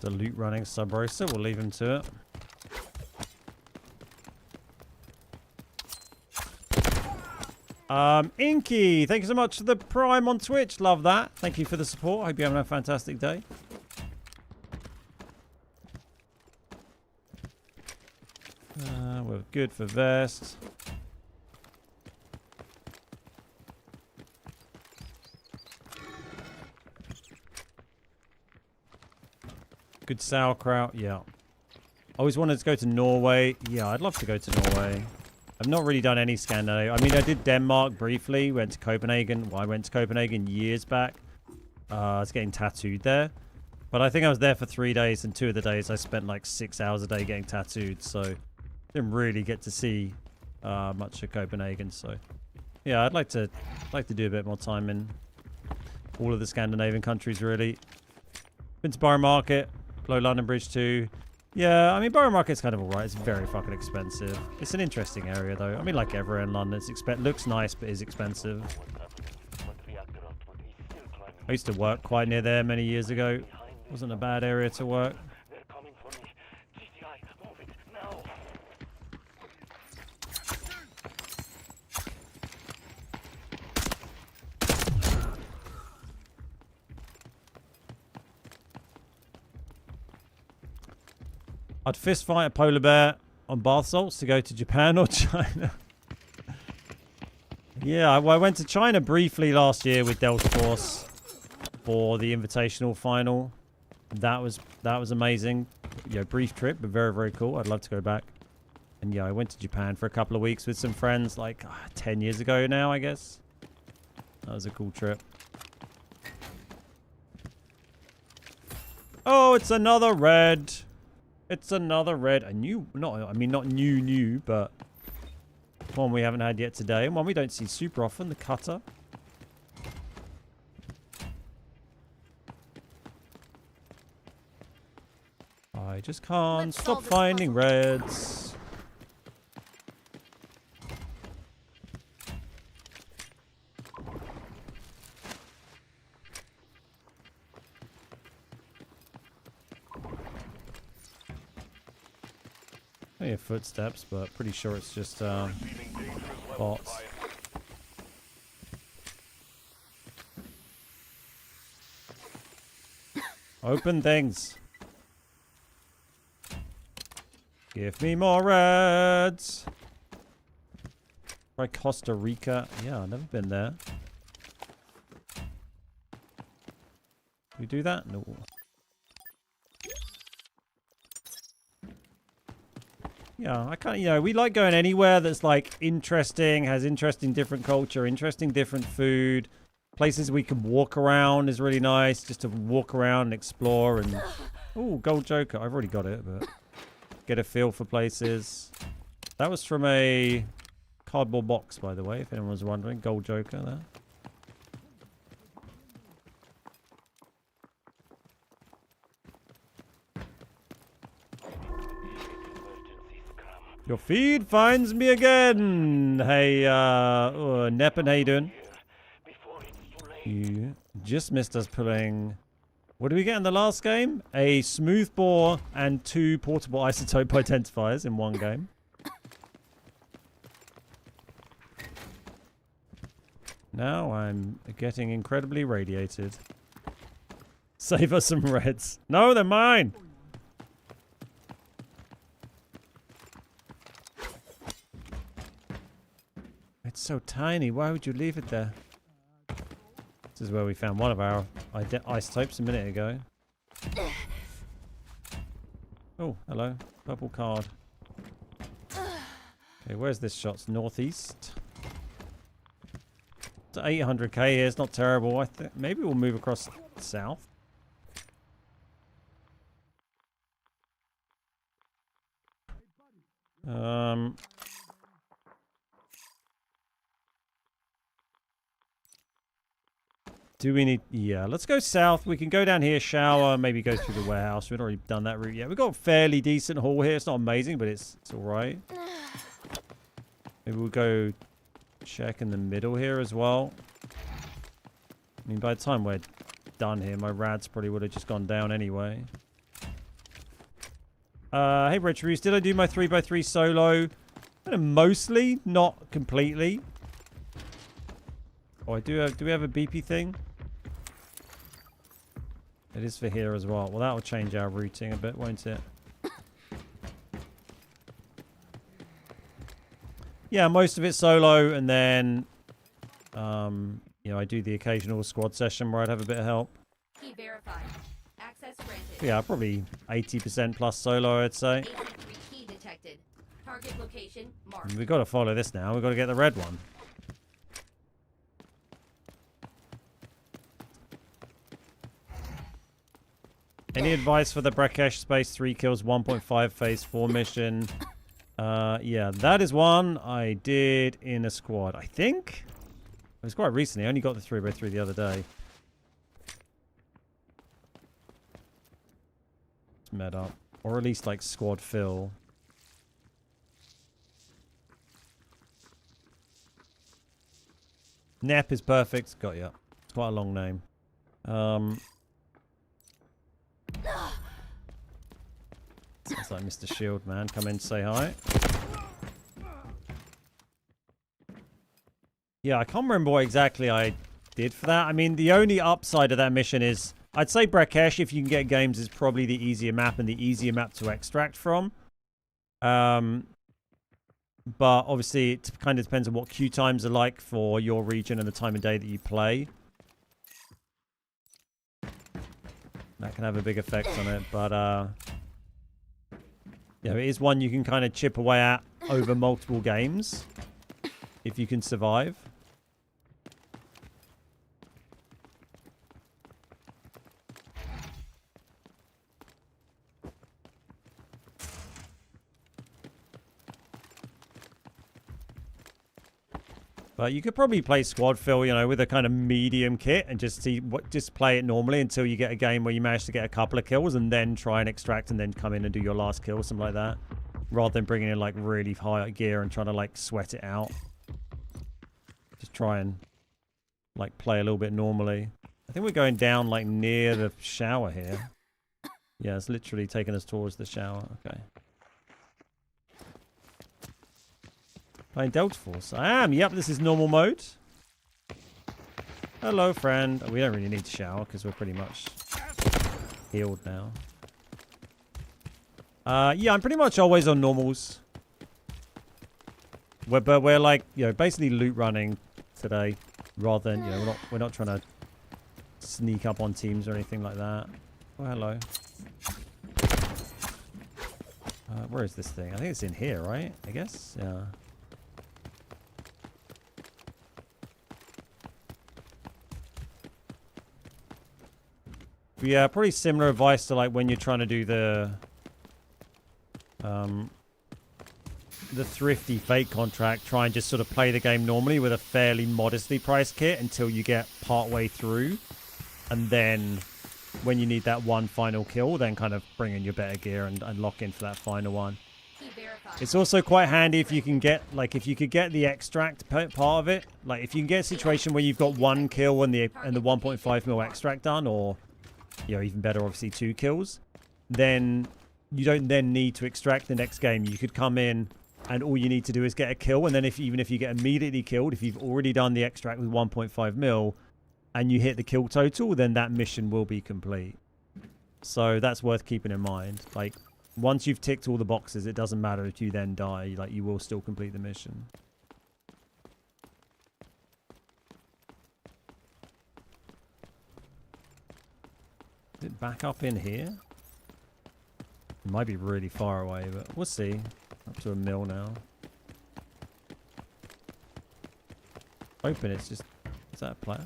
The loot running sub roaster. We'll leave him to it. Inky, thank you so much for the Prime on Twitch. Love that. Thank you for the support. Hope you're having a fantastic day. We're good for vest. Good sauerkraut, yeah. Always wanted to go to Norway. Yeah, I'd love to go to Norway. I've not really done any Scandinavia. I mean, I did Denmark briefly. Went to Copenhagen. Well, I went to Copenhagen years back. I was getting tattooed there. But I think I was there for 3 days, and 2 of the days I spent like 6 hours a day getting tattooed. So didn't really get to see much of Copenhagen. So yeah, I'd like to do a bit more time in all of the Scandinavian countries, really. Been to Borough Market. Below London Bridge too. Yeah, I mean, Borough Market's kind of alright. It's very fucking expensive. It's an interesting area, though. I mean, like everywhere in London, looks nice, but is expensive. I used to work quite near there many years ago. Wasn't a bad area to work. I'd fist fight a polar bear on bath salts to go to Japan or China. Yeah, I went to China briefly last year with Delta Force for the Invitational final. That was amazing. Yeah, brief trip, but very, very cool. I'd love to go back. And yeah, I went to Japan for a couple of weeks with some friends, like 10 years ago now, I guess. That was a cool trip. Oh, it's another red. It's another red. Not new, but one we haven't had yet today, and one we don't see super often, the cutter. I just can't Let's stop solve this finding puzzle. reds. I hear footsteps, but pretty sure it's just Receiving dangerous levels bots. of Open things. Give me more reds. Try Costa Rica. Yeah, I've never been there. We do that? No. Yeah, I can't, we like going anywhere that's like interesting, has interesting different culture, interesting different food. Places we can walk around is really nice, just to walk around and explore and... Oh, Gold Joker. I've already got it, but... Get a feel for places. That was from a cardboard box, by the way, if anyone was wondering. Gold Joker there. Your feed finds me again. Hey, Neppen, how you doing? You just missed us pulling... What did we get in the last game? A smooth bore and 2 portable isotope identifiers in one game. Now I'm getting incredibly radiated. Save us some reds. No, they're mine! It's so tiny. Why would you leave it there? This is where we found one of our isotopes a minute ago. Oh, hello. Purple card. Okay, where's this shot? It's northeast. It's 800k here. It's not terrible. I think maybe we'll move across south. Do we need... Yeah, let's go south. We can go down here, shower, maybe go through the warehouse. We've already done that route yet. We've got a fairly decent haul here. It's not amazing, but it's all right. Maybe we'll go check in the middle here as well. I mean, by the time we're done here, my rads probably would have just gone down anyway. Hey, Retrus, did I do my 3x3 solo? Kind of mostly, not completely. Oh, I do have... Do we have a BP thing? It is for here as well. Well, that will change our routing a bit, won't it? Yeah, most of it solo, and then, I do the occasional squad session where I'd have a bit of help. Key verified. Access granted. Yeah, probably 80% plus solo, I'd say. 83 key detected. Target location marked. We've got to follow this now. We've got to get the red one. Any advice for the Brakesh Space 3 kills 1.5 phase 4 mission? Yeah, that is one I did in a squad. I think? It was quite recently. I only got the 3x3 the other day. It's med up. Or at least like squad fill. Nep is perfect. Got ya. It's quite a long name. Sounds like Mr. Shield, man. Come in, say hi. Yeah, I can't remember what exactly I did for that. I mean, the only upside of that mission is... I'd say Brakesh, if you can get games, is probably the easier map and the easier map to extract from. But obviously, it kind of depends on what queue times are like for your region and the time of day that you play. That can have a big effect on it, but... yeah, it is one you can kind of chip away at over multiple games. If you can survive. But you could probably play squad fill, you know, with a kind of medium kit and just just play it normally until you get a game where you manage to get a couple of kills and then try and extract and then come in and do your last kill, something like that. Rather than bringing in like really high gear and trying to like sweat it out. Just try and like play a little bit normally. I think we're going down like near the shower here. Yeah, it's literally taking us towards the shower. Okay. Playing Delta Force. I am. Yep, this is normal mode. Hello, friend. We don't really need to shower because we're pretty much healed now. Yeah, I'm pretty much always on normals. But we're like, you know, basically loot running today, rather than, you know, we're not trying to sneak up on teams or anything like that. Oh, hello. Where is this thing? I think it's in here, right? I guess. Yeah. Yeah, pretty similar advice to like when you're trying to do the thrifty fake contract. Try and just sort of play the game normally with a fairly modestly priced kit until you get part way through, and then when you need that one final kill, then kind of bring in your better gear and lock in for that final one. It's also quite handy if you can get, like, if you could get the extract part of it. Like, if you can get a situation where you've got one kill and the 1.5 mil extract done, or, you know, even better, obviously 2 kills, then you don't then need to extract the next game. You could come in and all you need to do is get a kill, and then even if you get immediately killed, if you've already done the extract with 1.5 mil and you hit the kill total, then that mission will be complete. So that's worth keeping in mind. Like, once you've ticked all the boxes, it doesn't matter if you then die. Like, you will still complete the mission. Is it back up in here? It might be really far away, but we'll see. Up to a mil now. Open, it's just... Is that a player?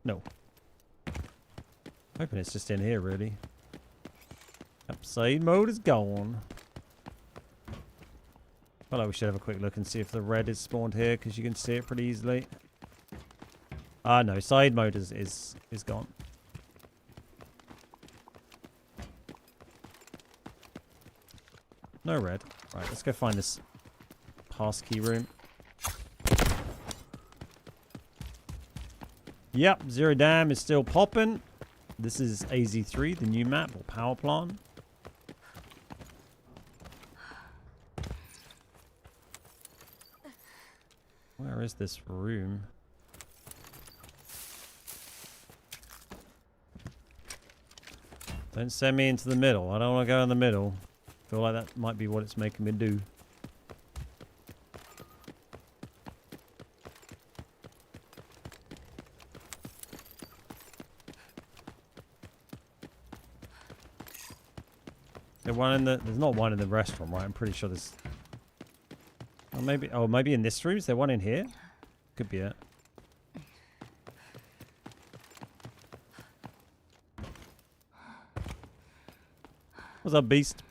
No. Hoping it's just in here, really. Upside mode is gone. Well, we should have a quick look and see if the red is spawned here, because you can see it pretty easily. Ah, no, side mode is gone. No red. Right, let's go find this pass key room. Yep, Zero Dam is still popping. This is AZ3, the new map, or power plant. Where is this room? Don't send me into the middle. I don't want to go in the middle. I feel like that might be what it's making me do. There's not one in the restaurant, right? I'm pretty sure there's... Oh, maybe in this room? Is there one in here? Could be it. What's up, beast?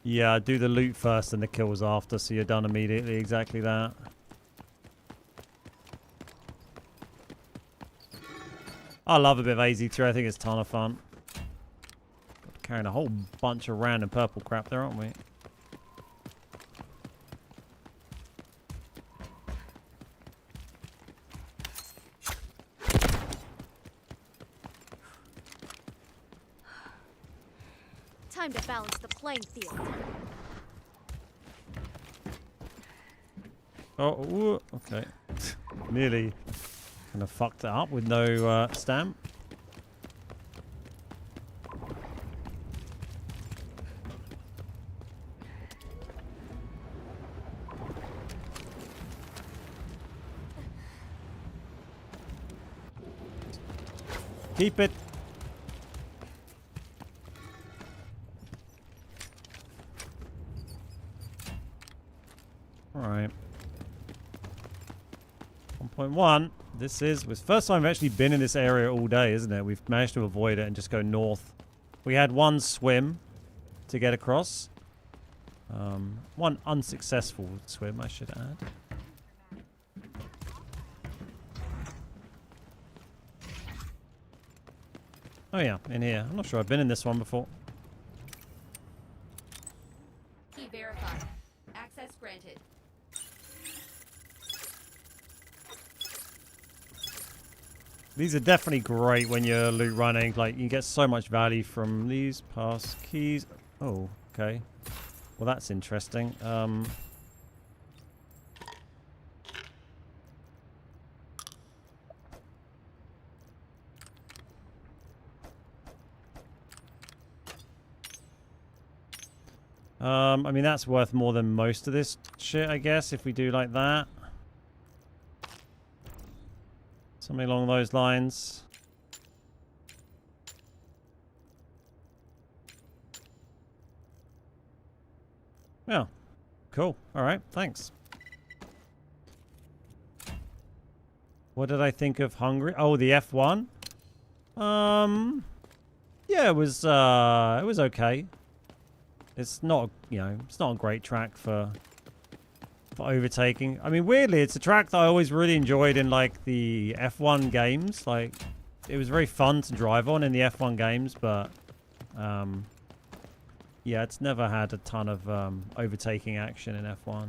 Yeah, do the loot first and the kills after, so you're done immediately. Exactly that. I love a bit of AZ3. I think it's a ton of fun. Carrying a whole bunch of random purple crap there, aren't we? Time to balance the playing field. Oh, ooh, okay. Nearly kind of fucked it up with no stamp. Keep it. All right. 1.1. This is first time I've actually been in this area all day, isn't it? We've managed to avoid it and just go north We had one swim to get across. One unsuccessful swim, I should add. Oh yeah, in here. I'm not sure I've been in this one before. Key verified. Access granted. These are definitely great when you're loot running. Like, you get so much value from these pass keys. Oh, okay. Well, that's interesting. I mean, that's worth more than most of this shit, I guess, if we do like that. Something along those lines. Yeah. Cool. All right. Thanks. What did I think of Hungary? Oh, the F1. Yeah, it was okay. It's not, you know, it's not a great track for overtaking. I mean, weirdly, it's a track that I always really enjoyed in, like, the F1 games. Like, it was very fun to drive on in the F1 games, but, yeah, it's never had a ton of overtaking action in F1.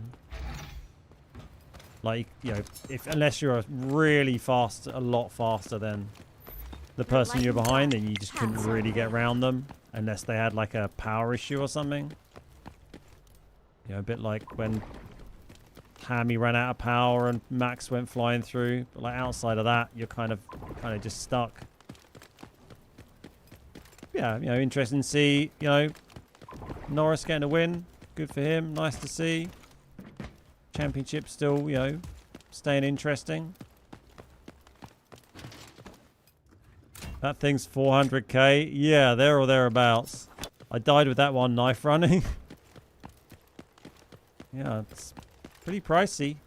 Like, you know, unless you're really fast, a lot faster than the person you're behind, then you just couldn't really get around them unless they had, like, a power issue or something. You know, a bit like when Hammy ran out of power and Max went flying through. But, like, outside of that, you're kind of just stuck. Yeah, you know, interesting to see, you know, Norris getting a win. Good for him. Nice to see. Championship still, you know, staying interesting. That thing's 400k. Yeah, there or thereabouts. I died with that one knife running. Yeah, it's pretty pricey.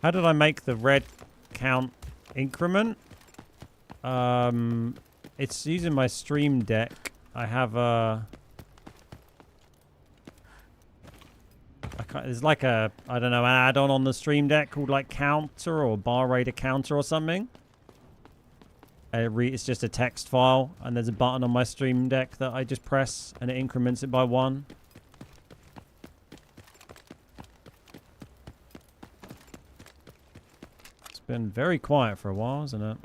How did I make the red count increment? It's using my Stream Deck. I have a... there's like a, I don't know, add-on on the Stream Deck called like Counter or Bar Raider Counter or something. It's just a text file, and there's a button on my Stream Deck that I just press, and it increments it by 1. It's been very quiet for a while, isn't it?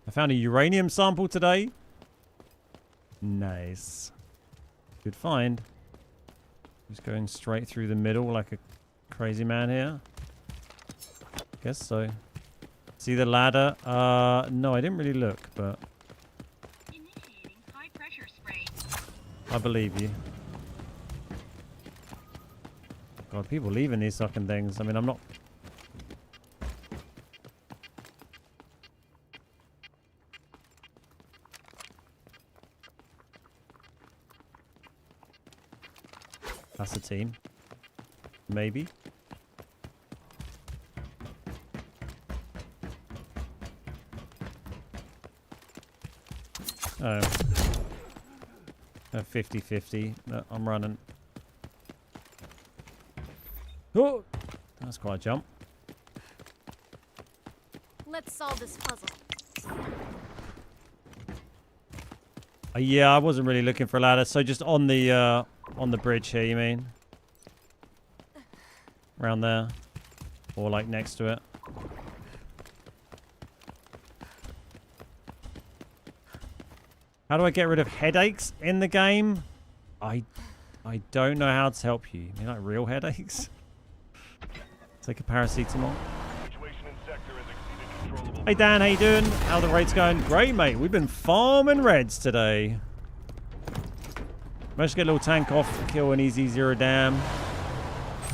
I found a uranium sample today. Nice. Good find. Just going straight through the middle like a crazy man here. Guess so. See the ladder? No, I didn't really look, but... Initiating high pressure spray. I believe you. God, people leaving these fucking things. I mean, I'm not... That's a team. Maybe. Oh. 50-50. No, I'm running. Oh! That's quite a jump. Let's solve this puzzle. Yeah, I wasn't really looking for a ladder, so just on the bridge here, you mean? Around there. Or like next to it. How do I get rid of headaches in the game? I don't know how to help you. You mean like real headaches? Take a paracetamol. Situation in sector has exceeded controllable. Hey Dan, how you doing? How the raid's going? Great, mate. We've been farming reds today. Managed to get a little tank off, kill an easy 0 dam.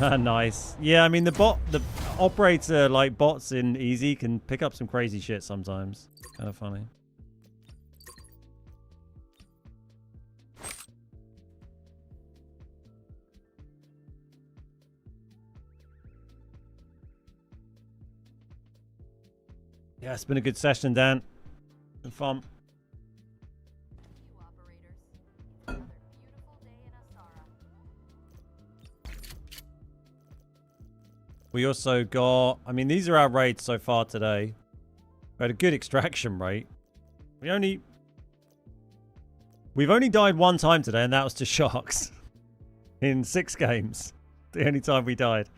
Nice. Yeah, I mean the operator like bots in easy can pick up some crazy shit sometimes. Kind of funny. Yeah, it's been a good session, Dan. Been fun. We also got, I mean, these are our raids so far today. We had a good extraction rate. We've only died one time today, and that was to sharks. In 6 games. The only time we died.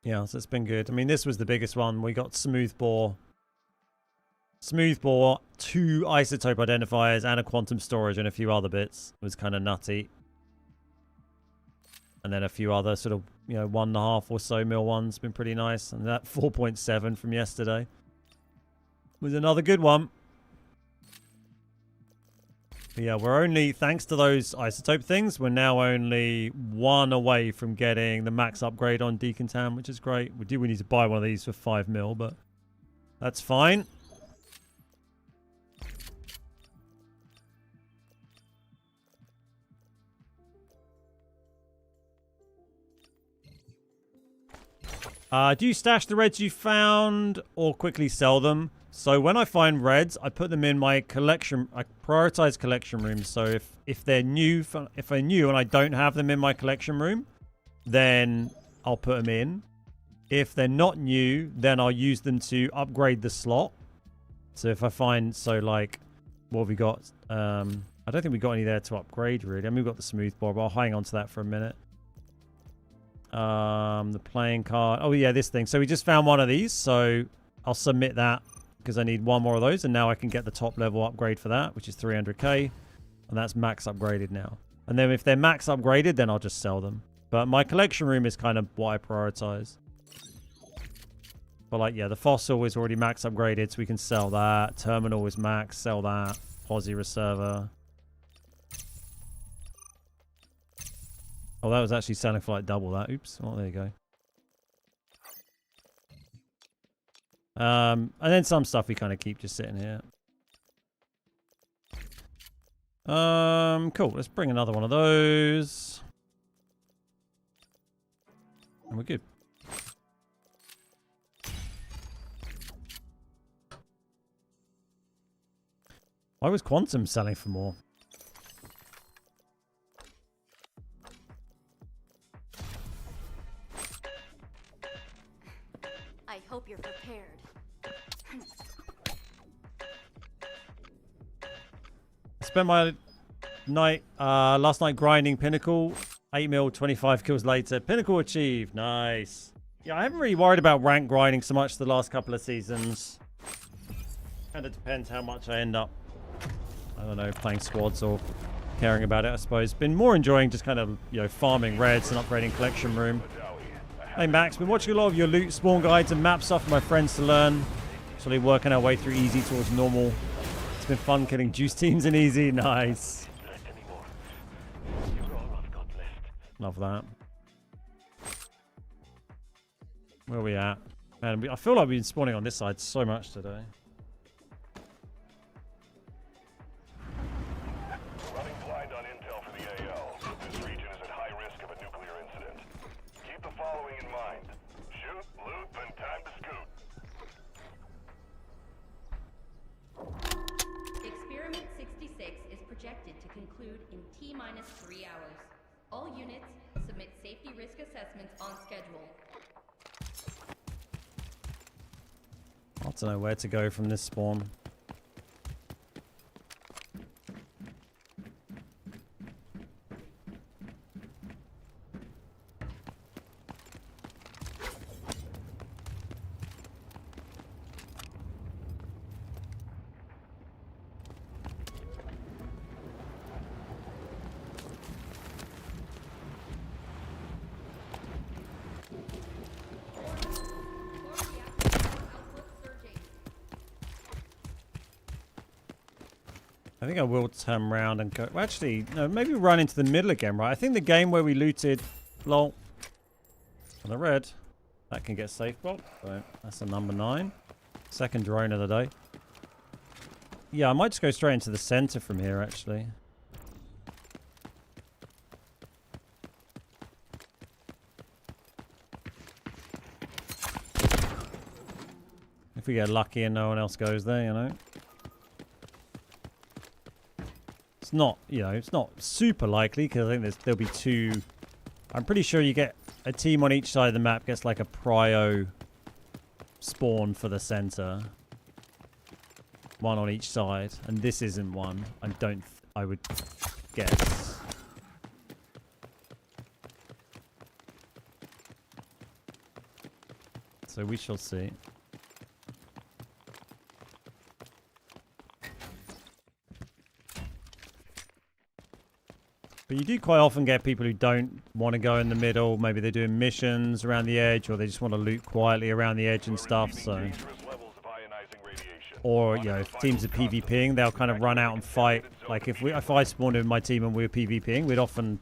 Yeah, so it's been good. I mean, this was the biggest one. We got smooth bore. Smooth bore, 2 isotope identifiers, and a quantum storage, and a few other bits. It was kind of nutty. And then a few other sort of, 1.5 or so mil ones. Been pretty nice. And that 4.7 from yesterday was another good one. But yeah, we're only, thanks to those isotope things, we're now only 1 away from getting the max upgrade on Decontam, which is great. We need to buy one of these for 5 mil, but that's fine. Do you stash the reds you found or quickly sell them? So when I find reds, I put them in my collection. I prioritize collection rooms. So if they're new, and I don't have them in my collection room, then I'll put them in. If they're not new, then I'll use them to upgrade the slot. So if I find, what have we got? I don't think we got any there to upgrade really. I mean, we've got the smooth bore, but I'll hang on to that for a minute. The playing card. Oh yeah, this thing. So we just found one of these, so I'll submit that because I need 1 more of those, and now I can get the top level upgrade for that, which is 300k, and that's max upgraded now. And then if they're max upgraded, then I'll just sell them. But my collection room is kind of what I prioritize. But the fossil is already max upgraded, so we can sell that. Terminal is max, sell that. Posi Reserver. Oh, that was actually selling for double that. Oops. Oh, there you go. And then some stuff we kind of keep just sitting here. Cool. Let's bring another one of those. And we're good. Why was Quantum selling for more? I hope you're prepared. Spent my night last night grinding Pinnacle. 8 mil, 25 kills later. Pinnacle achieved. Nice. Yeah, I haven't really worried about rank grinding so much the last couple of seasons. Kind of depends how much I end up, I don't know, playing squads or caring about it, I suppose. Been more enjoying just kind of, farming reds and upgrading collection room. Hey Max, been watching a lot of your loot spawn guides and map stuff for my friends to learn. Slowly working our way through easy towards normal. It's been fun killing juice teams in easy. Nice. Love that. Where are we at? Man, I feel like we've been spawning on this side so much today. Running blind on intel for the AL. This region is at high risk of a nuclear incident. Keep the following in mind. Shoot, loot, and time to scoot. Experiment 66 is projected to conclude in T-minus 3 hours. All units submit safety risk assessments on schedule. I don't know where to go from this spawn. I think I will turn around and go. Well, actually, no, maybe run into the middle again, right? I think the game where we looted, lol, on the red, that can get safe blocked. So that's a number 9. Second drone of the day. Yeah, I might just go straight into the center from here, actually. If we get lucky and no one else goes there, you know. It's not, you know, it's not super likely because I think there'll be two. I'm pretty sure you get a team on each side of the map gets like a prio spawn for the center. One on each side, and this isn't one. I would guess. So we shall see. But you do quite often get people who don't want to go in the middle. Maybe they're doing missions around the edge, or they just want to loot quietly around the edge and stuff. So, or you know, if teams are PvPing, they'll kind of run out and fight. Like if I spawned in my team and we were PvPing, we'd often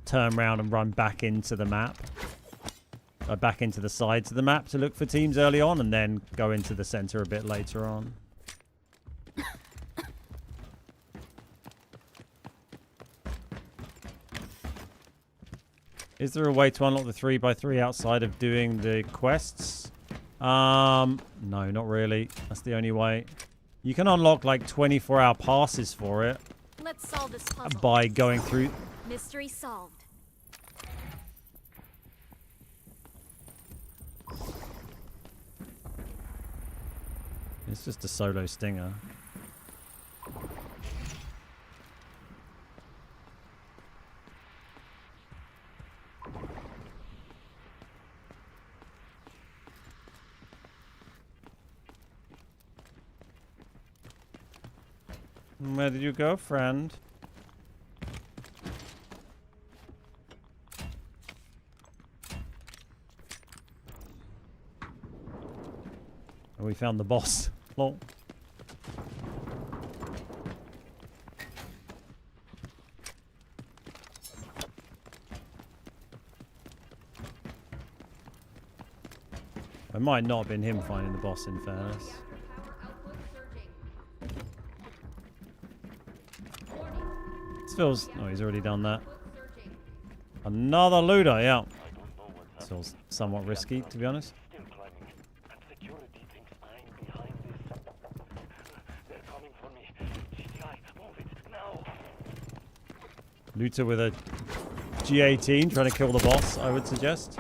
turn around and run back into the map, back into the sides of the map to look for teams early on, and then go into the center a bit later on. Is there a way to unlock the 3x3 outside of doing the quests? No, not really. That's the only way. You can unlock like 24-hour passes for it. Let's solve this puzzle. By going through. Mystery solved. It's just a solo stinger. Where did you go, friend? Oh, we found the boss. Lol. It might not have been him finding the boss, in fairness. Feels... Oh, he's already done that. Another looter, yeah. Feels somewhat risky, to be honest. Looter with a G18 trying to kill the boss, I would suggest.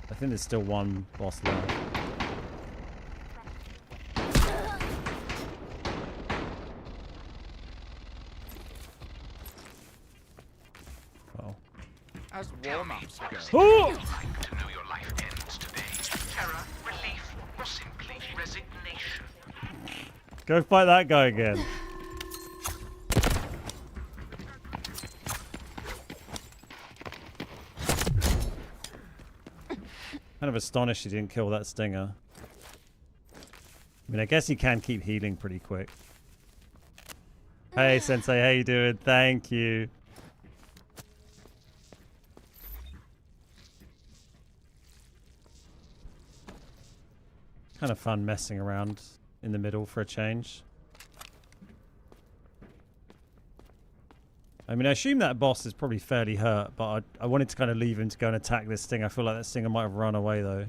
I think there's still one boss left. Oh. As warm-ups go. Oh! Like to know your life ends today. Terror, relief, or simply resignation. Go fight that guy again. Kind of astonished he didn't kill that stinger. I mean, I guess he can keep healing pretty quick. Hey, Sensei, how you doing? Thank you. Kind of fun messing around in the middle for a change. I mean, I assume that boss is probably fairly hurt, but I wanted to kind of leave him to go and attack this thing. I feel like that stinger might have run away, though.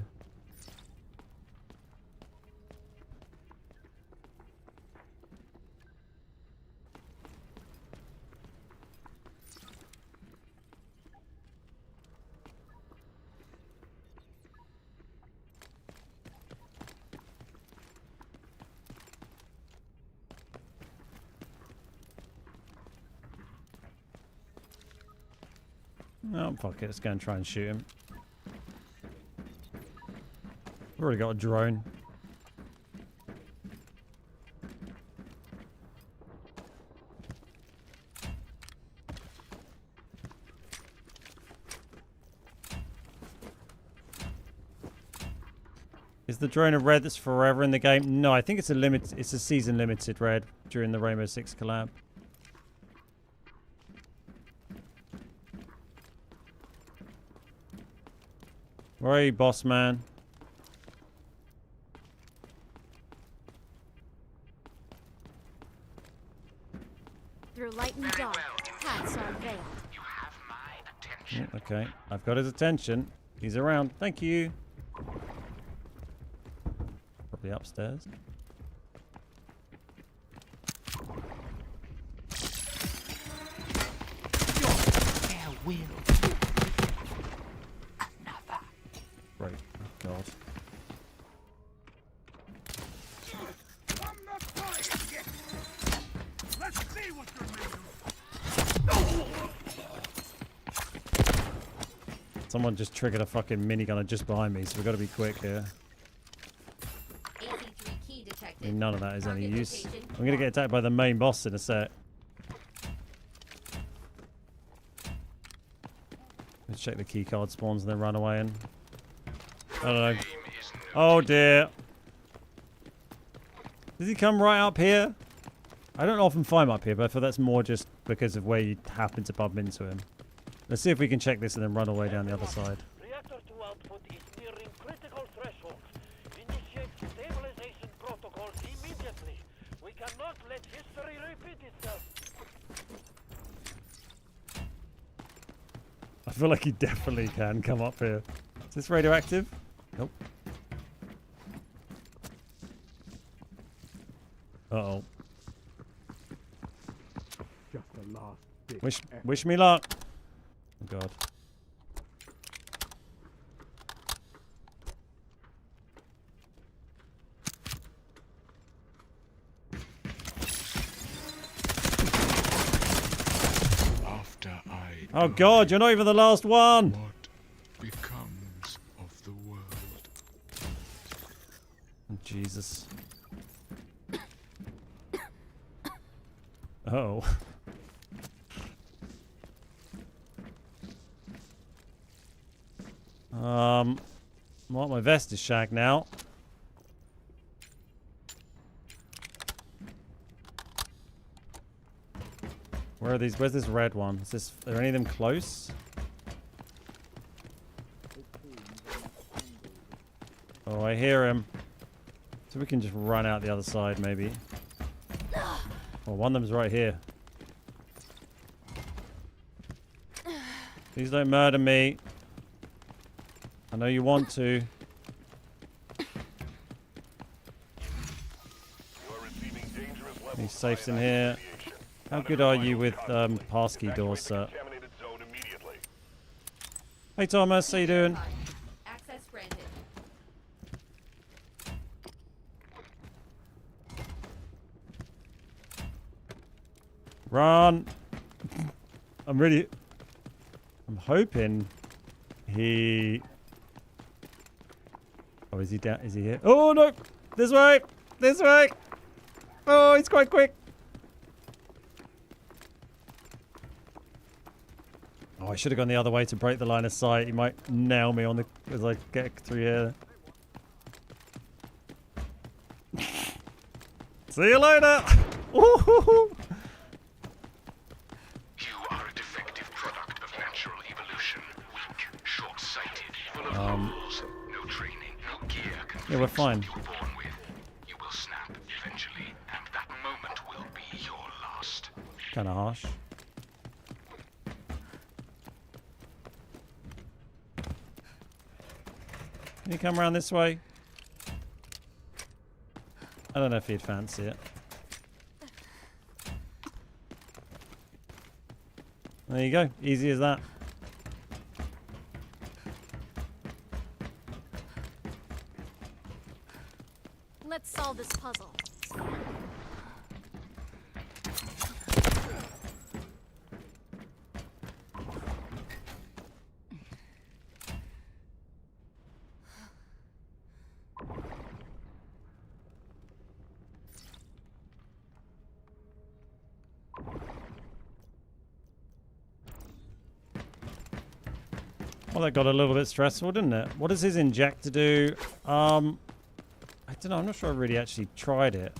Oh, fuck it. Let's go and try and shoot him. We've already got a drone. Is the drone a red that's forever in the game? No, I think it's a season limited red during the Rainbow Six collab. Where are you, boss man? Through light and dark, paths are veiled. You have my attention. Okay, I've got his attention. He's around. Thank you. Probably upstairs. There will be another. Right. Oh, God. I'm not dying yet. Let's see what you're made of. Someone just triggered a fucking minigunner just behind me, so we've got to be quick here. AC3 key I detected. mean, none of that is any Target use. location I'm going to get attacked by the main boss in a sec. Let's check the key card spawns and then run away and... I don't know. Aim is no Oh dear. Does he come right up here? I don't often find him up here, but I feel that's more just because of where you happen to bump into him. Let's see if we can check this and then run away down the other side. Reactor 2 output is nearing critical thresholds. Initiate stabilization protocols immediately. We cannot let history repeat itself. I feel like he definitely can come up here. Is this radioactive? Nope. Uh-oh. Just the last bit. Wish me luck. Oh, God. After I Oh, God, you're not even the last one. what becomes of the world? Oh, Jesus. Oh. Well, my vest is shagged now. Where are these? Where's this red one? Is this? Are any of them close? Oh, I hear him. So we can just run out the other side, maybe. Oh, one of them's right here. Please don't murder me. I know you want to. You are receiving dangerous levels These of safes in ionized here. radiation. How good are you with passkey doors, sir? Evacuate the contaminated zone immediately. Hey Thomas, how you doing? Access granted. Run! I'm hoping he... Oh, is he down? Is he here? Oh, no! This way! This way! Oh, he's quite quick! Oh, I should have gone the other way to break the line of sight. He might nail me on the... as I get through here. See you later! Ooh. You are a defective product of natural evolution. Weak, short-sighted, full of holes. No training, no gear can Yeah, we're fix fine. what you were born with. You will snap eventually, and that moment will be your last. Kind of harsh. Can you come around this way? I don't know if he'd fancy it. There you go. Easy as that. Let's solve this puzzle. Well, that got a little bit stressful, didn't it? What does his injector do? I don't know. I'm not sure I really actually tried it.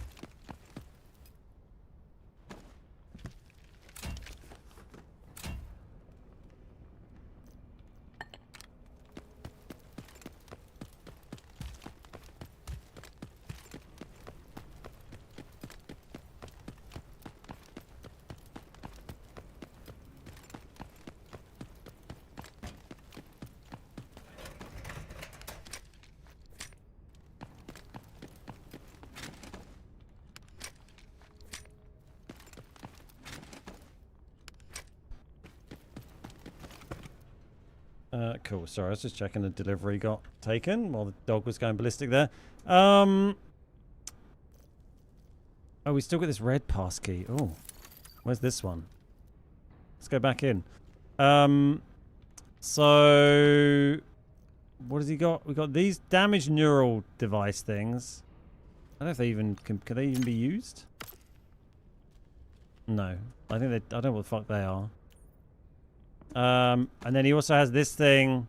Cool. Sorry, I was just checking the delivery got taken while the dog was going ballistic there. Oh, we still got this red pass key. Oh, where's this one? Let's go back in. So what has he got? We got these damaged neural device things. I don't know if they even can they even be used? No. I think they I don't know what the fuck they are. And then he also has this thing.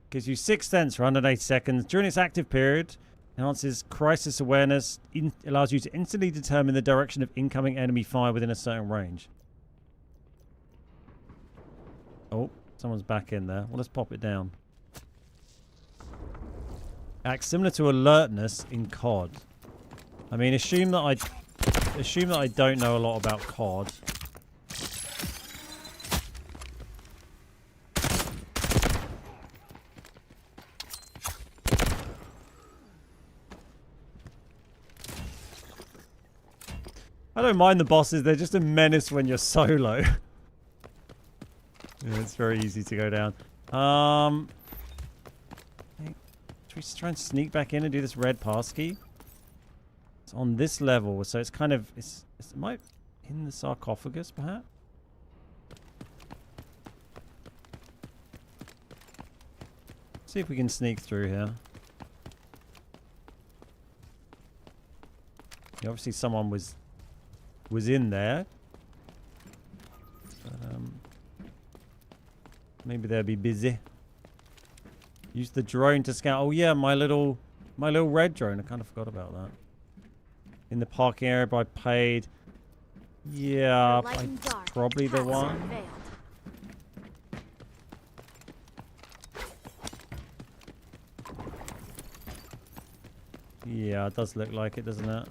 Gives you 6 cents for 180 seconds. During its active period, enhances crisis awareness. Allows you to instantly determine the direction of incoming enemy fire within a certain range. Oh, someone's back in there. Well, let's pop it down. Acts similar to alertness in COD. I mean, assume that I don't know a lot about COD. I don't mind the bosses, they're just a menace when you're solo. Yeah, it's very easy to go down. Should we just try and sneak back in and do this red pass key? It's on this level, so it's kind of... It might in the sarcophagus, perhaps? See if we can sneak through here. Yeah, obviously someone was in there. But, maybe they'll be busy. Use the drone to scout. Oh yeah, my little red drone. I kind of forgot about that. In the parking area by paid. Yeah, probably the one. Yeah, it does look like it, doesn't it?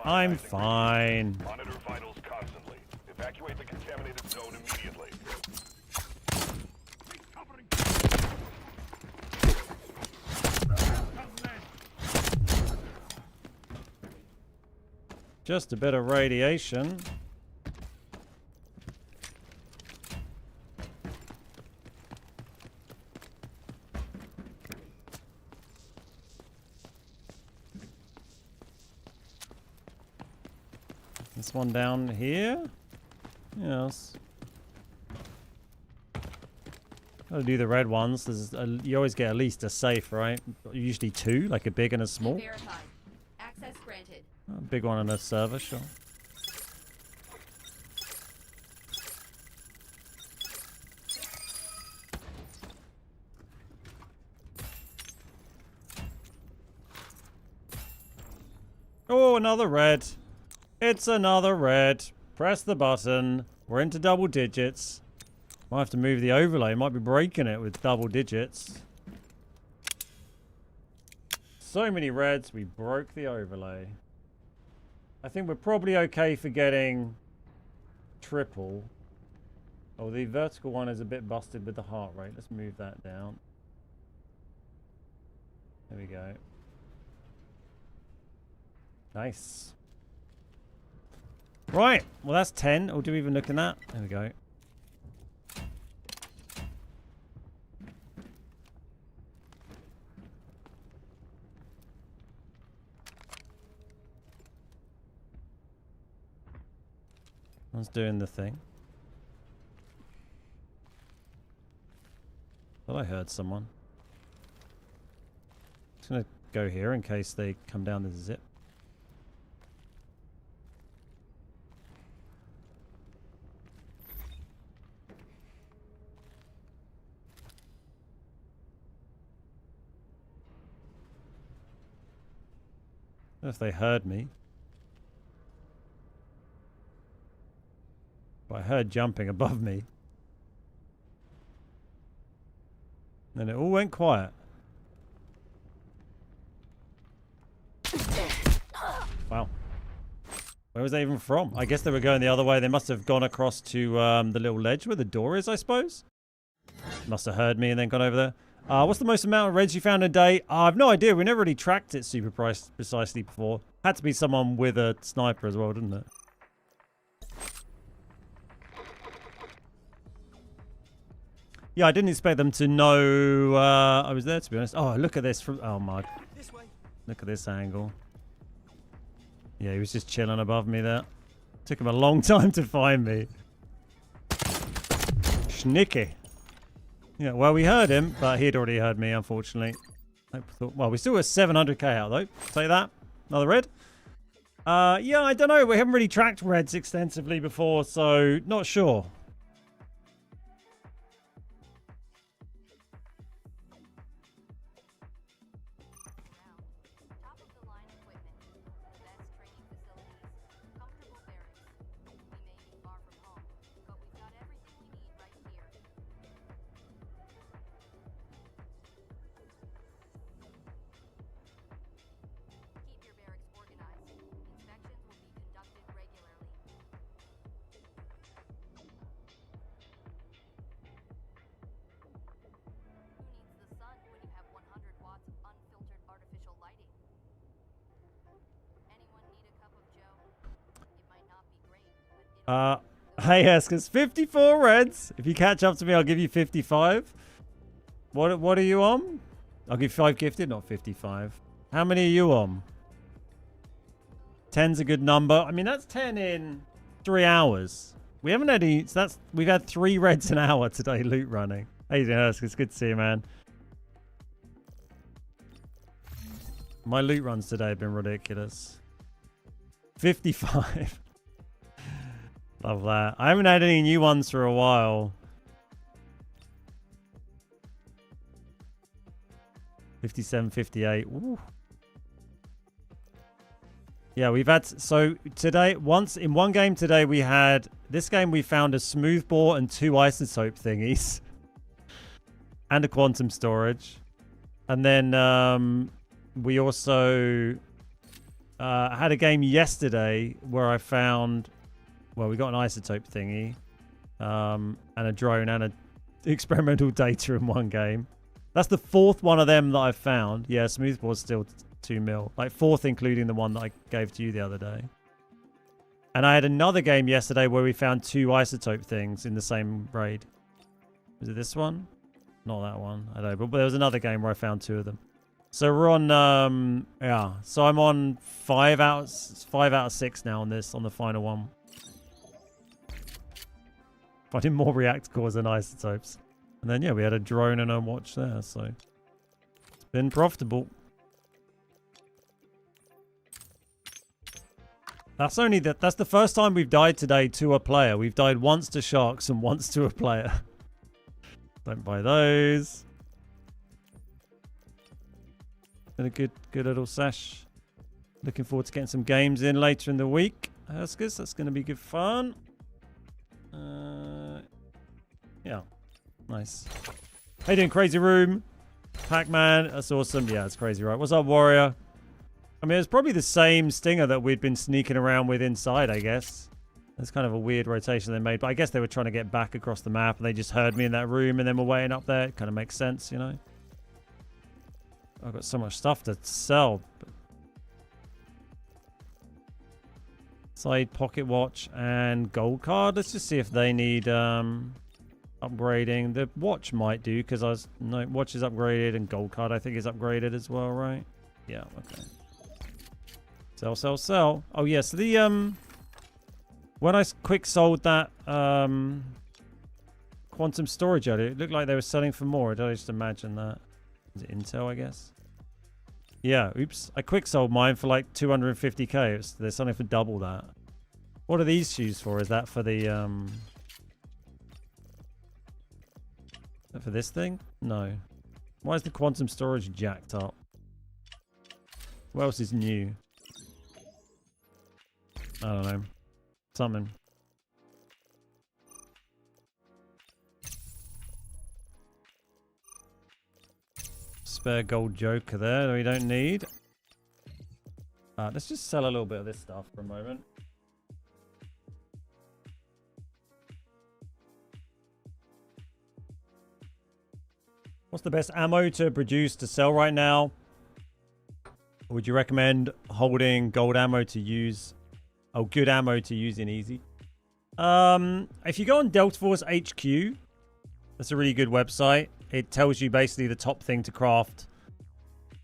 I'm fine. Monitor vitals constantly. Evacuate the contaminated zone immediately. Just a bit of radiation. This one down here? Yes. Gotta do the red ones. You always get at least a safe, right? Usually 2, like a big and a small. Verified. Access granted. A big one and a server, sure. Oh, another red. It's another red. Press the button. We're into double digits. Might have to move the overlay. Might be breaking it with double digits. So many reds, we broke the overlay. I think we're probably okay for getting triple. Oh, the vertical one is a bit busted with the heart rate. Let's move that down. There we go. Nice. Right. Well, that's 10. Oh, do we even look in that? There we go. One's doing the thing. Thought I heard someone. Just gonna go here in case they come down the zip. I don't know if they heard me. But I heard jumping above me. Then it all went quiet. Wow. Where was they even from? I guess they were going the other way. They must have gone across to the little ledge where the door is, I suppose. Must have heard me and then gone over there. What's the most amount of reds you found in a day? I've no idea. We never really tracked it super precisely before. Had to be someone with a sniper as well, didn't it? Yeah, I didn't expect them to know I was there, to be honest. Oh, look at this. Oh, my. Look at this angle. Yeah, he was just chilling above me there. Took him a long time to find me. Schnicky. Yeah, well, we heard him, but he'd already heard me, unfortunately. Well, we still got 700k out, though. Take that. Another red. Yeah, I don't know. We haven't really tracked reds extensively before, so not sure. Hey, Eskers, 54 reds. If you catch up to me, I'll give you 55. What are you on? I'll give 5 gifted, not 55. How many are you on? 10's a good number. I mean, that's 10 in 3 hours. We haven't had any. So we've had 3 reds an hour today, loot running. How you doing, Eskers? Good to see you, man. My loot runs today have been ridiculous. 55. Love that. I haven't had any new ones for a while. 57, 58. Ooh. Yeah, we've had... So, today, in one game today, we had... This game, we found a smoothbore and 2 isotope thingies. And a quantum storage. And then, we also... had a game yesterday where I found... Well, we got an isotope thingy, and a drone and a experimental data in one game. That's the 4th one of them that I've found. Yeah, smoothbore's still 2 mil. Like 4th including the one that I gave to you the other day. And I had another game yesterday where we found 2 isotope things in the same raid. Was it this one? Not that one. I don't know. But there was another game where I found 2 of them. So we're on, yeah. So I'm on 5 out of 6 now on this, on the final one. Finding more reactor cores than isotopes. And then, yeah, we had a drone and a watch there, so it's been profitable. That's the first time we've died today to a player. We've died once to sharks and once to a player. Don't buy those. Been a good little sesh. Looking forward to getting some games in later in the week. That's good. That's going to be good fun. Yeah, nice. How you doing, Crazy Room? Pac-Man, that's awesome. Yeah, it's crazy, right? What's up, Warrior? I mean, it's probably the same stinger that we'd been sneaking around with inside, I guess. That's kind of a weird rotation they made, but I guess they were trying to get back across the map, and they just heard me in that room, and then were waiting up there. It kind of makes sense, you know? I've got so much stuff to sell. Side pocket watch and gold card. Let's just see if they need upgrading. The watch might do because watch is upgraded and gold card I think is upgraded as well, right? Yeah, okay. Sell, sell, sell. Oh yeah, so the when I quick sold that quantum storage earlier, it looked like they were selling for more. Did I just imagine that? Is it Intel, I guess? Yeah, oops. I quick sold mine for like 250k. They're selling for double that. What are these shoes for? Is that for the for this thing? No. Why is the quantum storage jacked up? What else is new? I don't know. Something. Spare gold joker there that we don't need. Let's just sell a little bit of this stuff for a moment. What's the best ammo to produce to sell right now? Would you recommend holding gold ammo to use? Oh, good ammo to use in easy. If you go on Delta Force HQ, that's a really good website. It tells you basically the top thing to craft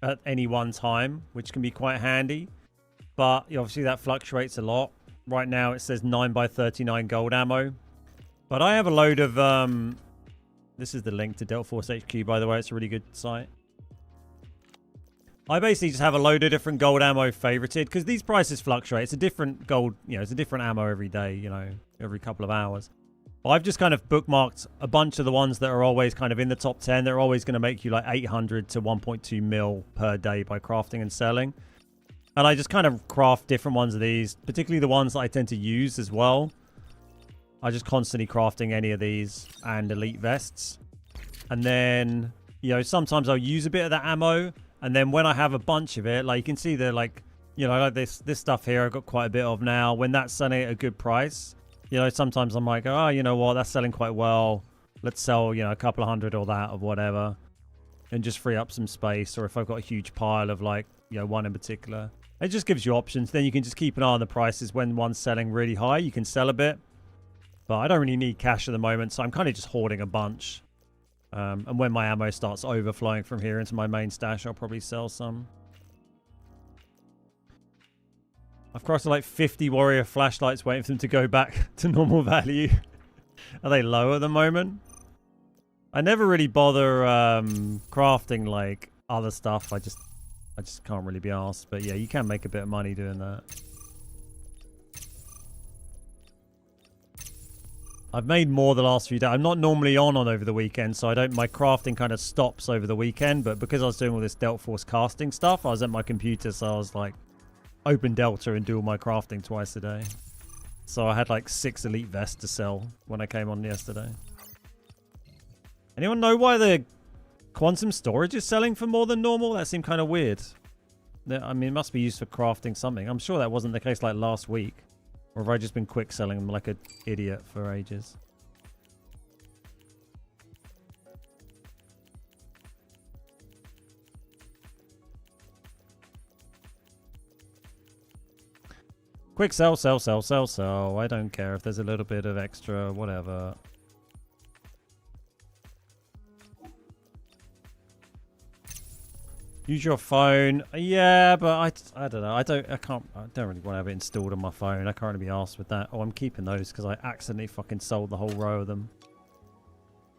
at any one time, which can be quite handy. But obviously that fluctuates a lot. Right now it says 9x39 gold ammo. But I have a load of... this is the link to Delta Force HQ, by the way. It's a really good site. I basically just have a load of different gold ammo favorited because these prices fluctuate. It's a different gold, it's a different ammo every day, every couple of hours. But I've just kind of bookmarked a bunch of the ones that are always kind of in the top 10. They're always going to make you like 800 to 1.2 mil per day by crafting and selling. And I just kind of craft different ones of these, particularly the ones that I tend to use as well. I just constantly crafting any of these and elite vests. And then, sometimes I'll use a bit of that ammo. And then when I have a bunch of it, like you can see they're like, like this stuff here I've got quite a bit of now. When that's selling at a good price, sometimes I might go, oh, you know what, that's selling quite well. Let's sell, a couple of hundred or that of whatever. And just free up some space. Or if I've got a huge pile of like, one in particular. It just gives you options. Then you can just keep an eye on the prices. When one's selling really high, you can sell a bit. But I don't really need cash at the moment, so I'm kind of just hoarding a bunch. And when my ammo starts overflowing from here into my main stash, I'll probably sell some. I've crafted like 50 warrior flashlights waiting for them to go back to normal value. Are they low at the moment? I never really bother crafting like other stuff. I just can't really be arsed. But yeah, you can make a bit of money doing that. I've made more the last few days. I'm not normally on over the weekend, so my crafting kind of stops over the weekend. But because I was doing all this Delta Force casting stuff, I was at my computer, so I was like, open Delta and do all my crafting twice a day. So I had like 6 elite vests to sell when I came on yesterday. Anyone know why the quantum storage is selling for more than normal? That seemed kind of weird. I mean, it must be used for crafting something. I'm sure that wasn't the case like last week. Or have I just been quick selling them like an idiot for ages? Quick sell, sell, sell, sell, sell. I don't care if there's a little bit of extra, whatever. Use your phone. Yeah, but I don't know. I don't really want to have it installed on my phone. I can't really be arsed with that. Oh, I'm keeping those because I accidentally fucking sold the whole row of them.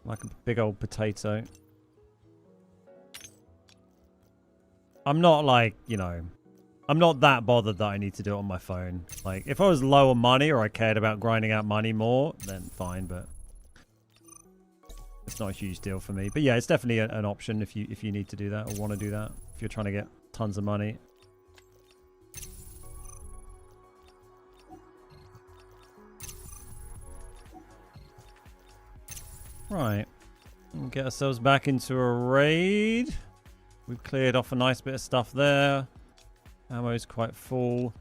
Like a big old potato. I'm not like, I'm not that bothered that I need to do it on my phone. Like, if I was low on money or I cared about grinding out money more, then fine, but it's not a huge deal for me. But yeah, it's definitely an option if you need to do that or want to do that. If you're trying to get tons of money. Right. We'll get ourselves back into a raid. We've cleared off a nice bit of stuff there. Ammo's quite full.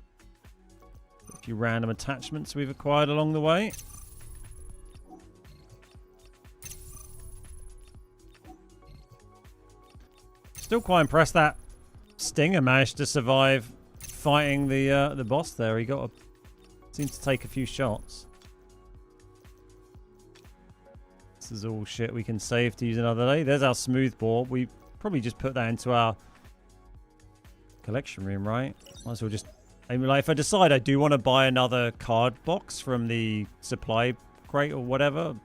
A few random attachments we've acquired along the way. Still quite impressed that Stinger managed to survive fighting the boss there. He seemed to take a few shots. This is all shit we can save to use another day. There's our smoothbore. We probably just put that into our collection room, right? Might as well just... I mean, like, if I decide I do want to buy another card box from the supply crate or whatever,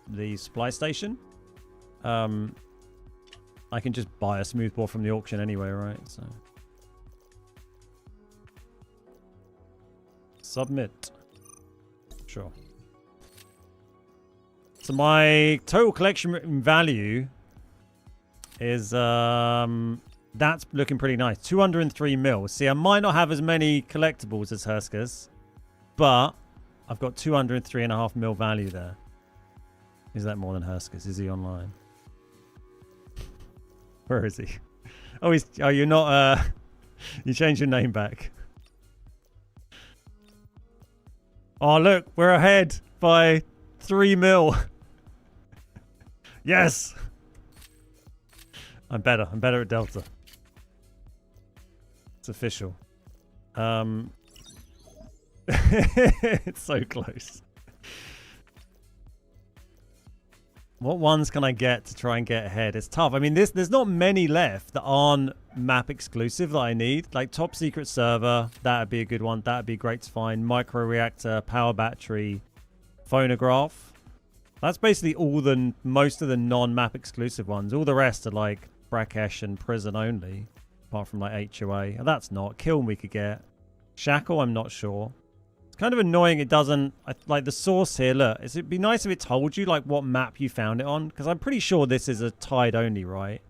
the supply station, I can just buy a smoothbore from the auction anyway, right? So submit. Sure. So my total collection value is that's looking pretty nice. 203 mil. See, I might not have as many collectibles as Herskas, but I've got 203.5 mil value there. Is that more than Herskas? Is he online? Where is he? Oh, you're not, you changed your name back. Oh, look, we're ahead by 3 mil. Yes. I'm better. I'm better at Delta. It's official. It's so close. What ones can I get to try and get ahead? It's tough. I mean, there's not many left that aren't map exclusive that I need. Like top secret server, that'd be a good one. That'd be great to find. Micro reactor, power battery, phonograph. That's basically most of the non-map exclusive ones. All the rest are like Brakesh and prison only, apart from like HOA. And that's not. Kiln we could get. Shackle, I'm not sure. Kind of annoying it doesn't like the source here. Look, it'd be nice if it told you like what map you found it on, because I'm pretty sure this is a tide only, right?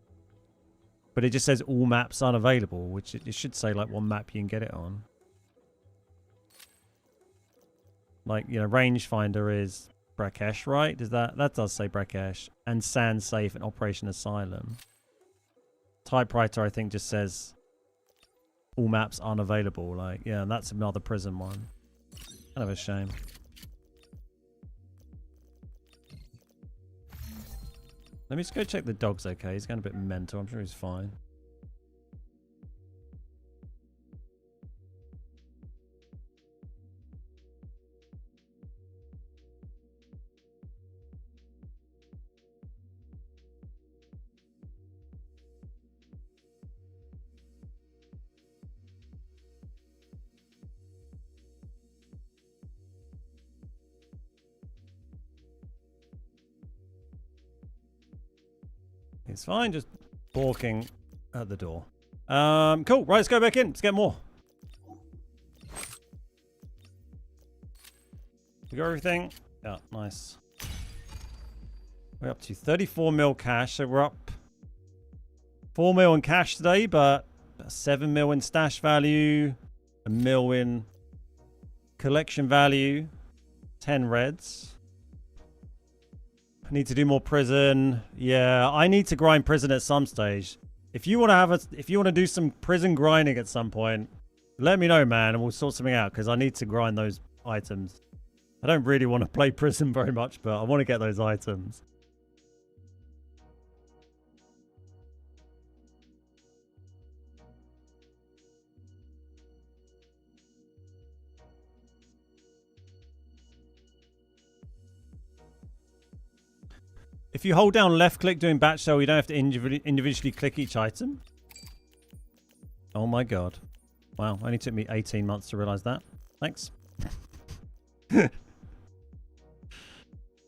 But it just says all maps unavailable, which it should say like what map you can get it on. Like, you know, rangefinder is Brakesh, right? Does that does say Brakesh, and Sand Safe and Operation Asylum. Typewriter I think just says all maps unavailable. Like, yeah, and that's another prison one. Kind of a shame. Let me just go check the dog's okay. He's going a bit mental. I'm sure he's fine. It's fine, just balking at the door. Cool. Right, let's go back in. Let's get more. We got everything? Yeah, nice. We're up to 34 mil cash, so we're up 4 mil in cash today, but 7 mil in stash value, a mil in collection value, 10 reds. I need to do more prison. Yeah, I need to grind prison at some stage. If you want to do some prison grinding at some point, let me know, man, and we'll sort something out, because I need to grind those items. I don't really want to play prison very much, but I want to get those items. If you hold down left click doing batch sale, you don't have to individually click each item. Oh my god. Wow, only took me 18 months to realize that. Thanks.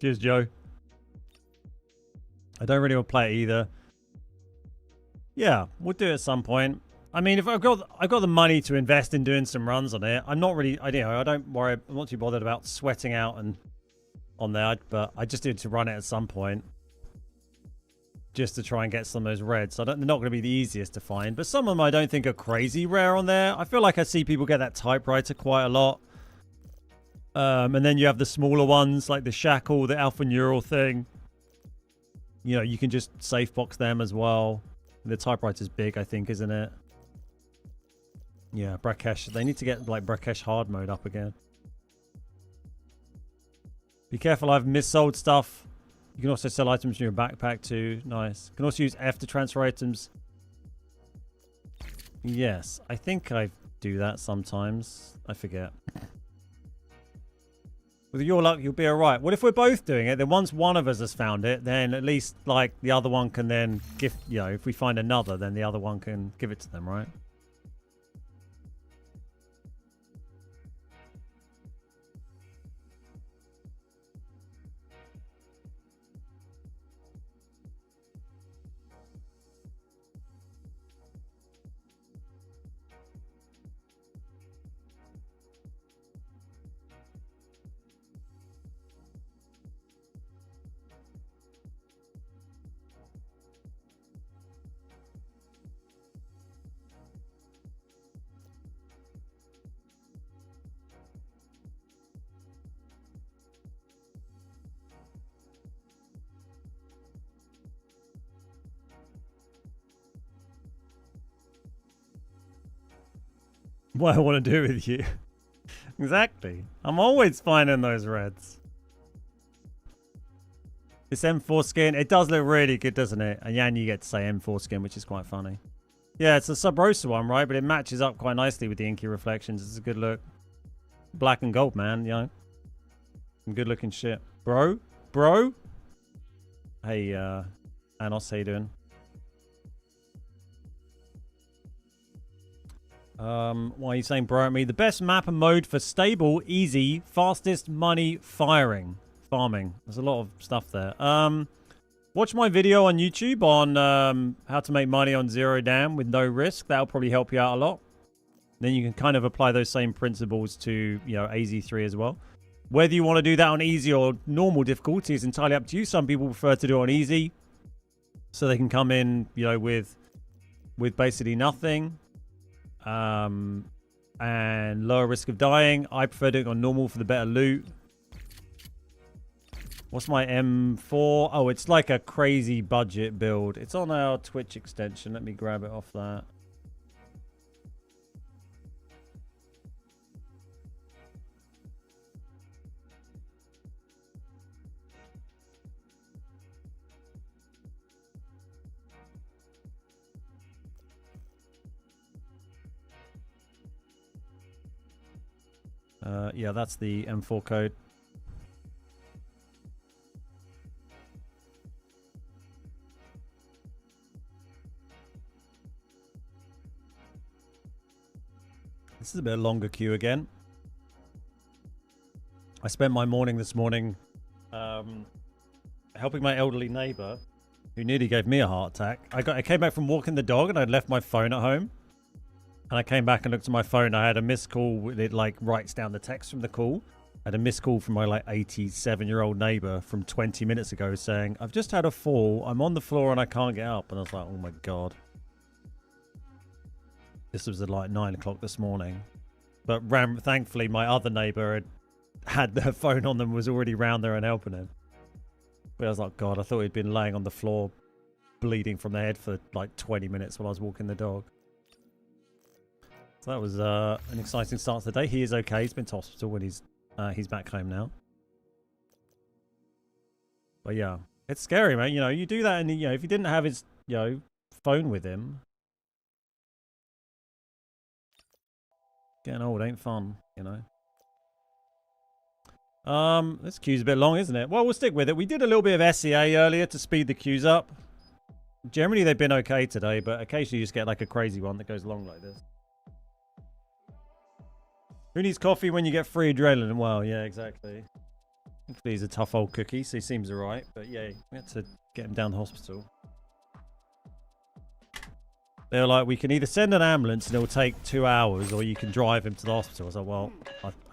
Cheers, Joe. I don't really want to play it either. Yeah, we'll do it at some point. I mean, if I've got the money to invest in doing some runs on it, I'm not really, I don't worry, I'm not too bothered about sweating out and on there, but I just need to run it at some point. Just to try and get some of those reds. They're not going to be the easiest to find, but some of them I don't think are crazy rare on there. I feel like I see people get that typewriter quite a lot. And then you have the smaller ones like the Shackle, the Alpha Neural thing. You know, you can just safe box them as well. The typewriter's big, I think, isn't it? Yeah, Brakesh. They need to get like Brakesh hard mode up again. Be careful, I've missold stuff. You can also sell items in your backpack too. Nice. You can also use F to transfer items. Yes, I think I do that sometimes. I forget. With your luck, you'll be alright. What if we're both doing it? Then once one of us has found it, then at least like the other one can then give, you know, if we find another, then the other one can give it to them, right? What I want to do with you. Exactly. I'm always finding those reds. This M4 skin, it does look really good, doesn't it? And Yan, you get to say M4 skin, which is quite funny. Yeah, it's a Sub Rosa one, right? But it matches up quite nicely with the inky reflections. It's a good look. Black and gold, man, you know. Some good looking shit. Bro? Hey, Anos, how you doing? Why are you saying bro at me? The best map and mode for stable, easy, fastest money farming. There's a lot of stuff there. Watch my video on YouTube on how to make money on Zero Dam with no risk. That'll probably help you out a lot. Then you can kind of apply those same principles to, you know, AZ3 as well. Whether you want to do that on easy or normal difficulty is entirely up to you. Some people prefer to do it on easy, so they can come in, you know, with basically nothing, and lower risk of dying. I prefer doing it on normal for the better loot. What's my M4? Oh, it's like a crazy budget build. It's on our Twitch extension. Let me grab it off that. Yeah, that's the M4 code. This is a bit longer queue again. I spent my morning this morning helping my elderly neighbor who nearly gave me a heart attack. I came back from walking the dog and I'd left my phone at home. And I came back and looked at my phone. I had a missed call. It like writes down the text from the call. I had a missed call from my like 87-year-old neighbor from 20 minutes ago saying, I've just had a fall. I'm on the floor and I can't get up. And I was like, oh my God. This was at like 9 o'clock this morning. But thankfully, my other neighbor had their phone on them, was already round there and helping him. But I was like, God, I thought he'd been laying on the floor bleeding from the head for like 20 minutes while I was walking the dog. So that was an exciting start to the day. He is okay. He's been to hospital and he's back home now. But yeah, it's scary, man. You know, you do that and, you know, if he didn't have his, you know, phone with him, getting old ain't fun, you know. This queue's a bit long, isn't it? Well, we'll stick with it. We did a little bit of SEA earlier to speed the queues up. Generally, they've been okay today, but occasionally you just get like a crazy one that goes long like this. Who needs coffee when you get free adrenaline? Well, yeah, exactly. Hopefully he's a tough old cookie, so he seems alright. But yeah, we had to get him down to hospital. They were like, we can either send an ambulance and it'll take 2 hours, or you can drive him to the hospital. I was like, well,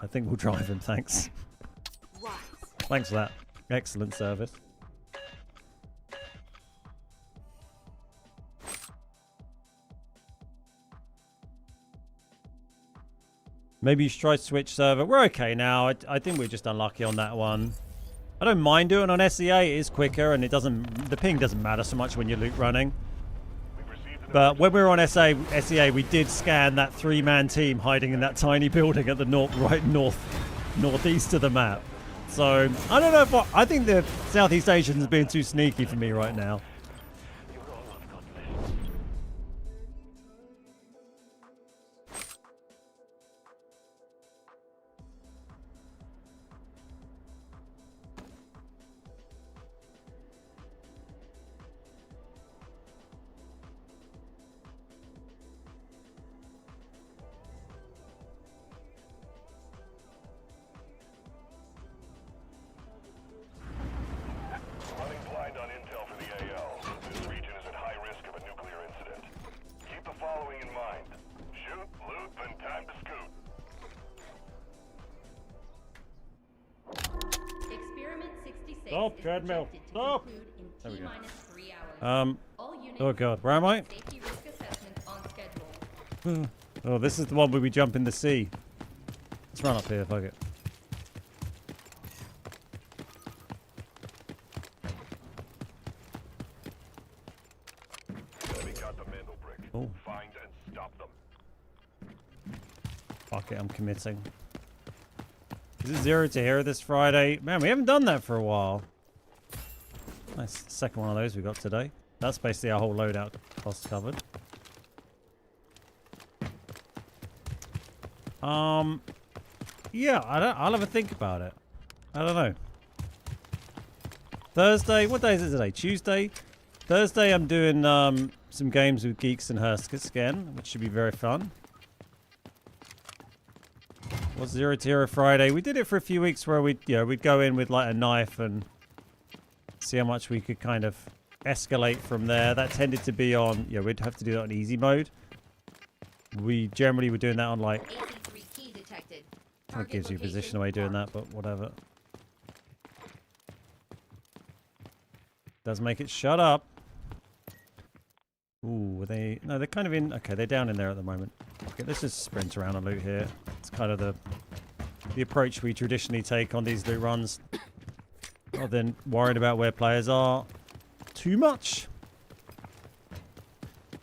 I think we'll drive him, thanks. Thanks for that. Excellent service. Maybe you should try switch server. We're okay now. I think we're just unlucky on that one. I don't mind doing it on SEA. It is quicker and it doesn't. The ping doesn't matter so much when you're loot running. But when we were on SEA, we did scan that 3-man team hiding in that tiny building at the northeast of the map. So I don't know if I think the Southeast Asians are being too sneaky for me right now. Stop, treadmill. Stop. There we go. Oh god, where am I? Oh, this is the one where we jump in the sea. Let's run up here, fuck it. Oh. Find and stop them. Fuck it, I'm committing. Is it 0 to hero this Friday? Man, we haven't done that for a while. Nice. Second one of those we got today. That's basically our whole loadout cost covered. Yeah, I'll have a think about it. I don't know. Thursday, what day is it today? Tuesday? Thursday I'm doing some games with Geeks and Hurskets again, which should be very fun. What's 0 to Hero Friday? We did it for a few weeks where we'd go in with like a knife and see how much we could kind of escalate from there. That tended to be on, we'd have to do that on easy mode. We generally were doing that on like, AC3 key detected. that Target gives you a location position away doing marked. that, but whatever. Does make it shut up. Ooh, are they? No, they're kind of in. Okay, they're down in there at the moment. Okay, let's just sprint around and loot here. It's kind of the approach we traditionally take on these loot runs. Rather than worrying about where players are too much.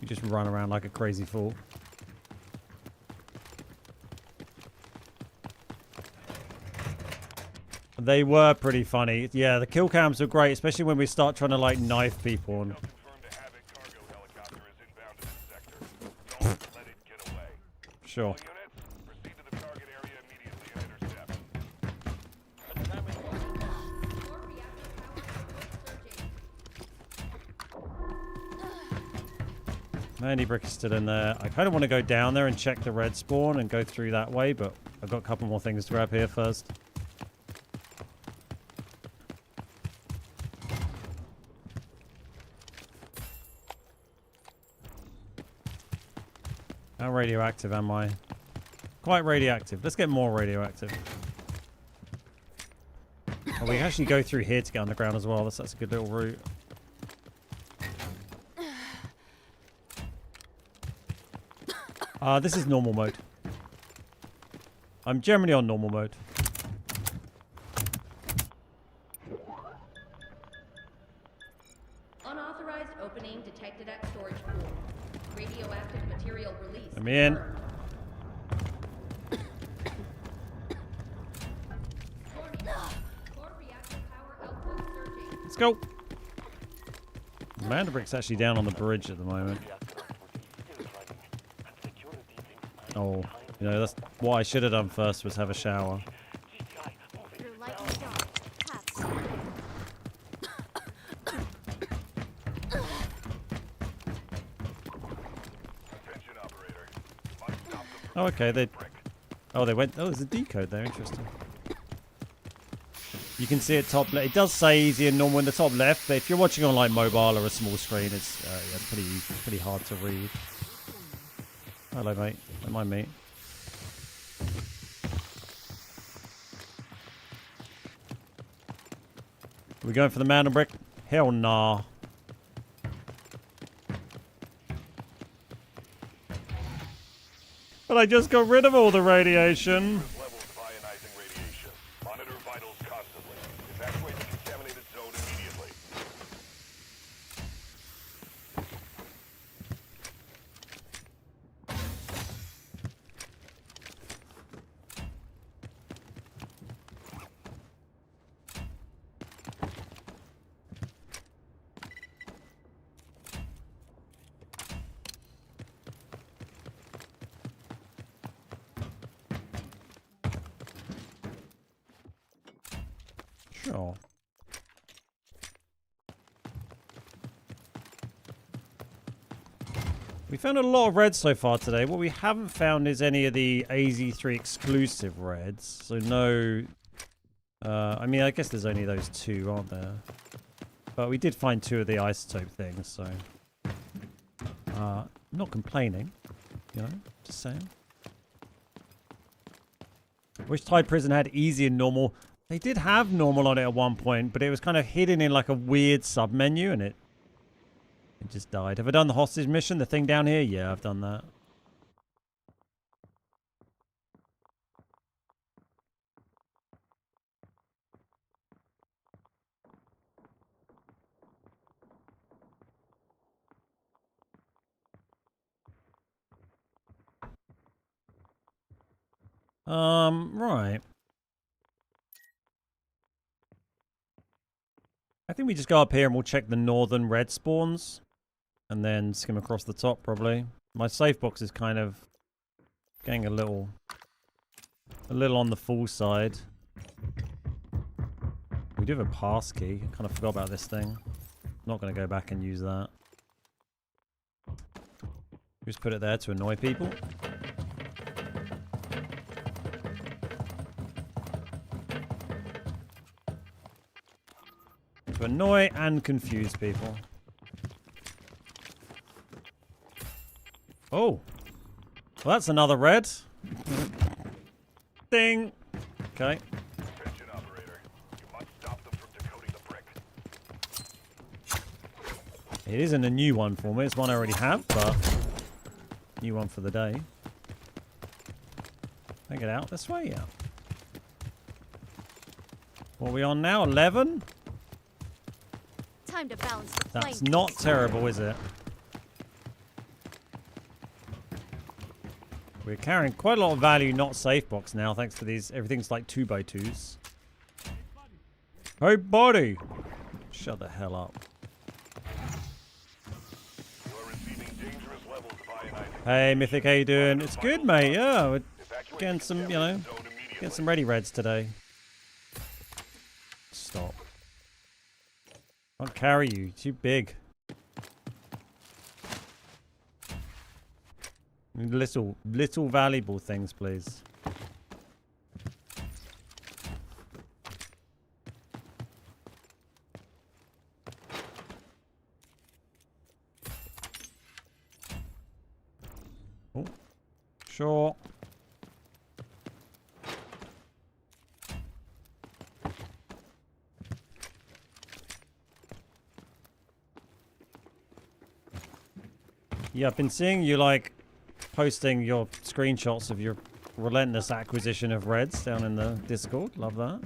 You just run around like a crazy fool. They were pretty funny. Yeah, the kill cams were great, especially when we start trying to like knife people. And Confirmed a Havoc cargo helicopter is inbound to this sector. Don't let it get away. sure. All units, proceed to the target area immediately and intercept. Core reactor power output surging. Mandy Brick is still in there. I kind of want to go down there and check the red spawn and go through that way, but I've got a couple more things to grab here first. How radioactive am I? Quite radioactive. Let's get more radioactive. Oh, we can actually go through here to get underground as well. That's a good little route. This is normal mode. I'm generally on normal mode. Unauthorized opening detected at storage pool. Radioactive material release. Let me in. Core reactor power output surging. Let's go. Manderbrick's actually down on the bridge at the moment. Oh, that's what I should have done first was have a shower. Through light and dark, paths are veiled. Attention operator. Must stop them from Oh, okay. They. brick. Oh, they went. Oh, there's a decode there. Interesting. You can see it top left. It does say easy and normal in the top left, but if you're watching on like mobile or a small screen, it's pretty hard to read. Hello, mate. Don't mind me. Are we going for the mountain brick? Hell nah. But I just got rid of all the radiation. Levels of ionizing radiation. Monitor vitals constantly. Evacuate the contaminated zone immediately. Sure. We found a lot of reds so far today. What we haven't found is any of the AZ3 exclusive reds. So no... I mean, I guess there's only those two, aren't there? But we did find two of the isotope things, so... not complaining. Just saying. Wish Tide Prison had easy and normal. They did have normal on it at one point, but it was kind of hidden in like a weird sub-menu, and it just died. Have I done the hostage mission, the thing down here? Yeah, I've done that. Right. I think we just go up here and we'll check the northern red spawns. And then skim across the top, probably. My safe box is kind of getting a little on the full side. We do have a pass key. I kind of forgot about this thing. Not going to go back and use that. Just put it there to annoy people. To annoy and confuse people. Oh. Well, that's another red. Ding. Okay. Attention, operator. You must stop them from decoding the brick. It isn't a new one for me. It's one I already have, but new one for the day. Can I get out this way? Yeah. What are we on now? 11? Time to balance the That's flank. not terrible, is it? We're carrying quite a lot of value, not safe box now, thanks to these. Everything's like 2x2s. Hey, buddy! Shut the hell up. You are receiving dangerous levels of ionizing. Hey, Mythic, how you doing? It's good, mate. Yeah, we're Evacuate getting the some, you know, contaminated zone immediately. getting some ready reds today. Stop. Can't carry you. Too big. Little valuable things, please. Oh, sure. Yeah, I've been seeing you like posting your screenshots of your relentless acquisition of reds down in the Discord. Love that.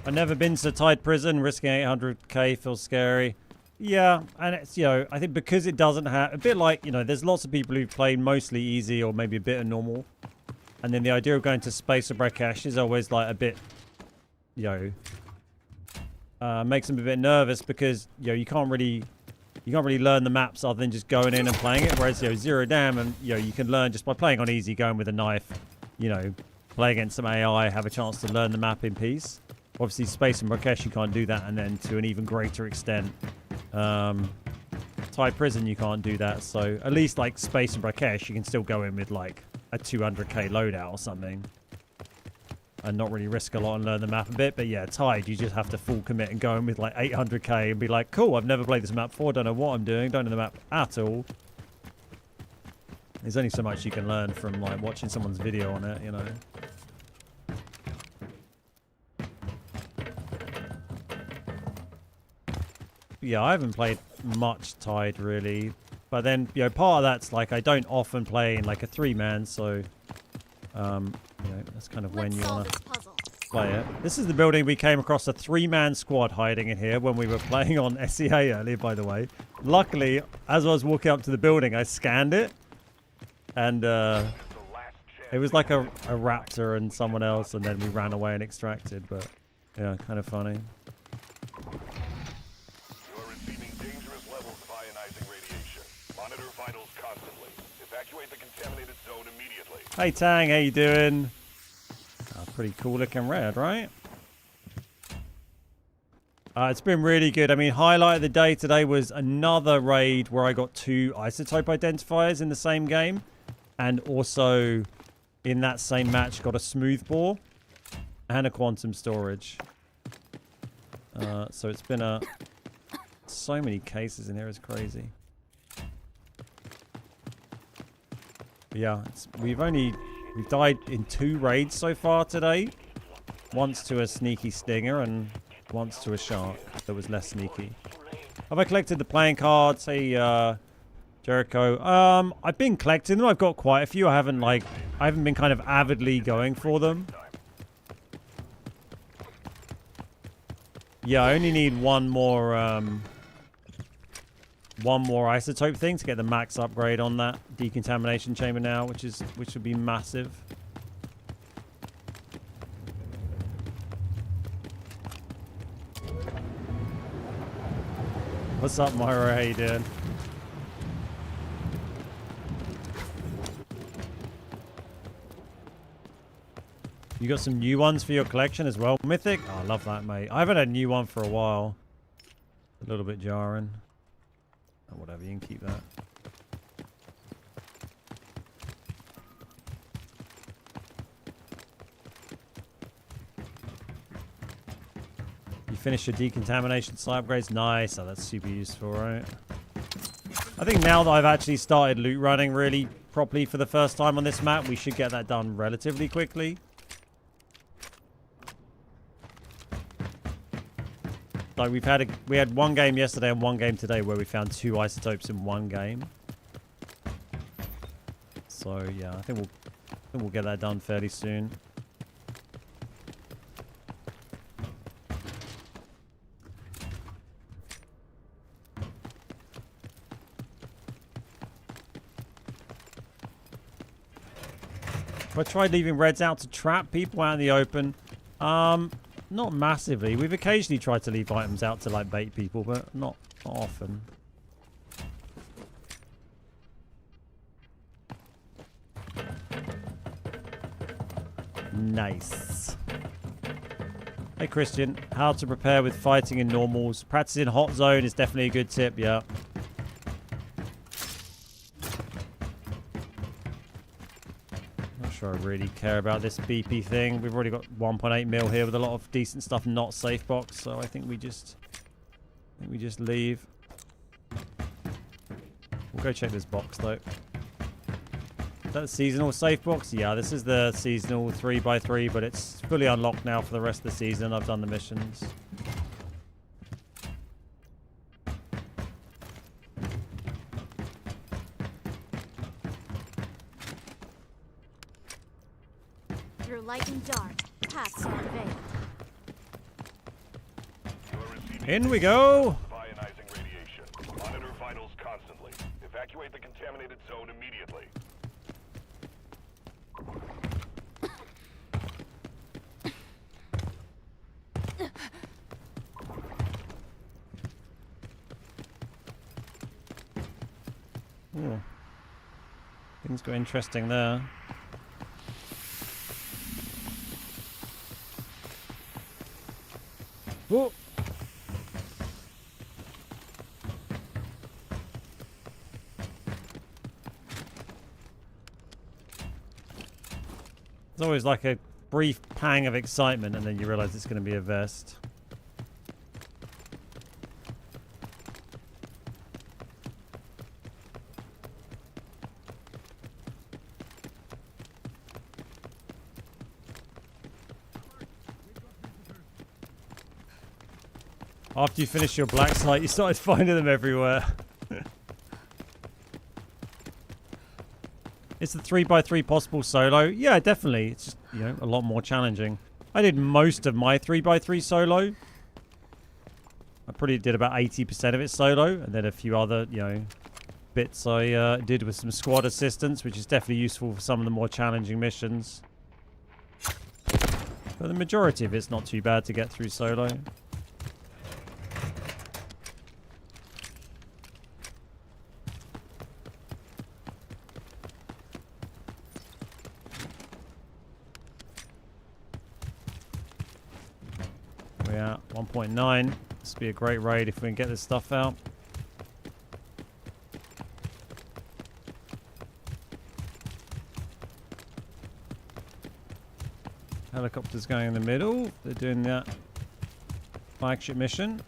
I've never been to Tide Prison. Risking 800k feels scary. Yeah, and it's, you know, I think because it doesn't have... A bit like, you know, there's lots of people who've played mostly easy or maybe a bit of normal. And then the idea of going to Space or Brekash is always like a bit, you know... makes them a bit nervous because, you know, you can't really learn the maps other than just going in and playing it. Whereas, you know, Zero Dam, and, you know, you can learn just by playing on easy, going with a knife, you know, play against some AI, have a chance to learn the map in peace. Obviously, Space and Rakesh, you can't do that, and then to an even greater extent, Thai Prison, you can't do that. So at least like Space and Rakesh, you can still go in with like a 200k loadout or something. And not really risk a lot and learn the map a bit. But yeah, Tide, you just have to full commit and go in with like 800k and be like, cool, I've never played this map before, don't know what I'm doing, don't know the map at all. There's only so much you can learn from like watching someone's video on it, you know. Yeah, I haven't played much Tide really. But then, you know, part of that's like I don't often play in like a 3-man, so you know, that's kind of when Let's you solve want this to puzzle. play it. This is the building we came across a 3-man squad hiding in here when we were playing on SEA earlier, by the way. Luckily, as I was walking up to the building, I scanned it. And it was like a raptor and someone else, and then we ran away and extracted. But yeah, kind of funny. You are receiving dangerous levels of ionizing radiation. Monitor vitals constantly. Evacuate the contaminated zone immediately. Hey Tang, how you doing? Oh, pretty cool looking red, right? It's been really good. I mean, highlight of the day today was another raid where I got 2 isotope identifiers in the same game. And also, in that same match, got a smoothbore and a quantum storage. So it's been so many cases in here, it's crazy. But yeah, we've died in 2 raids so far today. Once to a sneaky stinger and once to a shark that was less sneaky. Have I collected the playing cards? Hey, Jericho. I've been collecting them. I've got quite a few. I haven't been kind of avidly going for them. Yeah, I only need one more isotope thing to get the max upgrade on that decontamination chamber now, which would be massive. What's up, Myra? How you doing? You got some new ones for your collection as well, Mythic? Oh, I love that, mate. I haven't had a new one for a while. A little bit jarring. Oh, whatever, you can keep that. You finished your decontamination site upgrades? Nice. Oh, that's super useful, right? I think now that I've actually started loot running really properly for the first time on this map, we should get that done relatively quickly. Like we had one game yesterday and one game today where we found 2 isotopes in one game. So yeah, I think we'll get that done fairly soon. Have I tried leaving reds out to trap people out in the open? Not massively. We've occasionally tried to leave items out to like bait people, but not often. Nice. Hey Christian, how to prepare with fighting in normals. Practicing hot zone is definitely a good tip, yeah. I really care about this BP thing. We've already got 1.8 mil here with a lot of decent stuff not safe box, so I think we just leave. We'll go check this box though. Is that the seasonal safe box? Yeah, this is the seasonal 3x3, but it's fully unlocked now for the rest of the season. I've done the missions. Through light and dark, paths are veiled. In we go. Ionizing radiation. Monitor vitals constantly. Evacuate the contaminated zone immediately. Ooh. Things got interesting there. Whoa. It's always like a brief pang of excitement and then you realize it's going to be a vest. After you finished your black site, you started finding them everywhere. It's the 3x3 possible solo. Yeah, definitely. It's just, you know, a lot more challenging. I did most of my 3x3 solo. I probably did about 80% of it solo, and then a few other, you know, bits I did with some squad assistance, which is definitely useful for some of the more challenging missions. But the majority of it's not too bad to get through solo. Yeah, 1.9. This would be a great raid if we can get this stuff out. Helicopters going in the middle. They're doing that flagship mission.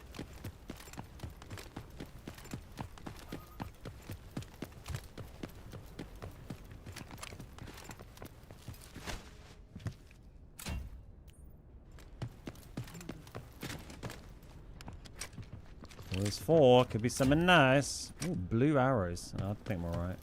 Well, there's 4. Could be something nice. Ooh, blue arrows. Oh, I think we're alright.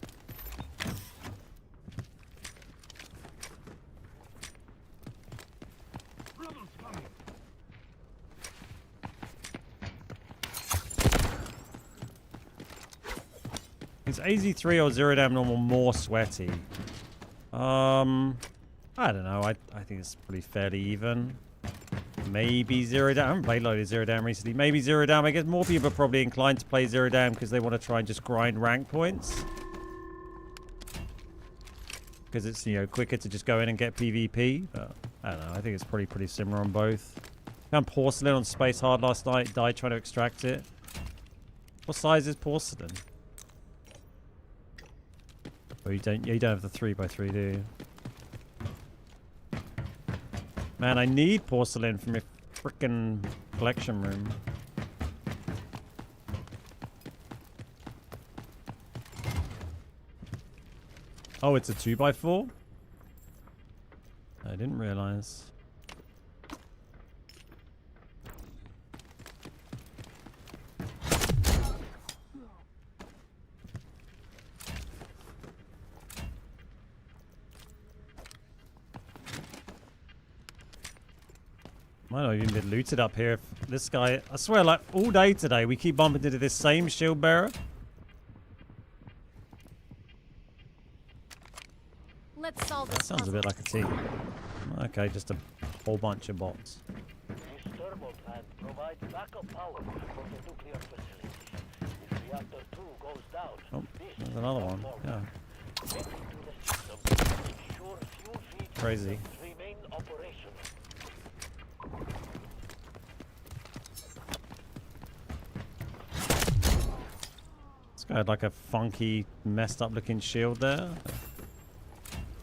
Is AZ3 or Zero Dam Normal more sweaty? I don't know. I think it's pretty fairly even. Maybe Zero Down. I haven't played loaded Zero Down recently. Maybe Zero Down. I guess more people are probably inclined to play Zero Down because they want to try and just grind rank points. Because it's, you know, quicker to just go in and get PvP. But I don't know. I think it's pretty similar on both. Found porcelain on Space Hard last night. Died trying to extract it. What size is porcelain? Oh, you don't have the 3x3, do you? Man, I need porcelain from your frickin' collection room. Oh, it's a 2x4? I didn't realize. Might not even been looted up here. If this guy, I swear, like all day today, we keep bumping into this same shield bearer. Let's solve this That sounds a puzzle. bit like a team. Okay, just a whole bunch of bots. This turbo plant provides backup power for the nuclear facilities. If reactor 2 goes down, Oh, this there's another one. Yeah, Get into the system to ensure fuel feed crazy. remain operational. This guy had like a funky, messed up looking shield there.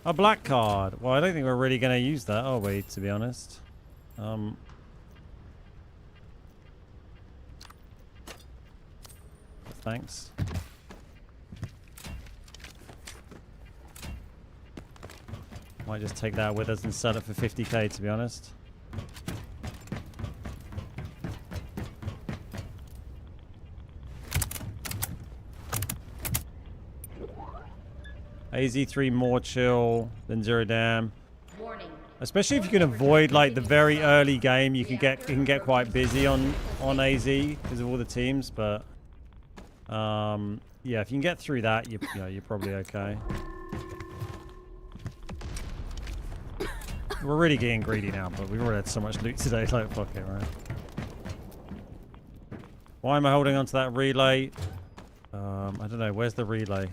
A black card. Well, I don't think we're really going to use that, are we, to be honest? Thanks. Might just take that with us and sell it for 50k, to be honest. AZ3 more chill than Zero Dam. Warning. Especially if you can avoid like the very early game, you can get quite busy on AZ because of all the teams. But yeah, if you can get through that, you're probably okay. We're really getting greedy now, but we've already had so much loot today. Like fuck it, right? Why am I holding on to that relay? I don't know. Where's the relay?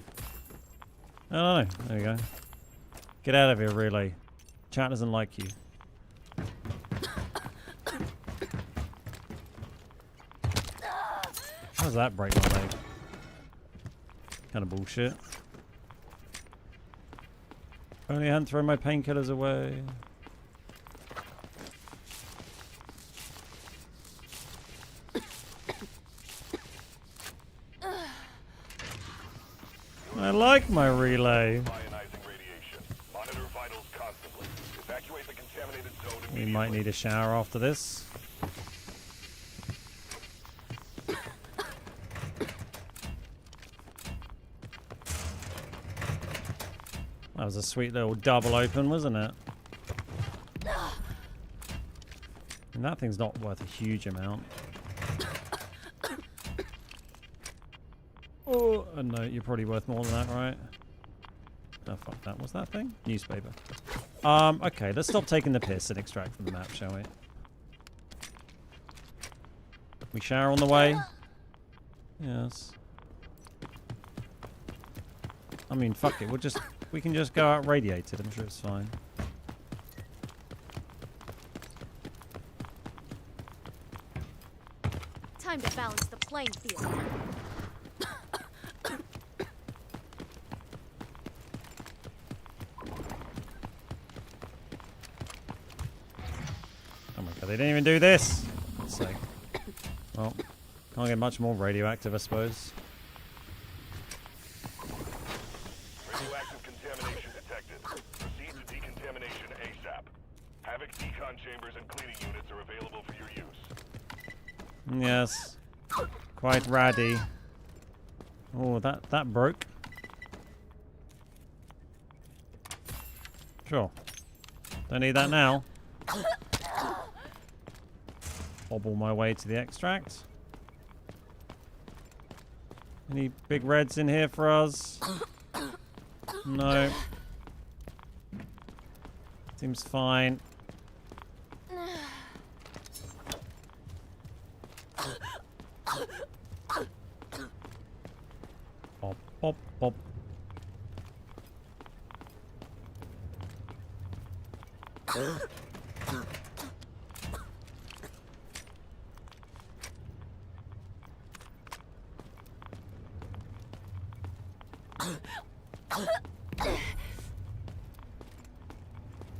I don't know. There you go. Get out of here, relay. Chat doesn't like you. How does that break my leg? Kind of bullshit. Only I hadn't thrown my painkillers away. I like my relay. Ionizing radiation. Monitor vitals constantly. Evacuate the contaminated zone We immediately. might need a shower after this. That was a sweet little double open, wasn't it? And that thing's not worth a huge amount. Oh, no, you're probably worth more than that, right? Oh, fuck that. What's that thing? Newspaper. Okay, let's stop taking the piss and extract from the map, shall we? We shower on the way? Yes. I mean, fuck it. We can just go out radiated. I'm sure it's fine. Time to balance the playing field. Oh my god, they didn't even do this! It's like, well, can't get much more radioactive, I suppose. Radioactive contamination detected. Proceed to decontamination ASAP. Havoc decon chambers and cleaning units are available for your use. Yes. Quite ratty. Oh, that broke. Sure. Don't need that now. Hobble my way to the extract. Any big reds in here for us? No. Seems fine. pop, pop.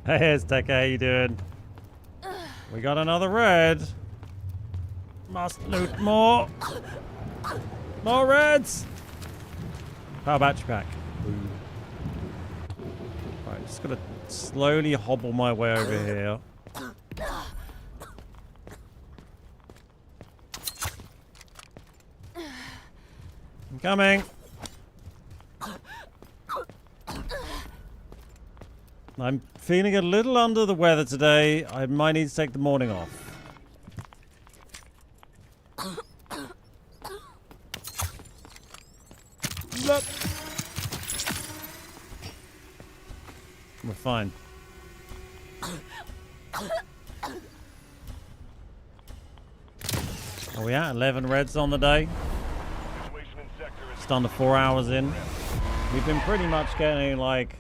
Hey, Aztec, how you doing? We got another red. Must loot more. More reds. Power battery pack. Right, just gotta slowly hobble my way over here. I'm coming. I'm feeling a little under the weather today. I might need to take the morning off. Look. We're fine. Are we at 11 reds on the day? Just under 4 hours in. We've been pretty much getting like...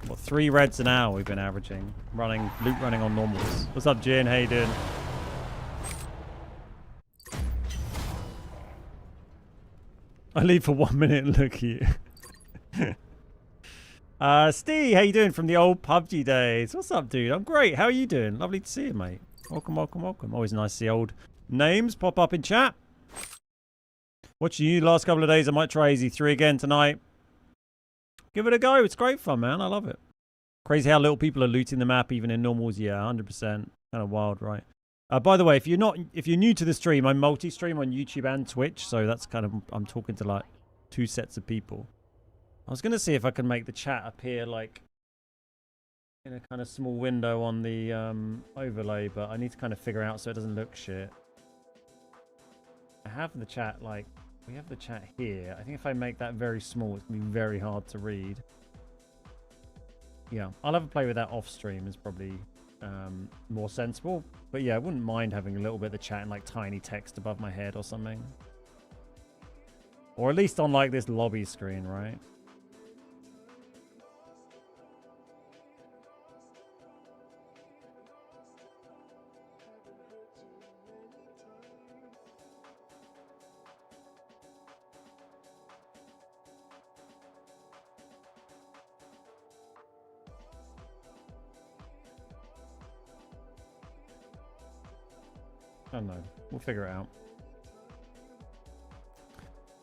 what, 3 reds an hour we've been averaging. Loot running on normals. What's up, Jin? How you doing? I leave for 1 minute and look at you. Steve, how you doing from the old PUBG days? What's up, dude? I'm great. How are you doing? Lovely to see you, mate. Welcome, welcome, welcome. Always nice to see old names pop up in chat. Watching you the last couple of days. I might try AZ3 again tonight. Give it a go. It's great fun, man. I love it. Crazy how little people are looting the map, even in normals. Yeah, 100%. Kind of wild, right? By the way, if you're new to the stream, I multi-stream on YouTube and Twitch, so that's kind of, I'm talking to like 2 sets of people. I was gonna see if I can make the chat appear like in a kind of small window on the overlay, but I need to kind of figure out so it doesn't look shit. I have the chat like, we have the chat here. I think if I make that very small, it's gonna be very hard to read. Yeah, I'll have a play with that off stream. Is probably more sensible. But yeah, I wouldn't mind having a little bit of the chat in like tiny text above my head or something. Or at least on like this lobby screen, right? I don't know. We'll figure it out.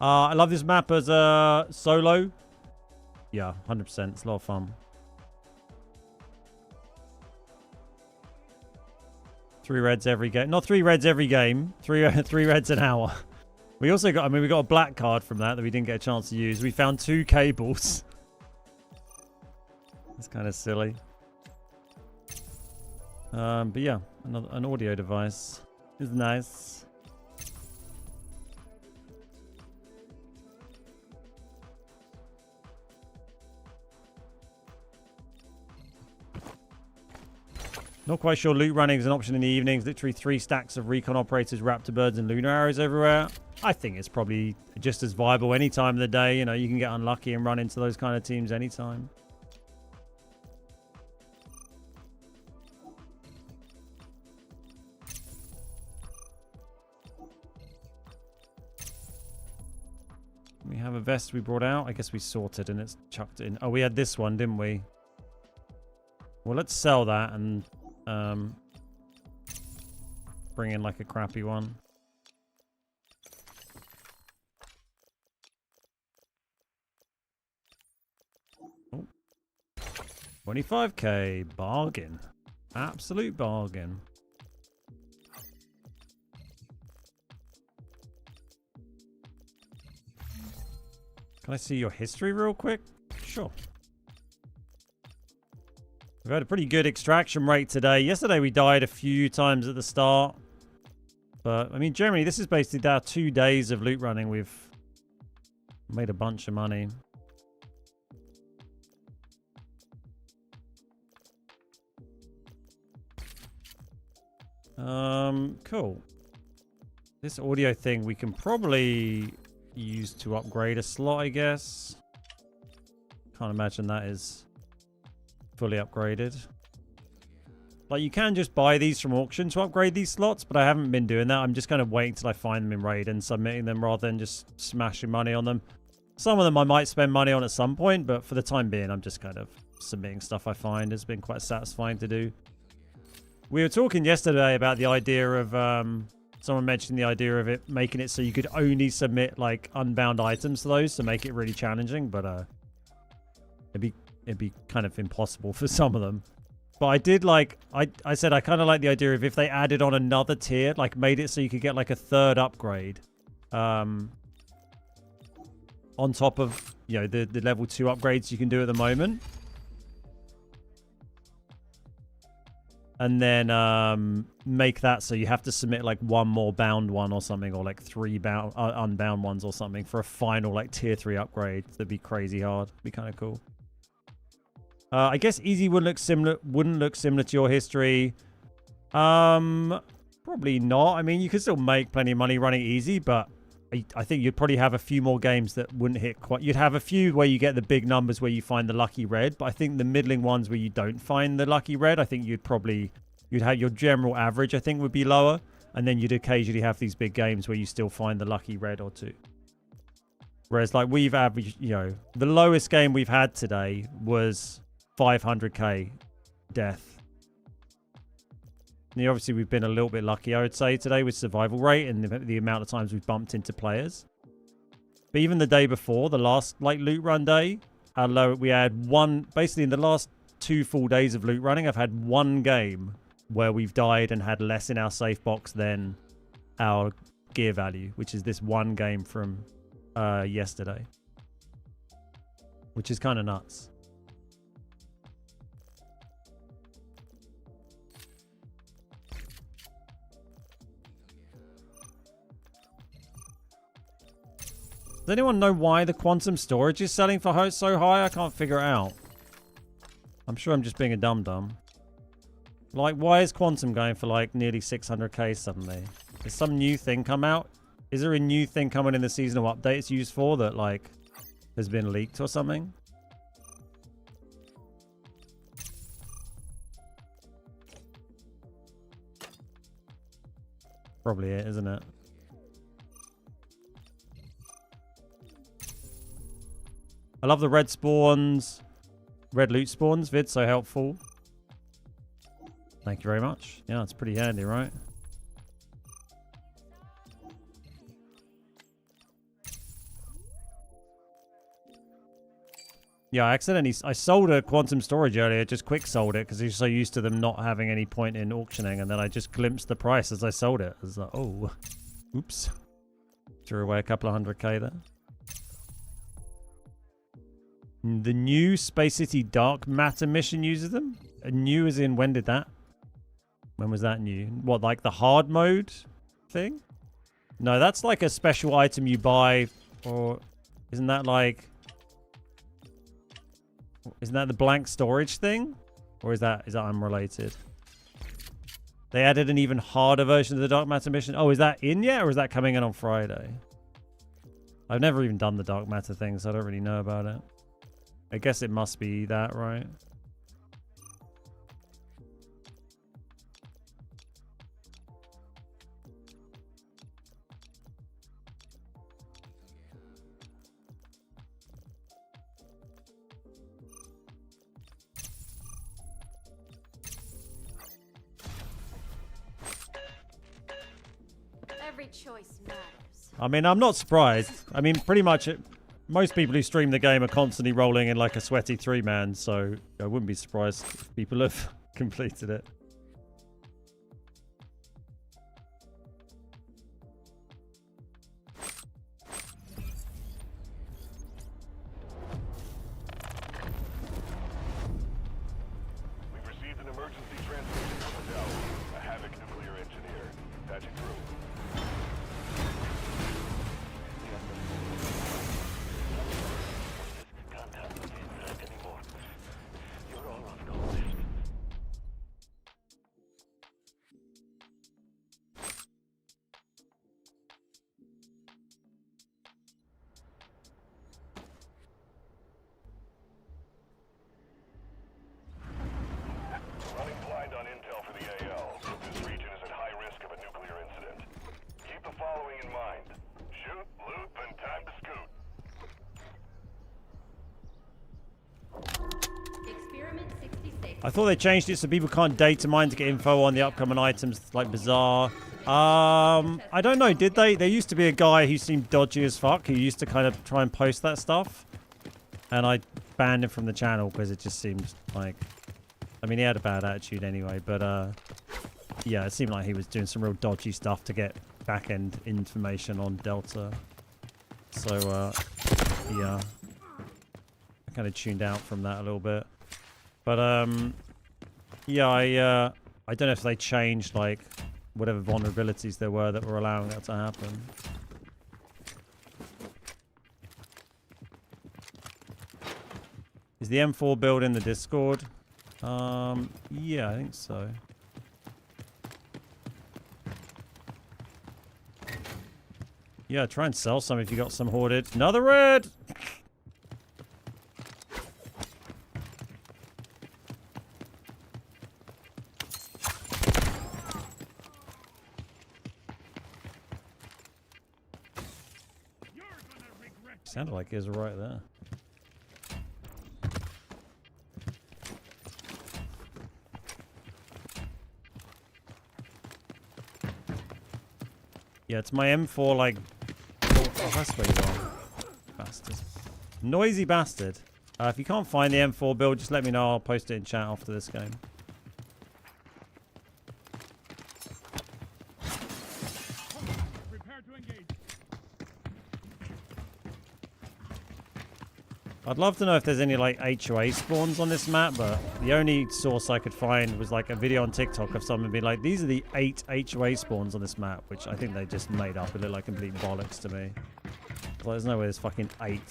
I love this map as a solo. Yeah, 100%. It's a lot of fun. 3 reds every game. Not 3 reds every game. 3 reds an hour. We also got, we got a black card from that we didn't get a chance to use. We found 2 cables. It's kind of silly. But yeah, an audio device is nice. Not quite sure loot running is an option in the evenings. Literally 3 stacks of recon operators, raptor birds, and lunar arrows everywhere. I think it's probably just as viable any time of the day. You know, you can get unlucky and run into those kind of teams anytime. We have a vest we brought out. I guess we sorted and it's chucked in. Oh, we had this one, didn't we? Well, let's sell that and bring in like a crappy one. Oh. 25k. Bargain. Absolute bargain. Can I see your history real quick? Sure. We've had a pretty good extraction rate today. Yesterday we died a few times at the start. But, I mean, generally, this is basically our 2 days of loot running. We've made a bunch of money. Cool. This audio thing we can probably used to upgrade a slot, I guess. Can't imagine that is fully upgraded. Like, you can just buy these from auction to upgrade these slots, but I haven't been doing that. I'm just kind of waiting till I find them in raid and submitting them rather than just smashing money on them. Some of them I might spend money on at some point, but for the time being, I'm just kind of submitting stuff I find. It's been quite satisfying to do. We were talking yesterday about the idea of, someone mentioned the idea of it making it so you could only submit, like, unbound items to those to make it really challenging, but, it'd be kind of impossible for some of them. But I did like, I said I kind of like the idea of if they added on another tier, like made it so you could get like a third upgrade. On top of, you know, the level 2 upgrades you can do at the moment. And then make that so you have to submit like one more bound one or something, or like 3 bound, unbound ones or something for a final like tier 3 upgrade. That'd be crazy hard. Be kind of cool. I guess easy wouldn't look similar to your history. Probably not. I mean, you could still make plenty of money running easy, but I think you'd probably have a few more games that wouldn't hit quite. You'd have a few where you get the big numbers where you find the lucky red, but I think the middling ones where you don't find the lucky red, I think you'd have your general average, I think, would be lower, and then you'd occasionally have these big games where you still find the lucky red or two. Whereas, like, we've averaged, you know, the lowest game we've had today was 500k death. And obviously we've been a little bit lucky, I would say, today with survival rate and the amount of times we've bumped into players. But even the day before, the last like loot run day, we had one, basically in the last 2 full days of loot running, I've had one game where we've died and had less in our safe box than our gear value, which is this one game from yesterday, which is kind of nuts. Does anyone know why the quantum storage is selling for so high? I can't figure it out. I'm sure I'm just being a dum-dum. Like, why is quantum going for like nearly 600k suddenly? Has some new thing come out? Is there a new thing coming in the seasonal update it's used for that like has been leaked or something? Probably it, isn't it? I love the red spawns. Red loot spawns vid, so helpful. Thank you very much. Yeah, it's pretty handy, right? Yeah, I sold a quantum storage earlier, just quick sold it because I was so used to them not having any point in auctioning, and then I just glimpsed the price as I sold it. I was like, oh, oops. Threw away a couple of 100k there. The new Space City Dark Matter mission uses them? New as in, when did that? When was that new? What, like the hard mode thing? No, that's like a special item you buy, or isn't that like... Isn't that the blank storage thing? Or is that unrelated? They added an even harder version of the Dark Matter mission. Oh, is that in yet, or is that coming in on Friday? I've never even done the Dark Matter thing, so I don't really know about it. I guess it must be that, right? Every choice matters. I mean, I'm not surprised. I mean, pretty much most people who stream the game are constantly rolling in like a sweaty 3-man, so I wouldn't be surprised if people have completed it. We've received an emergency transmission from the Dell, a Havoc nuclear engineer. Patching through. Can't handle the threat anymore. You're all on no list. I thought they changed it so people can't data mine to get info on the upcoming items, like Bazaar. I don't know, did they? There used to be a guy who seemed dodgy as fuck who used to kind of try and post that stuff. And I banned him from the channel because it just seemed like... I mean, he had a bad attitude anyway, but yeah, it seemed like he was doing some real dodgy stuff to get back-end information on Delta. So, yeah. I kind of tuned out from that a little bit. But, yeah, I don't know if they changed, like, whatever vulnerabilities there were that were allowing that to happen. Is the M4 build in the Discord? Yeah, I think so. Yeah, try and sell some if you got some hoarded. Another red! Sounded like he was right there. Yeah, it's my M4, like... Oh, that's where you are. Bastard. Noisy bastard. If you can't find the M4 build, just let me know. I'll post it in chat after this game. Prepare to engage. I'd love to know if there's any, like, HOA spawns on this map, but the only source I could find was, like, a video on TikTok of someone being like, these are the 8 HOA spawns on this map, which I think they just made up. It looked like complete bollocks to me. Like, there's no way there's fucking 8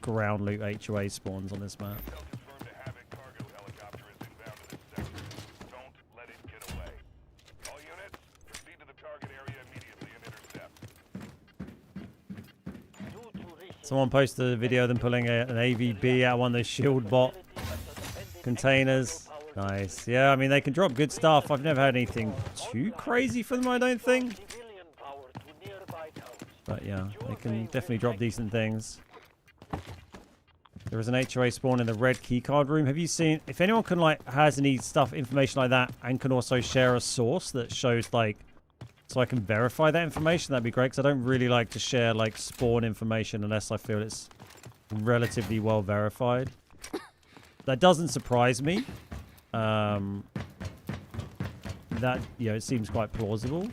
ground loot HOA spawns on this map. Confirmed a Havoc cargo helicopter is inbound to this sector. Don't let it get away. All units, proceed to the target area immediately and intercept. Someone posted a video of them pulling an AVB out of one of those shield bot containers. Nice. Yeah, I mean, they can drop good stuff. I've never had anything too crazy from them, I don't think. But yeah, they can definitely drop decent things. There is an HOA spawn in the red keycard room. Have you seen, if anyone can, like, has any stuff, information like that, and can also share a source that shows, like, so I can verify that information, that'd be great, because I don't really like to share, like, spawn information unless I feel it's relatively well verified. That doesn't surprise me. That, you know, it seems quite plausible.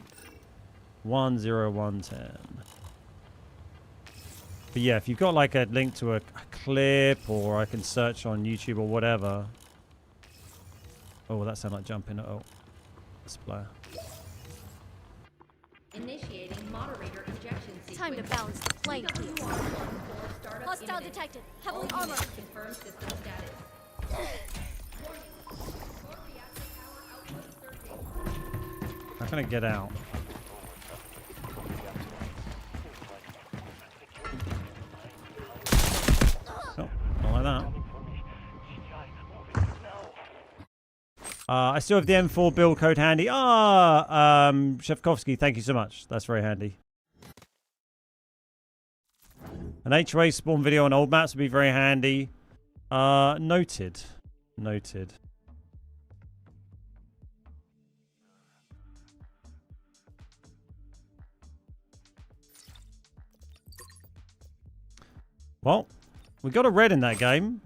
10110. But yeah, if you've got, like, a link to a clip, or I can search on YouTube or whatever. Oh, that sounded like jumping. Oh, display. Initiating moderator injection sequence. Time to balance the playing field. CW114 startup Hostile imminent. detected. All Heavily units armored. confirm system status. Warning. Core reactor power output surging. How can I get out? Oh, not like that. I still have the M4 build code handy. Shevkovsky, thank you so much. That's very handy. An HOA spawn video on old maps would be very handy. Noted. Noted. Well, we got a red in that game.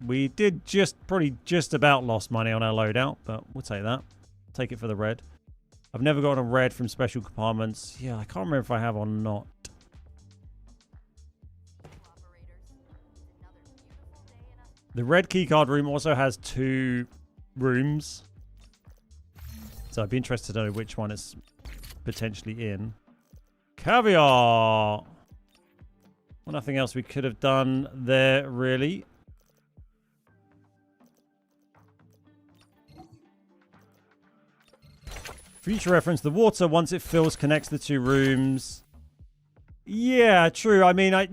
We did probably just about lost money on our loadout, but we'll take that. Take it for the red. I've never gotten a red from special compartments. Yeah, I can't remember if I have or not. The red keycard room also has 2 rooms. So I'd be interested to know which one it's potentially in. Caviar! Well, nothing else we could have done there, really. Future reference, the water, once it fills, connects the 2 rooms. Yeah, true. I mean, I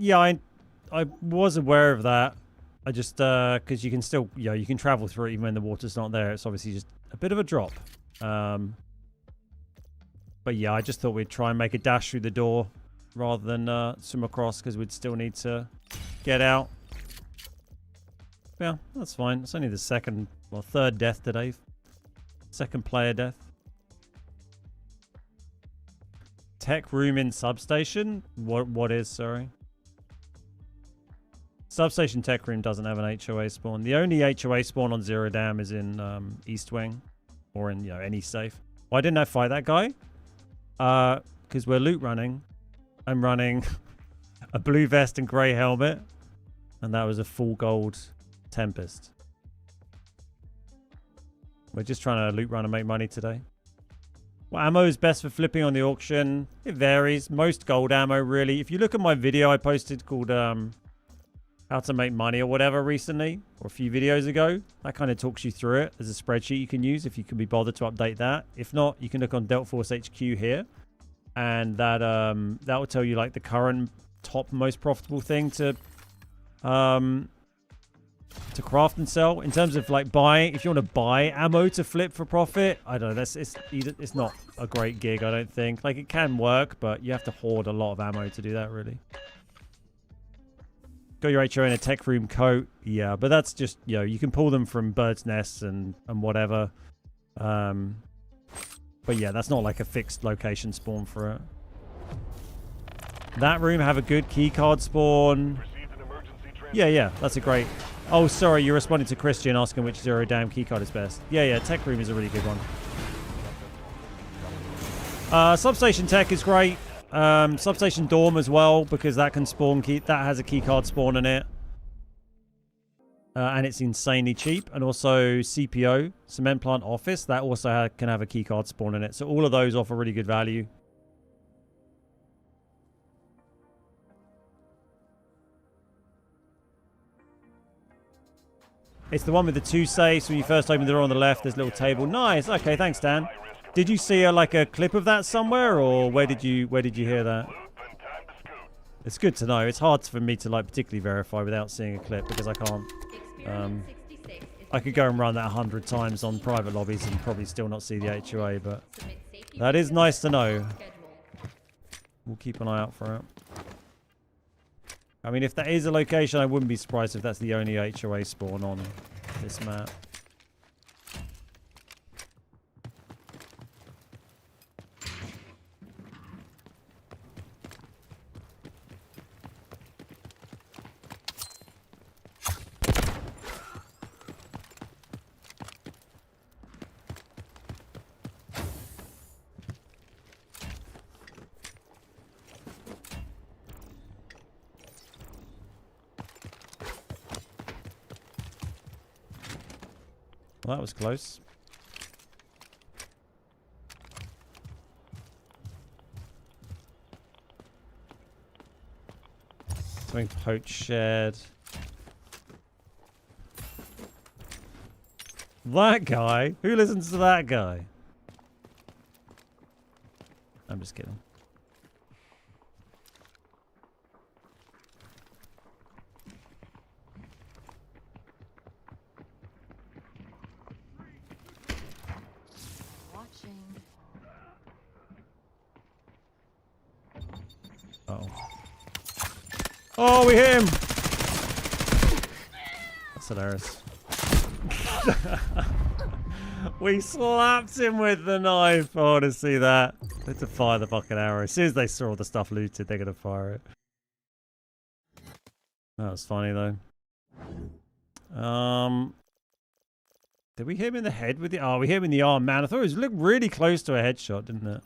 was aware of that. I just, because you can still, you can travel through it even when the water's not there. It's obviously just a bit of a drop. But yeah, I just thought we'd try and make a dash through the door rather than swim across, because we'd still need to get out. Yeah, that's fine. It's only the second, well, third death today. Second player death. Tech room in substation? What is, sorry? Substation tech room doesn't have an HOA spawn. The only HOA spawn on Zero Dam is in East Wing. Or in, any safe. Why didn't I fight that guy? Because we're loot running. I'm running a blue vest and grey helmet. And that was a full gold Tempest. We're just trying to loot run and make money today. What ammo is best for flipping on the auction? It varies. Most gold ammo, really. If you look at my video I posted called How to Make Money or whatever recently, or a few videos ago, that kind of talks you through it. There's a spreadsheet you can use if you can be bothered to update that. If not, you can look on Delta Force HQ here, and that will tell you like the current top most profitable thing to craft and sell in terms of like buying. If you want to buy ammo to flip for profit, I don't know. It's not a great gig, I don't think. Like it can work, but you have to hoard a lot of ammo to do that, really. Got your HO in a tech room coat, yeah, but that's just you can pull them from birds' nests and whatever. But yeah, that's not like a fixed location spawn for it. That room have a good keycard spawn. Yeah, that's a great. Oh, sorry, you're responding to Christian asking which Zero Dam keycard is best. Yeah, tech room is a really good one. Substation tech is great. Substation dorm as well, because that can spawn that has a keycard spawn in it. And it's insanely cheap. And also CPO, Cement Plant Office, that also can have a keycard spawn in it. So all of those offer really good value. It's the one with the 2 safes. When you first open the door on the left, there's a little table. Nice. Okay, thanks, Dan. Did you see like a clip of that somewhere, or where did you hear that? It's good to know. It's hard for me to like particularly verify without seeing a clip because I can't. I could go and run that 100 times on private lobbies and probably still not see the HOA, but that is nice to know. We'll keep an eye out for it. I mean, if that is a location, I wouldn't be surprised if that's the only HOA spawn on this map. Well, that was close. Something poach shared. That guy? Who listens to that guy? I'm just kidding. Oh, we hit him! That's hilarious. We slapped him with the knife. I want to see that. They had to fire the fucking arrow. As soon as they saw the stuff looted, they're going to fire it. That was funny, though. Did we hit him in the head with the... Oh, we hit him in the arm. Man, I thought it looked really close to a headshot, didn't it?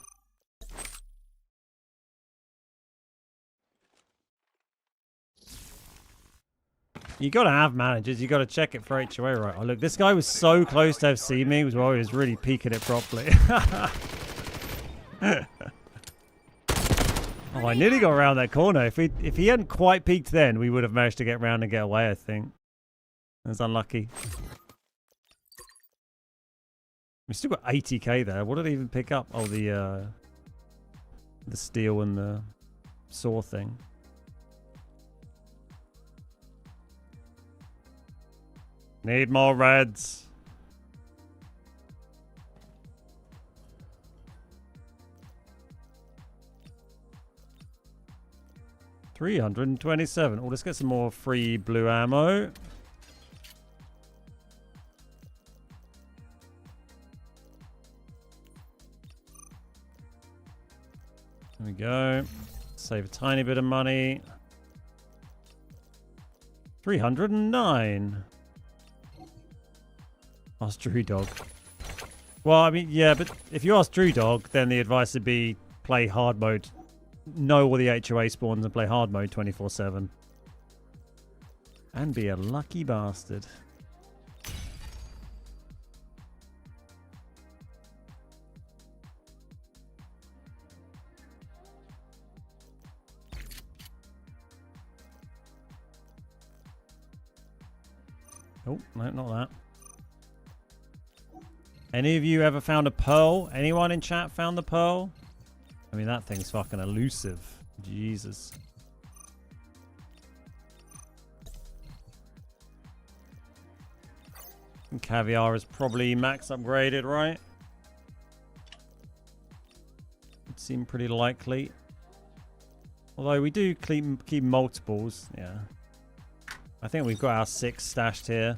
You gotta have managers. You gotta check it for HOA, right? Oh, look, this guy was so close to have seen me. He was really peeking it properly. Oh, I nearly got around that corner. If he hadn't quite peeked then, we would have managed to get around and get away, I think. That's unlucky. We still got 80k there. What did I even pick up? Oh, the steel and the saw thing. Need more reds. $327. Oh, let's get some more free blue ammo. There we go. Save a tiny bit of money. 309. Ask Drew Dog. Well, I mean, yeah, but if you ask Drew Dog, then the advice would be play hard mode. Know all the HOA spawns and play hard mode 24/7. And be a lucky bastard. Oh, no, not that. Any of you ever found a pearl? Anyone in chat found the pearl? I mean, that thing's fucking elusive. Jesus. And caviar is probably max upgraded, right? Would seem pretty likely. Although we do keep multiples, yeah. I think we've got our 6 stashed here.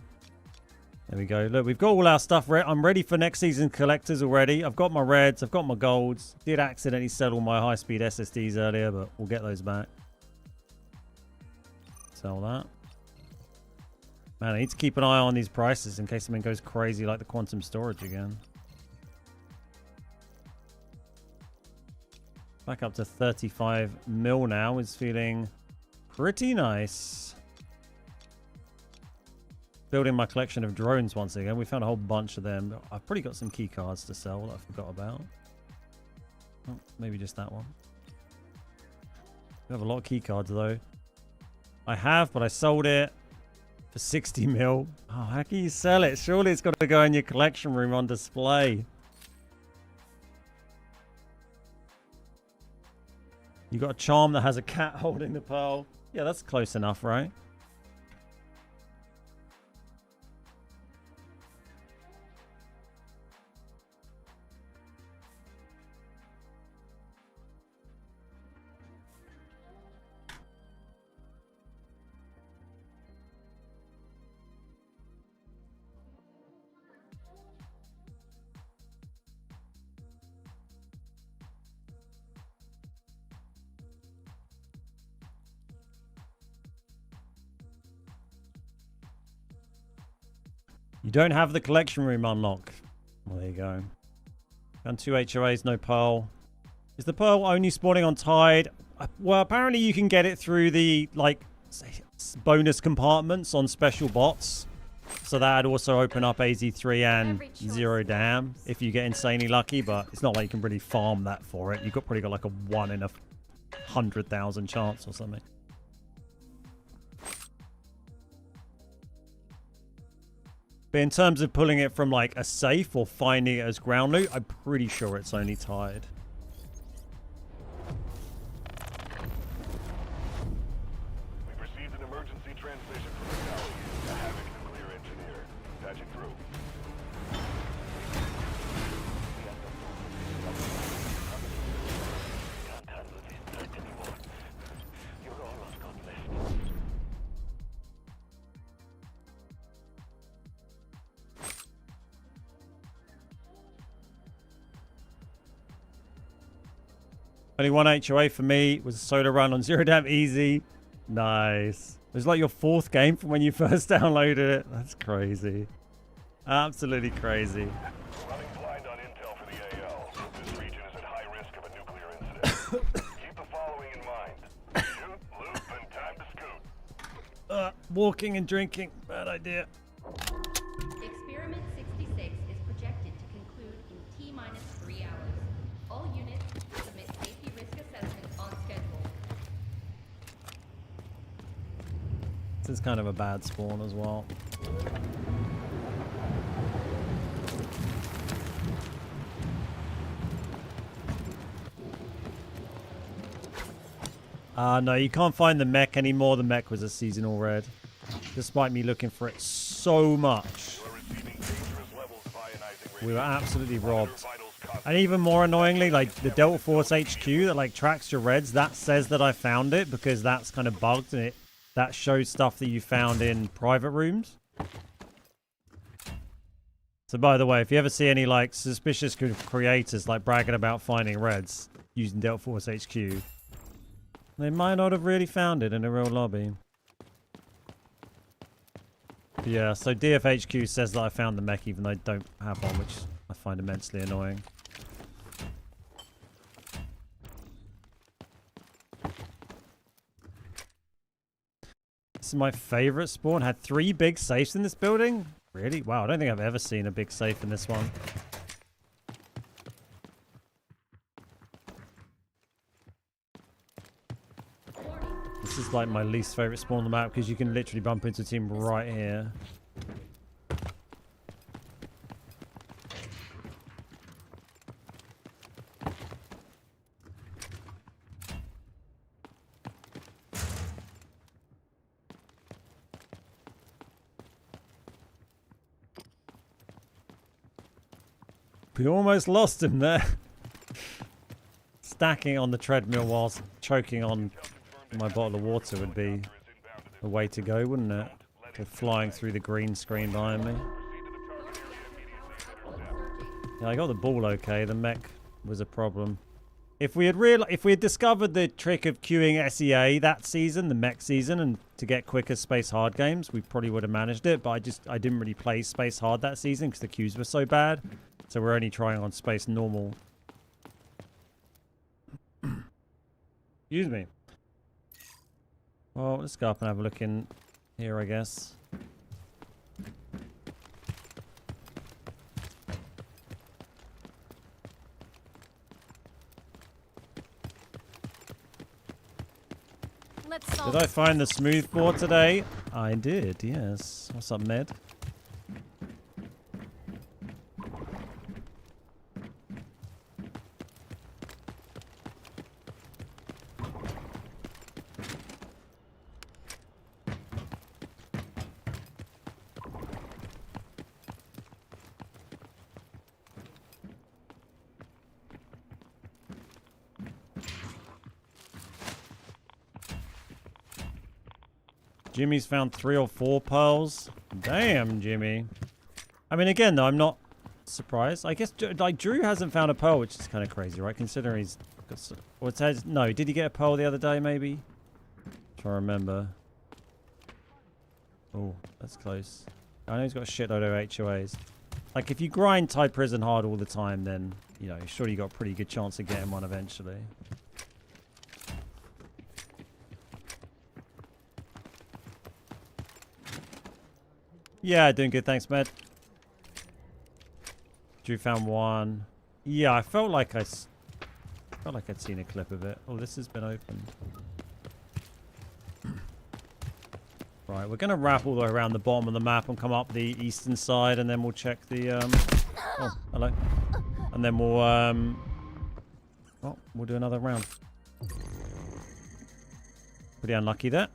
There we go. Look, we've got all our stuff. I'm ready for next season collectors already. I've got my reds. I've got my golds. Did accidentally sell all my high-speed SSDs earlier, but we'll get those back. Sell that. Man, I need to keep an eye on these prices in case something goes crazy like the quantum storage again. Back up to 35 mil now is feeling pretty nice. Building my collection of drones once again. We found a whole bunch of them. I've probably got some key cards to sell that I forgot about. Oh, maybe just that one. We have a lot of key cards though. I have, but I sold it for 60 mil. Oh, how can you sell it? Surely it's got to go in your collection room on display. You got a charm that has a cat holding the pearl. Yeah, that's close enough, right? You don't have the collection room unlock. Well, there you go. Done 2 HOAs, no pearl. Is the pearl only spawning on Tide? Well, apparently you can get it through the, like, bonus compartments on special bots. So that'd also open up AZ3 and Zero Dam if you get insanely lucky, but it's not like you can really farm that for it. You've probably got like a 1 in 100,000 chance or something. But in terms of pulling it from like a safe or finding it as ground loot, I'm pretty sure it's only Tide. We've received an emergency transmission from the Valley. A Havoc nuclear engineer. Patching through. Can't handle this threat anymore. You're all I've got left. Only 1 HOA for me was a solo run on Zero Dam easy. Nice. It was like your 4th game from when you first downloaded it. That's crazy. Absolutely crazy. Running blind on intel for the AL. This region is at high risk of a nuclear incident. Keep the following in mind. Shoot, loot, and time to scoot. Walking and drinking. Bad idea. Experiment 66 is projected to conclude in T-minus 3 hours. All units submit safety risk assessments on schedule. This is kind of a bad spawn as well. No, you can't find the mech anymore. The mech was a seasonal red. Despite me looking for it so much. We were absolutely robbed. And even more annoyingly, like the Delta Force HQ that like tracks your reds, that says that I found it because that's kind of bugged and that shows stuff that you found in private rooms. So by the way, if you ever see any like suspicious creators like bragging about finding reds using Delta Force HQ, they might not have really found it in a real lobby. But yeah, so DFHQ says that I found the mech even though I don't have one, which I find immensely annoying. This is my favorite spawn. Had 3 big safes in this building? Really? Wow, I don't think I've ever seen a big safe in this one. This is like my least favorite spawn on the map because you can literally bump into a team right here. We almost lost him there. Stacking on the treadmill whilst choking on my bottle of water would be the way to go, wouldn't it? Go flying through the green screen behind me. Yeah, I got the ball okay. The mech was a problem. If we had discovered the trick of queuing SEA that season, the mech season, and to get quicker space hard games, we probably would have managed it. But I didn't really play space hard that season because the queues were so bad. So we're only trying on space normal. Excuse me. Well, let's go up and have a look in here, I guess. Did I find the smoothbore today? I did, yes. What's up, Med? Jimmy's found 3 or 4 pearls. Damn, Jimmy. I mean, again, though, I'm not surprised. I guess, like, Drew hasn't found a pearl, which is kind of crazy, right? Considering he's got... Or it says... No, did he get a pearl the other day, maybe? I'm trying to remember. Oh, that's close. I know he's got a shitload of HOAs. Like, if you grind Tide Prison hard all the time, then, you know, surely you got a pretty good chance of getting one eventually. Yeah, doing good. Thanks, Matt. Drew found 1. Yeah, I felt like I'd seen a clip of it. Oh, this has been opened. Right, we're gonna wrap all the way around the bottom of the map and come up the eastern side, and then we'll check the Oh, hello. And then we'll we'll do another round. Pretty unlucky there.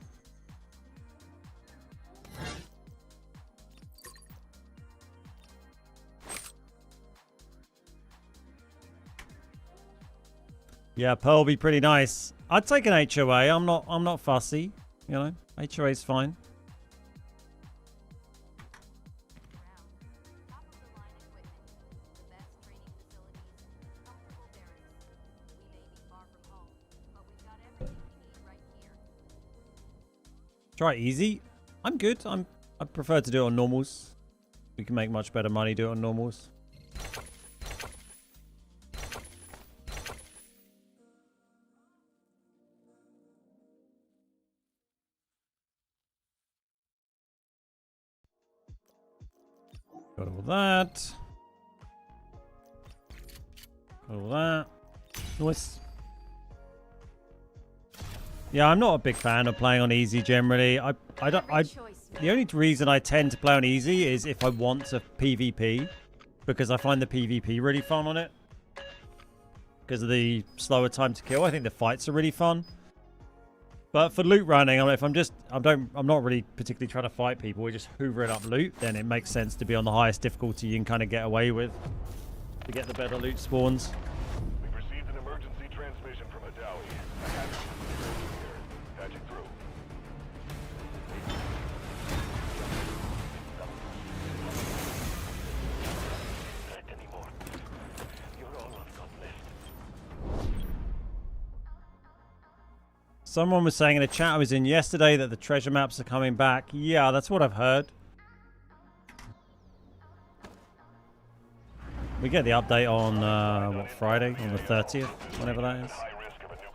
Yeah, pearl will be pretty nice. I'd take an HOA. I'm not fussy. You know, HOA's fine. Try easy. I'm good. I prefer to do it on normals. We can make much better money do it on normals. Got all that. Got all that. Nice. Yeah, I'm not a big fan of playing on easy generally. The only reason I tend to play on easy is if I want to PvP, because I find the PvP really fun on it. Because of the slower time to kill. I think the fights are really fun. But for loot running, if I'm not really particularly trying to fight people, we're just hoovering up loot, then it makes sense to be on the highest difficulty you can kind of get away with to get the better loot spawns. We've received an emergency transmission from Adawi. Patching through. Someone was saying in a chat I was in yesterday that the treasure maps are coming back. Yeah, that's what I've heard. We get the update on, what, Friday? On the 30th? Whenever that is.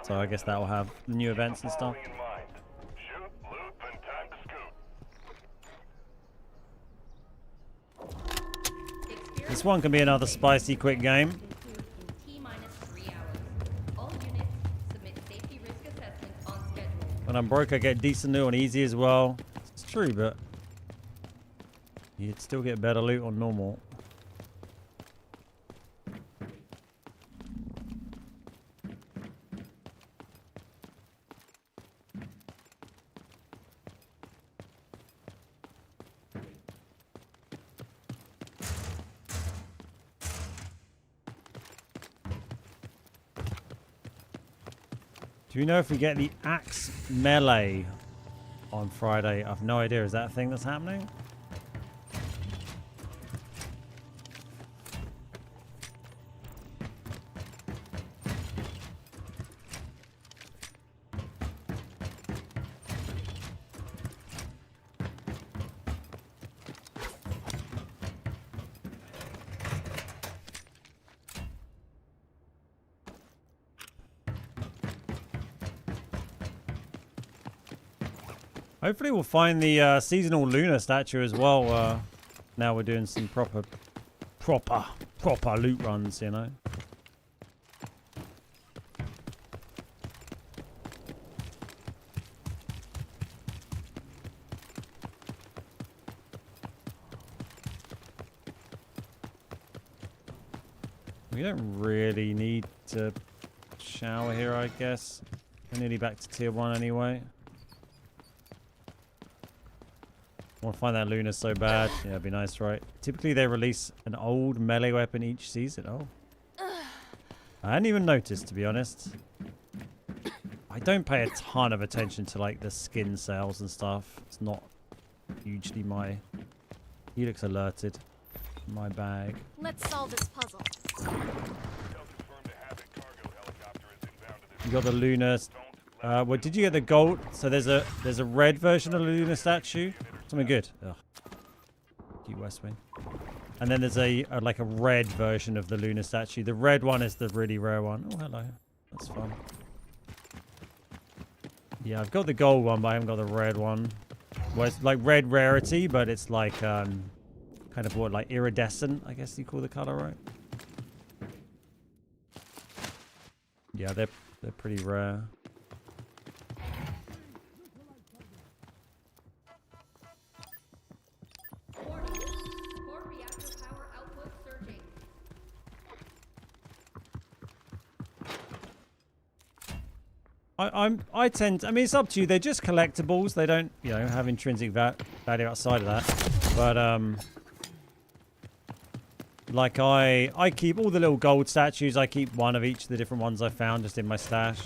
So I guess that will have the new events and stuff. In mind. Shoot, loot, then time to scoot. This one can be another spicy quick game. Conclude in T-minus 3 hours. All units submit safety risk assessments on schedule. When I'm broke, I get decent loot on easy as well. It's true, but you'd still get better loot on normal. Do you know if we get the axe melee on Friday? I've no idea. Is that a thing that's happening? Hopefully we'll find the seasonal lunar statue as well. Now we're doing some proper loot runs, you know. We don't really need to shower here, I guess. We're nearly back to tier 1 anyway. I want to find that Luna so bad. Yeah, it'd be nice, right? Typically, they release an old melee weapon each season. Oh. I hadn't even noticed, to be honest. I don't pay a ton of attention to, like, the skin sales and stuff. It's not hugely my... He looks alerted. My bag. Let's solve this puzzle. You got the Luna... what did you get the gold? So there's a red version of the Luna statue. Something good. Ugh. You West Wing. And then there's a like a red version of the Luna statue. The red one is the really rare one. Oh, hello. That's fun. Yeah, I've got the gold one, but I haven't got the red one. Well, it's like red rarity, but it's like kind of what, like iridescent, I guess you call the color, right? Yeah, they're pretty rare. Core reactor power output surging. I tend, I mean, it's up to you. They're just collectibles. They don't, you know, have intrinsic value outside of that. But like I keep all the little gold statues. I keep one of each of the different ones I found just in my stash.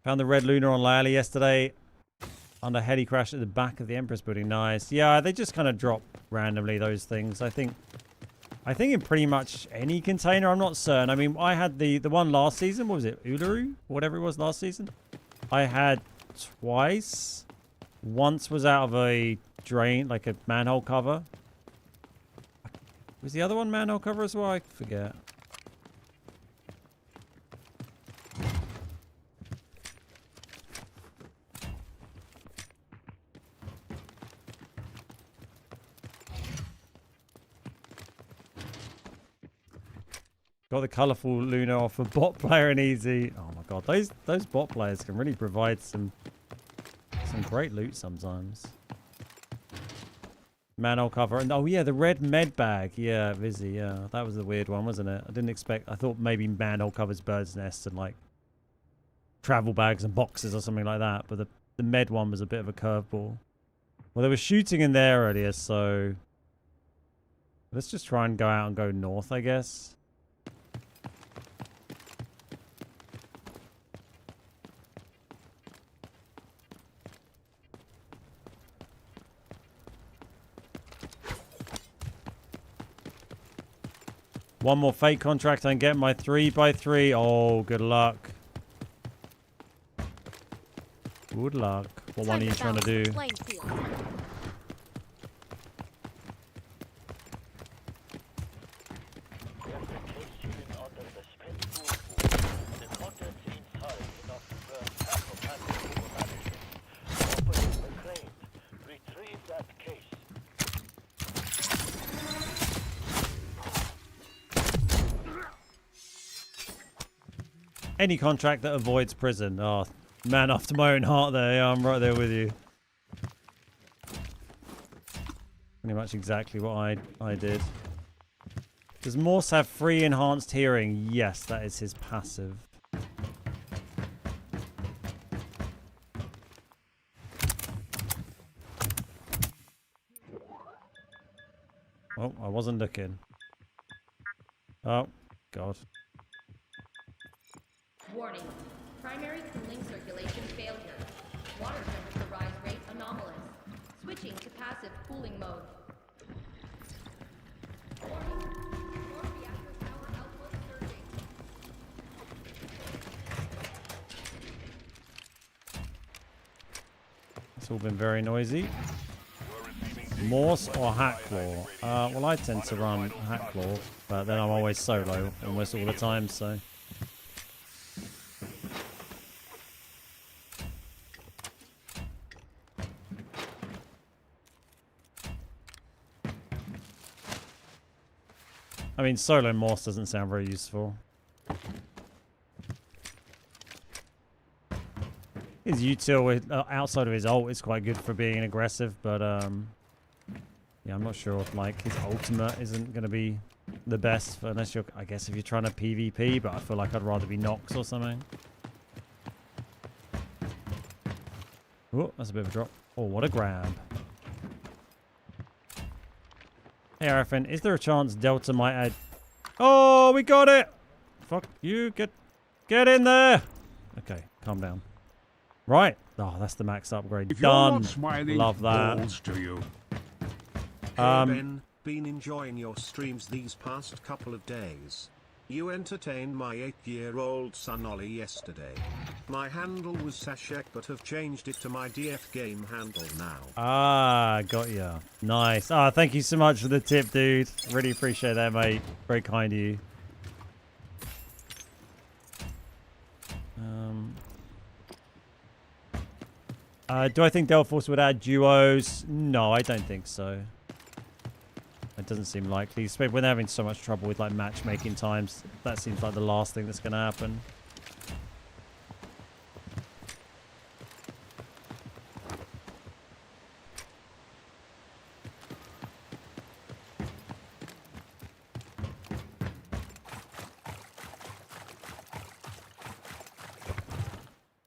Found the red Luna on Lyali yesterday under heli crash at the back of the Empress building. Nice. Yeah, they just kind of drop randomly, those things. I think in pretty much any container. I'm not certain. I mean, I had the one last season. What was it? Uluru? Whatever it was last season. I had twice. Once was out of a drain, like a manhole cover. Was the other one manhole cover as well? I forget. Got the colourful Luna off a bot player and easy. Oh my god, those bot players can really provide some great loot sometimes. Manhole cover, and oh yeah, the red med bag. Yeah, Vizzy. Yeah, that was the weird one, wasn't it? I didn't expect. I thought maybe manhole covers birds' nests and like travel bags and boxes or something like that. But the med one was a bit of a curveball. Well, there was shooting in there earlier, so let's just try and go out and go north, I guess. One more fake contract and get my 3x3. Oh, good luck. Good luck. What one are you trying to do? Playing field. Any contract that avoids prison. Oh, man after my own heart there. Yeah, I'm right there with you. Pretty much exactly what I did. Does Morse have free enhanced hearing? Yes, that is his passive. Oh, I wasn't looking. Oh, God. Warning. Primary cooling circulation failure. Water temperature rise rate anomalous. Switching to passive cooling mode. Warning. Core reactor power output surging. It's all been very noisy. Morse or Hackclaw? Well, I tend to run Hackclaw, but then I'm always solo almost all the time, so... I mean, solo Morse doesn't sound very useful. His util outside of his ult is quite good for being aggressive, but yeah, I'm not sure if like his ultimate isn't going to be the best for, unless you're, I guess, if you're trying to PvP. But I feel like I'd rather be Nox or something. Oh, that's a bit of a drop. Oh, what a grab! Hey, Arafin, is there a chance Delta might add... Oh, we got it! Fuck you, get in there! Okay, calm down. Right. Oh, that's the max upgrade. If you're Done. not smiling, Love that. balls to you. Hey Ben, been enjoying your streams these past couple of days. You entertained my 8-year-old son Ollie yesterday. My handle was Sashek, but have changed it to my DF game handle now. Ah, got ya. Nice. Ah, thank you so much for the tip, dude. Really appreciate that, mate. Very kind of you. Do I think Delphos would add duos? No, I don't think so. It doesn't seem likely. Especially when they're having so much trouble with like matchmaking times. That seems like the last thing that's going to happen.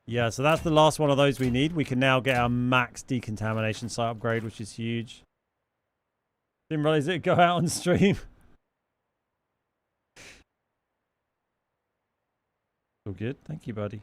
Yeah, so that's the last one of those we need. We can now get our max decontamination site upgrade, which is huge. Didn't realize it'd go out on stream. All good. Thank you, buddy.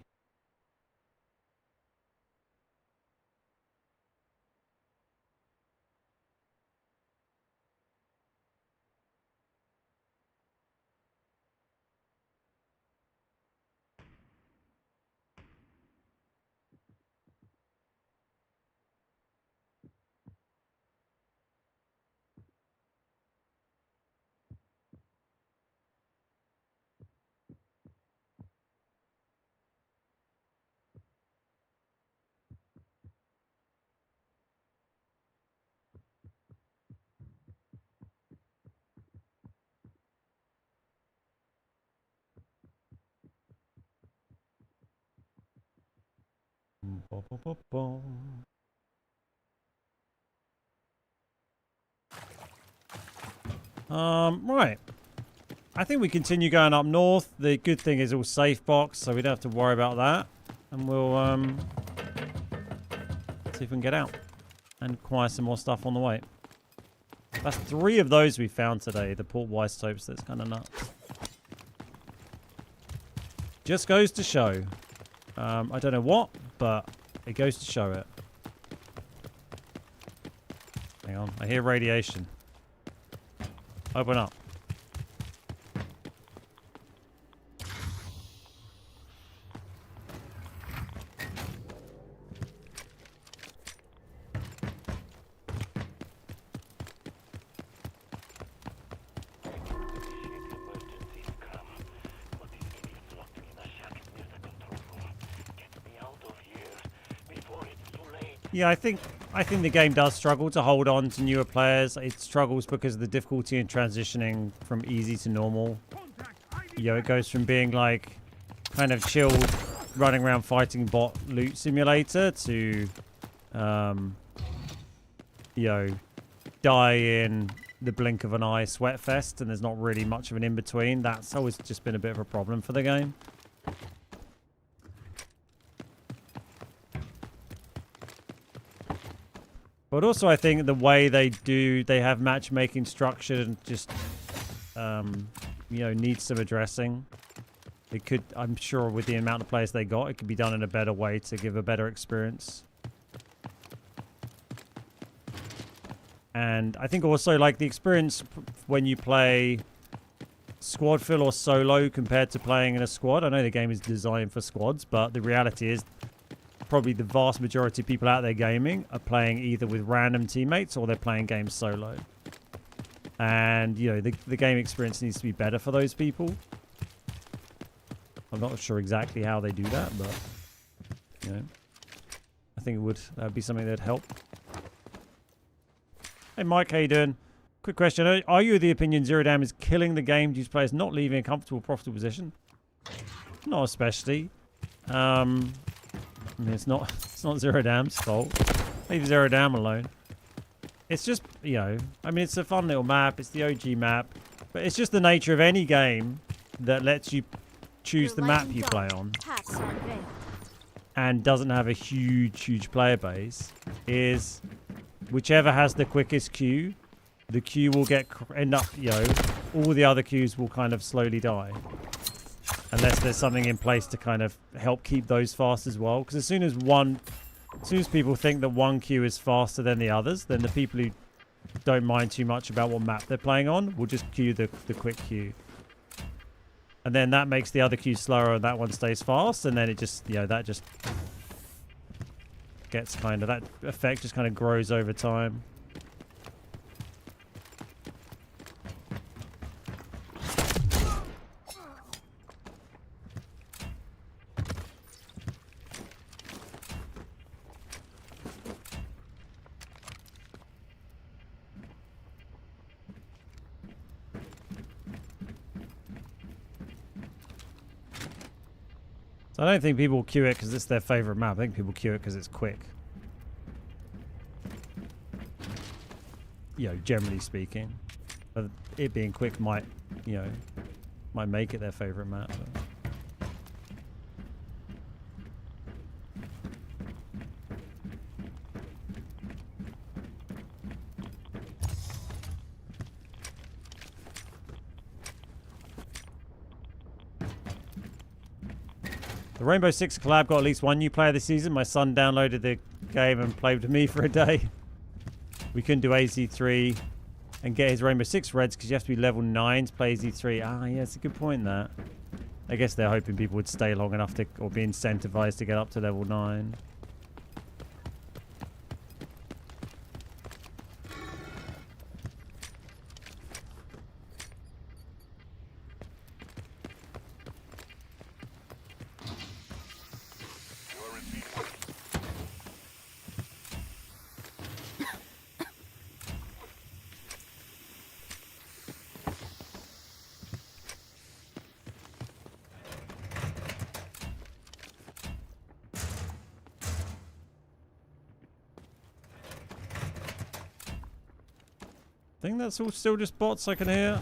Right. I think we continue going up north. The good thing is all safe box, so we don't have to worry about that. And we'll see if we can get out and acquire some more stuff on the way. That's 3 of those we found today. The port isotopes. That's kind of nuts. Just goes to show. I don't know what, but it goes to show it. Hang on. I hear radiation. Open up. Yeah, I think the game does struggle to hold on to newer players. It struggles because of the difficulty in transitioning from easy to normal. You know, it goes from being like kind of chilled, running around fighting bot loot simulator to, you know, die in the blink of an eye sweat fest, and there's not really much of an in-between. That's always just been a bit of a problem for the game. But also I think the way they have matchmaking structured and just, you know, needs some addressing. It could, I'm sure with the amount of players they got, it could be done in a better way to give a better experience. And I think also like the experience when you play squad fill or solo compared to playing in a squad. I know the game is designed for squads, but the reality is probably the vast majority of people out there gaming are playing either with random teammates or they're playing games solo. And, you know, the game experience needs to be better for those people. I'm not sure exactly how they do that, but, you know, I think that'd be something that'd help. Hey, Mike, how you doing? Quick question. Are you of the opinion Zero Dam is killing the game due to players not leaving a comfortable, profitable position? Not especially. I mean, it's not Zero Dam's fault. Leave Zero Dam alone. It's just, you know, I mean, it's a fun little map. It's the OG map. But it's just the nature of any game that lets you choose the map you play on and doesn't have a huge player base is whichever has the quickest queue, the queue will end up, you know, all the other queues will kind of slowly die. Unless there's something in place to kind of help keep those fast as well. Because as soon as people think that one queue is faster than the others, then the people who don't mind too much about what map they're playing on will just queue the quick queue. And then that makes the other queue slower and that one stays fast. And then it just, you know, that just gets kind of, that effect just kind of grows over time. I don't think people queue it because it's their favorite map. I think people queue it because it's quick. You know, generally speaking. But it being quick might, you know, might make it their favorite map. But. The Rainbow Six collab got at least one new player this season. My son downloaded the game and played with me for a day. We couldn't do AZ3 and get his Rainbow Six reds because you have to be level 9 to play AZ3. Ah, yeah, it's a good point, that. I guess they're hoping people would stay long enough to, or be incentivized to get up to level 9. I think that's all still just bots I can hear.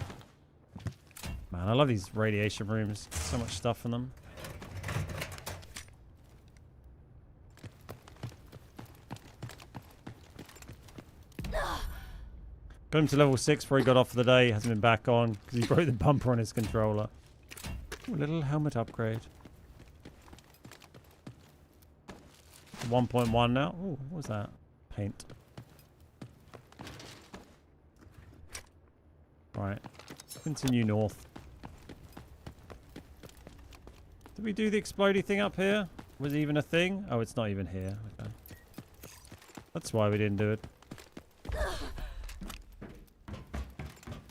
Man, I love these radiation rooms. So much stuff in them. Got him to level 6 before he got off for the day. Hasn't been back on because he broke the bumper on his controller. Ooh, a little helmet upgrade. 1.1 now. Oh, what was that? Paint. Right. Continue north. Did we do the explodey thing up here? Was it even a thing? Oh, it's not even here. Okay. That's why we didn't do it.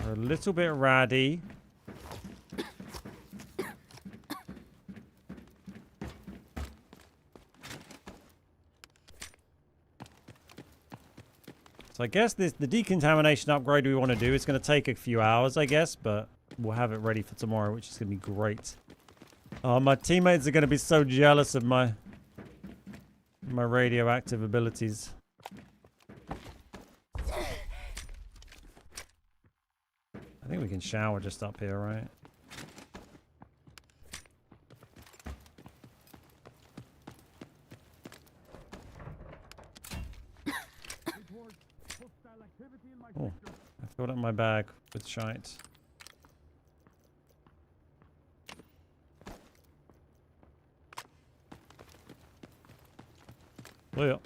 We're a little bit ratty. So I guess the decontamination upgrade we want to do is going to take a few hours, I guess, but we'll have it ready for tomorrow, which is going to be great. Oh, my teammates are going to be so jealous of my radioactive abilities. I think we can shower just up here, right? Oh, I filled up my bag with shite. Oh yeah.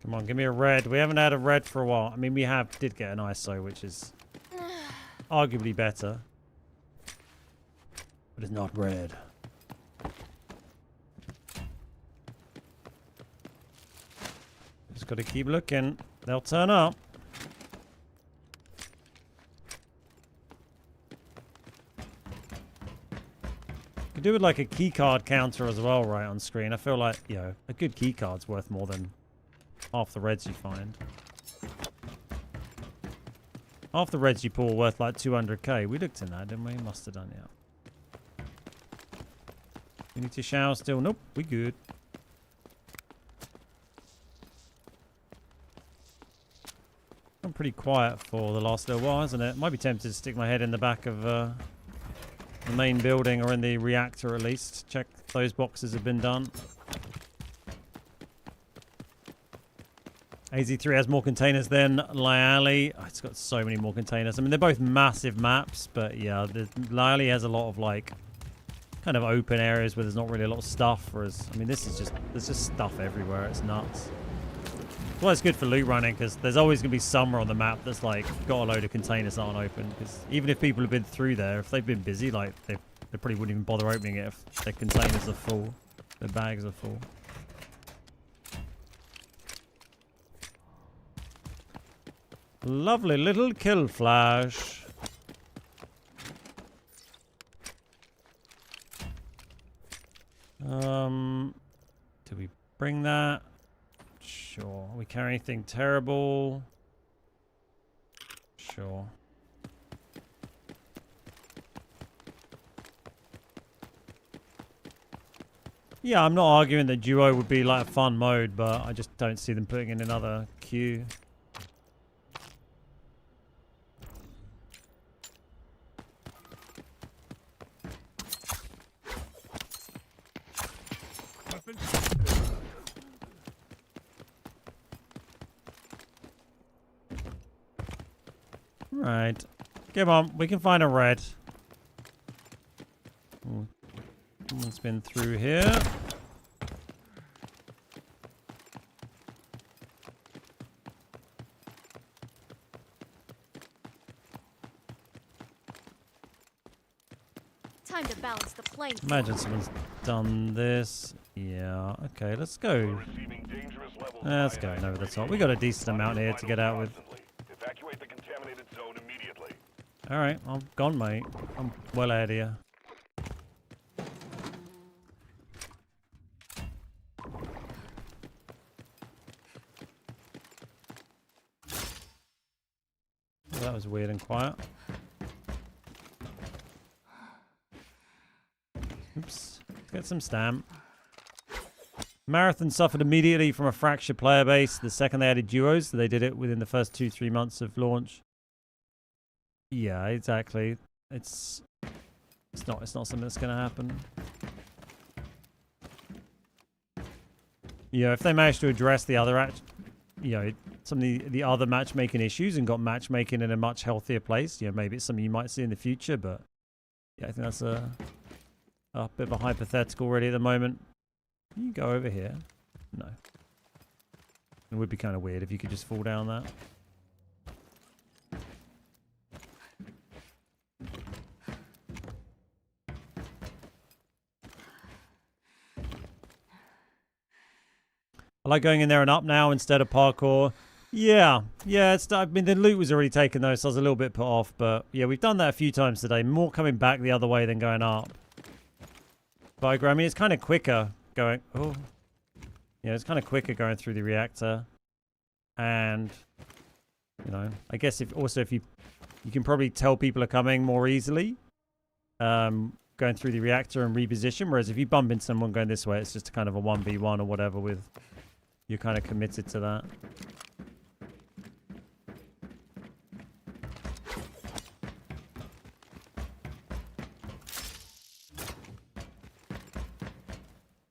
Come on, give me a red. We haven't had a red for a while. I mean, did get an ISO, which is arguably better. But it's not red. Just gotta keep looking. They'll turn up. Could do with like a keycard counter as well, right, on screen. I feel like, you know, a good keycard's worth more than half the reds you find. Half the reds you pull are worth like 200k. We looked in that, didn't we? Must have done, yeah. We need to shower still. Nope, we good. I'm pretty quiet for the last little while, isn't it? Might be tempted to stick my head in the back of the main building, or in the reactor at least. Check those boxes have been done. AZ3 has more containers than Lyali. Oh, it's got so many more containers. I mean, they're both massive maps, but yeah, Lyali has a lot of like kind of open areas where there's not really a lot of stuff. Whereas, I mean, this is just, there's just stuff everywhere. It's nuts. Well, it's good for loot running because there's always going to be somewhere on the map that's like got a load of containers that aren't open. Because even if people have been through there, if they've been busy, like they probably wouldn't even bother opening it if their containers are full, their bags are full. Lovely little kill flash. Do we bring that? Sure. We carry anything terrible? Sure. Yeah, I'm not arguing that duo would be like a fun mode, but I just don't see them putting in another queue. Right. Come on, we can find a red. Ooh. Someone's been through here. Time to balance the plane. Imagine someone's done this. Yeah, okay, let's go. Let's go over the top. We got a decent amount here to get out with. Evacuate the contaminated zone immediately. Alright, I'm gone, mate. I'm well ahead of you. Well, that was weird and quiet. Oops. Let's get some stamp. Marathon suffered immediately from a fractured player base the second they added duos. They did it within the first 2-3 months of launch. Yeah, exactly. It's not something that's going to happen. Yeah, if they manage to address the other some of the other matchmaking issues and got matchmaking in a much healthier place, maybe it's something you might see in the future, but yeah, I think that's a bit of a hypothetical really at the moment. Can you go over here? No. It would be kind of weird if you could just fall down that. I like going in there and up now instead of parkour. Yeah, I mean, the loot was already taken though, so I was a little bit put off. But yeah, we've done that a few times today. More coming back the other way than going up. But I agree. I mean, it's kind of quicker going. Oh, Yeah, it's kind of quicker going through the reactor. And, you know, I guess if you can probably tell people are coming more easily. Going through the reactor and reposition. Whereas if you bump into someone going this way, it's just kind of a 1v1 or whatever with... You're kind of committed to that.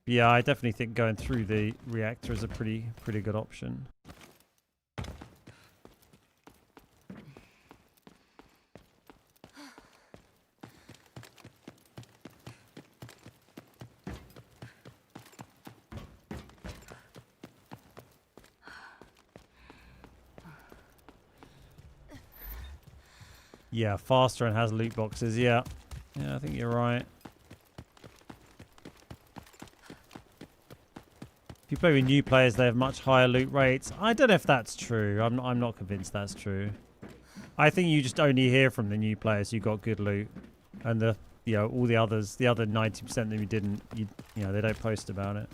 Yeah, I definitely think going through the reactor is a pretty good option. Yeah, faster and has loot boxes. Yeah, I think you're right. If you play with new players, they have much higher loot rates. I don't know if that's true. I'm not convinced that's true. I think you just only hear from the new players who got good loot, and all the others, the other 90% that you didn't, you know, they don't post about it.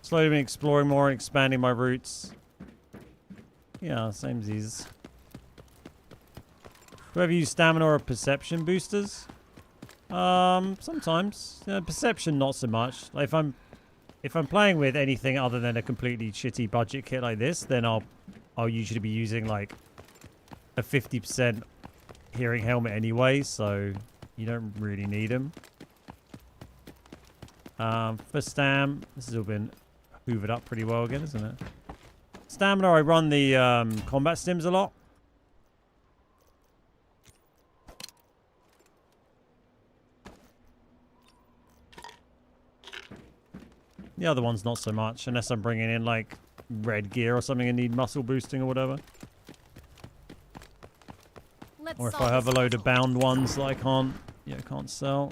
Slowly been exploring more and expanding my routes. Yeah, same as these. Do I ever use stamina or perception boosters? Sometimes. Perception not so much. Like if I'm playing with anything other than a completely shitty budget kit like this, then I'll usually be using like a 50% hearing helmet anyway, so you don't really need them. For stam, this has all been hoovered up pretty well again, isn't it? Stamina, I run the combat stims a lot. The other one's not so much, unless I'm bringing in like red gear or something and need muscle boosting or whatever. Or if I have a load of bound ones that I can't sell.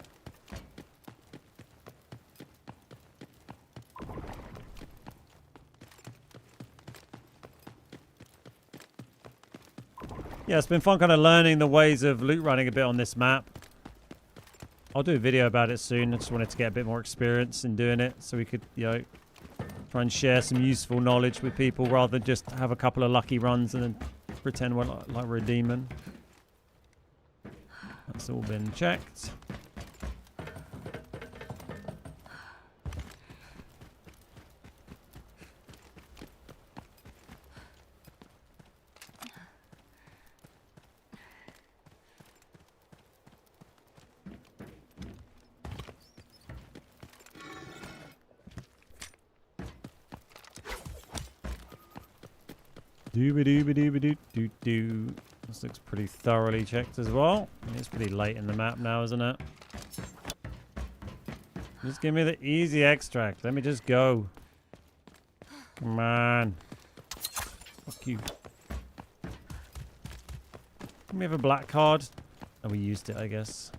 Yeah, it's been fun kind of learning the ways of loot running a bit on this map. I'll do a video about it soon. I just wanted to get a bit more experience in doing it so we could, try and share some useful knowledge with people rather than just have a couple of lucky runs and then pretend we're like we're a demon. That's all been checked. Doo-ba-doo-ba-doo-ba-doo-doo-doo. This looks pretty thoroughly checked as well. It's pretty late in the map now, isn't it? Just give me the easy extract. Let me just go. Come on. Fuck you. Can we have a black card? Oh, we used it, I guess.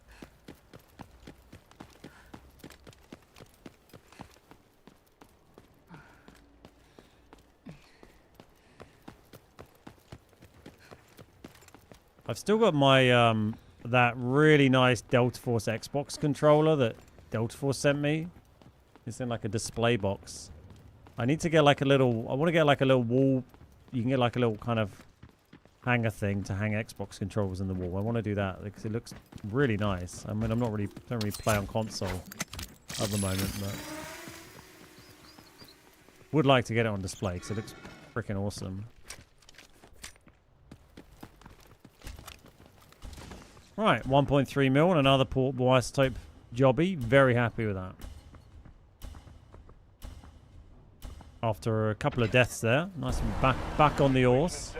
I've still got my that really nice Delta Force Xbox controller that Delta Force sent me. It's in like a display box. I need to get like a little... I want to get like a little wall. You can get like a little kind of hanger thing to hang Xbox controllers in the wall. I want to do that because it looks really nice. I mean, don't really play on console at the moment, but would like to get it on display because it looks freaking awesome. Right, 1.3 mil and another portable isotope jobby. Very happy with that. After a couple of deaths there. Nice and back on the horse.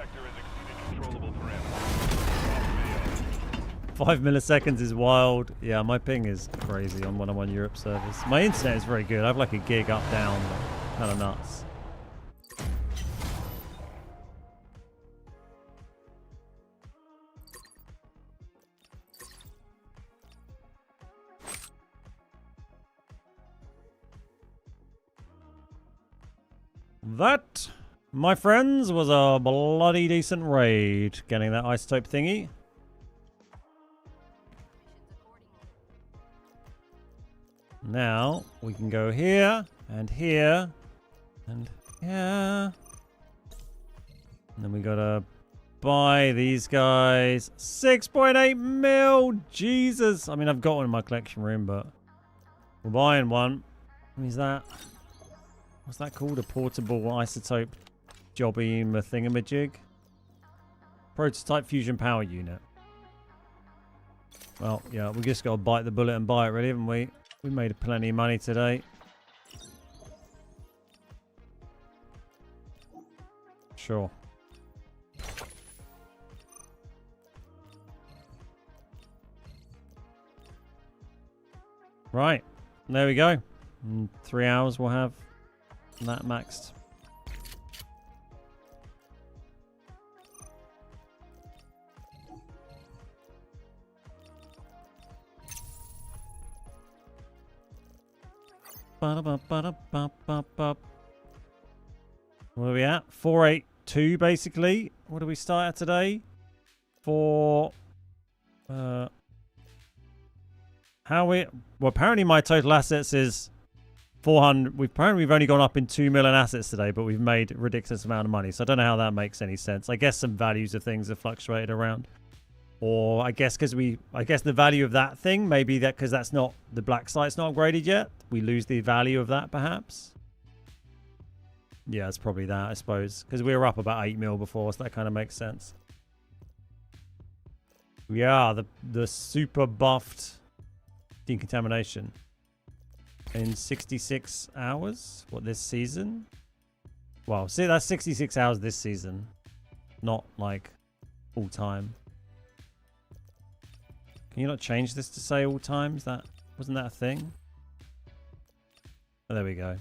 5 milliseconds is wild. Yeah, my ping is crazy on 101 Europe service. My internet is very good. I have like a gig up, down. Kind of nuts. That, my friends, was a bloody decent raid. Getting that isotope thingy. Now we can go here and here and here. And then we gotta buy these guys. 6.8 mil. Jesus. I mean, I've got one in my collection room, but we're buying one. What is that? What's that called? A portable isotope jobby thingamajig? Prototype fusion power unit. Well, yeah, we just got to bite the bullet and buy it, really, haven't we? We made plenty of money today. Sure. Right. There we go. In 3 hours we'll have that maxed. What are we at? 482 basically. What do we start at today? For well, apparently my total assets is 400. We've only gone up in 2 million assets today, but we've made a ridiculous amount of money. So I don't know how that makes any sense. I guess some values of things have fluctuated around. Or I guess the value of that thing, maybe that because that's not, the black site's not upgraded yet. We lose the value of that perhaps. Yeah, it's probably that, I suppose. Because we were up about 8 mil before, so that kind of makes sense. Yeah, the super buffed decontamination. In 66 hours? What, this season? Well, see, that's 66 hours this season. Not like full time. Can you not change this to say all times? Wasn't that a thing? Oh, there we go.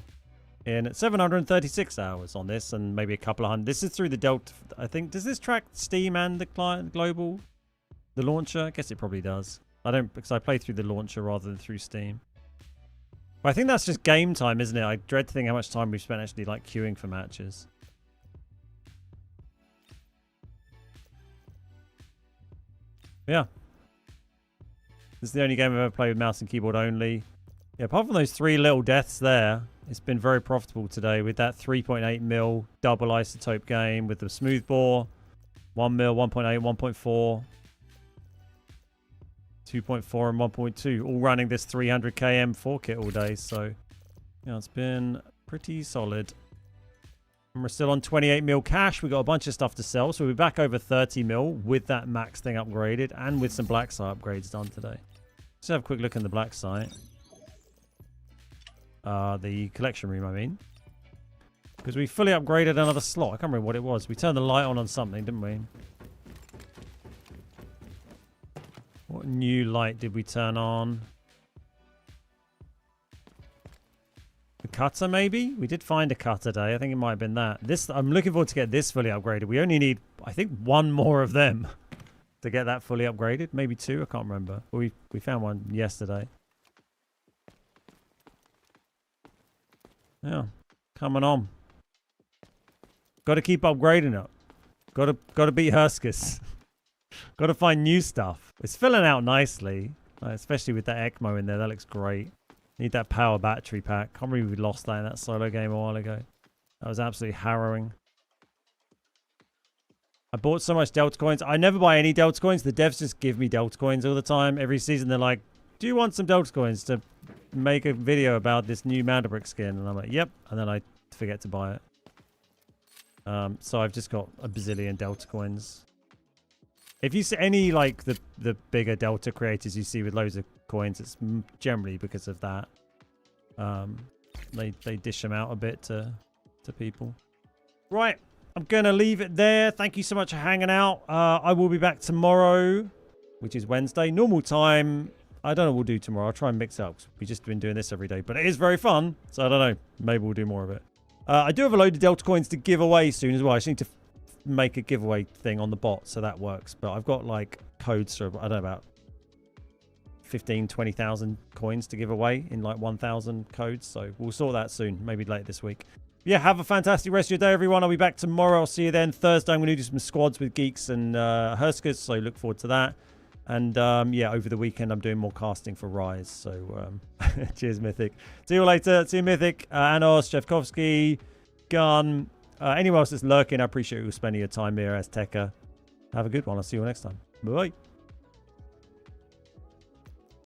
In 736 hours on this, and maybe a couple of hundred. This is through the Delta. I think, does this track Steam and the client global, the launcher? I guess it probably does. I don't, because I play through the launcher rather than through Steam. But I think that's just game time, isn't it? I dread to think how much time we've spent actually like queuing for matches. Yeah. This is the only game I've ever played with mouse and keyboard only. Yeah, apart from those 3 little deaths there, it's been very profitable today with that 3.8 mil double isotope game with the smoothbore. 1 mil, 1.8, 1.4. 2.4 and 1.2. All running this 300 km 4 kit all day. So, yeah, it's been pretty solid. And we're still on 28 mil cash. We've got a bunch of stuff to sell. So we'll be back over 30 mil with that max thing upgraded and with some black site upgrades done today. Let's have a quick look in the black site. The collection room, I mean. Because we fully upgraded another slot. I can't remember what it was. We turned the light on something, didn't we? What new light did we turn on? The cutter, maybe? We did find a cutter today. I think it might have been that. I'm looking forward to get this fully upgraded. We only need, I think, 1 more of them to get that fully upgraded. Maybe 2, I can't remember. But we found one yesterday. Yeah, coming on. Got to keep upgrading it. Got to beat Hurskis. Got to find new stuff. It's filling out nicely, especially with that ECMO in there. That looks great. Need that power battery pack. Can't believe we lost that in that solo game a while ago. That was absolutely harrowing. I bought so much Delta coins. I never buy any Delta coins. The devs just give me Delta coins all the time. Every season they're like, do you want some Delta coins to make a video about this new Mandelbrick skin? And I'm like, yep. And then I forget to buy it. So I've just got a bazillion Delta coins. If you see any like the bigger Delta creators you see with loads of coins, it's generally because of that. They dish them out a bit to people. Right, I'm gonna leave it there. Thank you so much for hanging out. I will be back tomorrow, which is Wednesday, normal time. I don't know what we'll do tomorrow. I'll try and mix it up. We've just been doing this every day, but it is very fun. So I don't know. Maybe we'll do more of it. I do have a load of Delta coins to give away soon as well. I just need to make a giveaway thing on the bot so that works. But I've got like codes for, I don't know, about 15, 20,000 coins to give away in like 1,000 codes. So we'll sort that soon, maybe later this week. Yeah, have a fantastic rest of your day, everyone. I'll be back tomorrow. I'll see you then. Thursday, I'm going to do some squads with Geeks and Hurskers, so look forward to that. And yeah, over the weekend I'm doing more casting for Rise. So cheers, Mythic. See you later. See you, Mythic. Anos, Jevkovsky, Gun. Anyone else that's lurking, I appreciate you spending your time here as Tekka. Have a good one. I'll see you all next time. Bye-bye.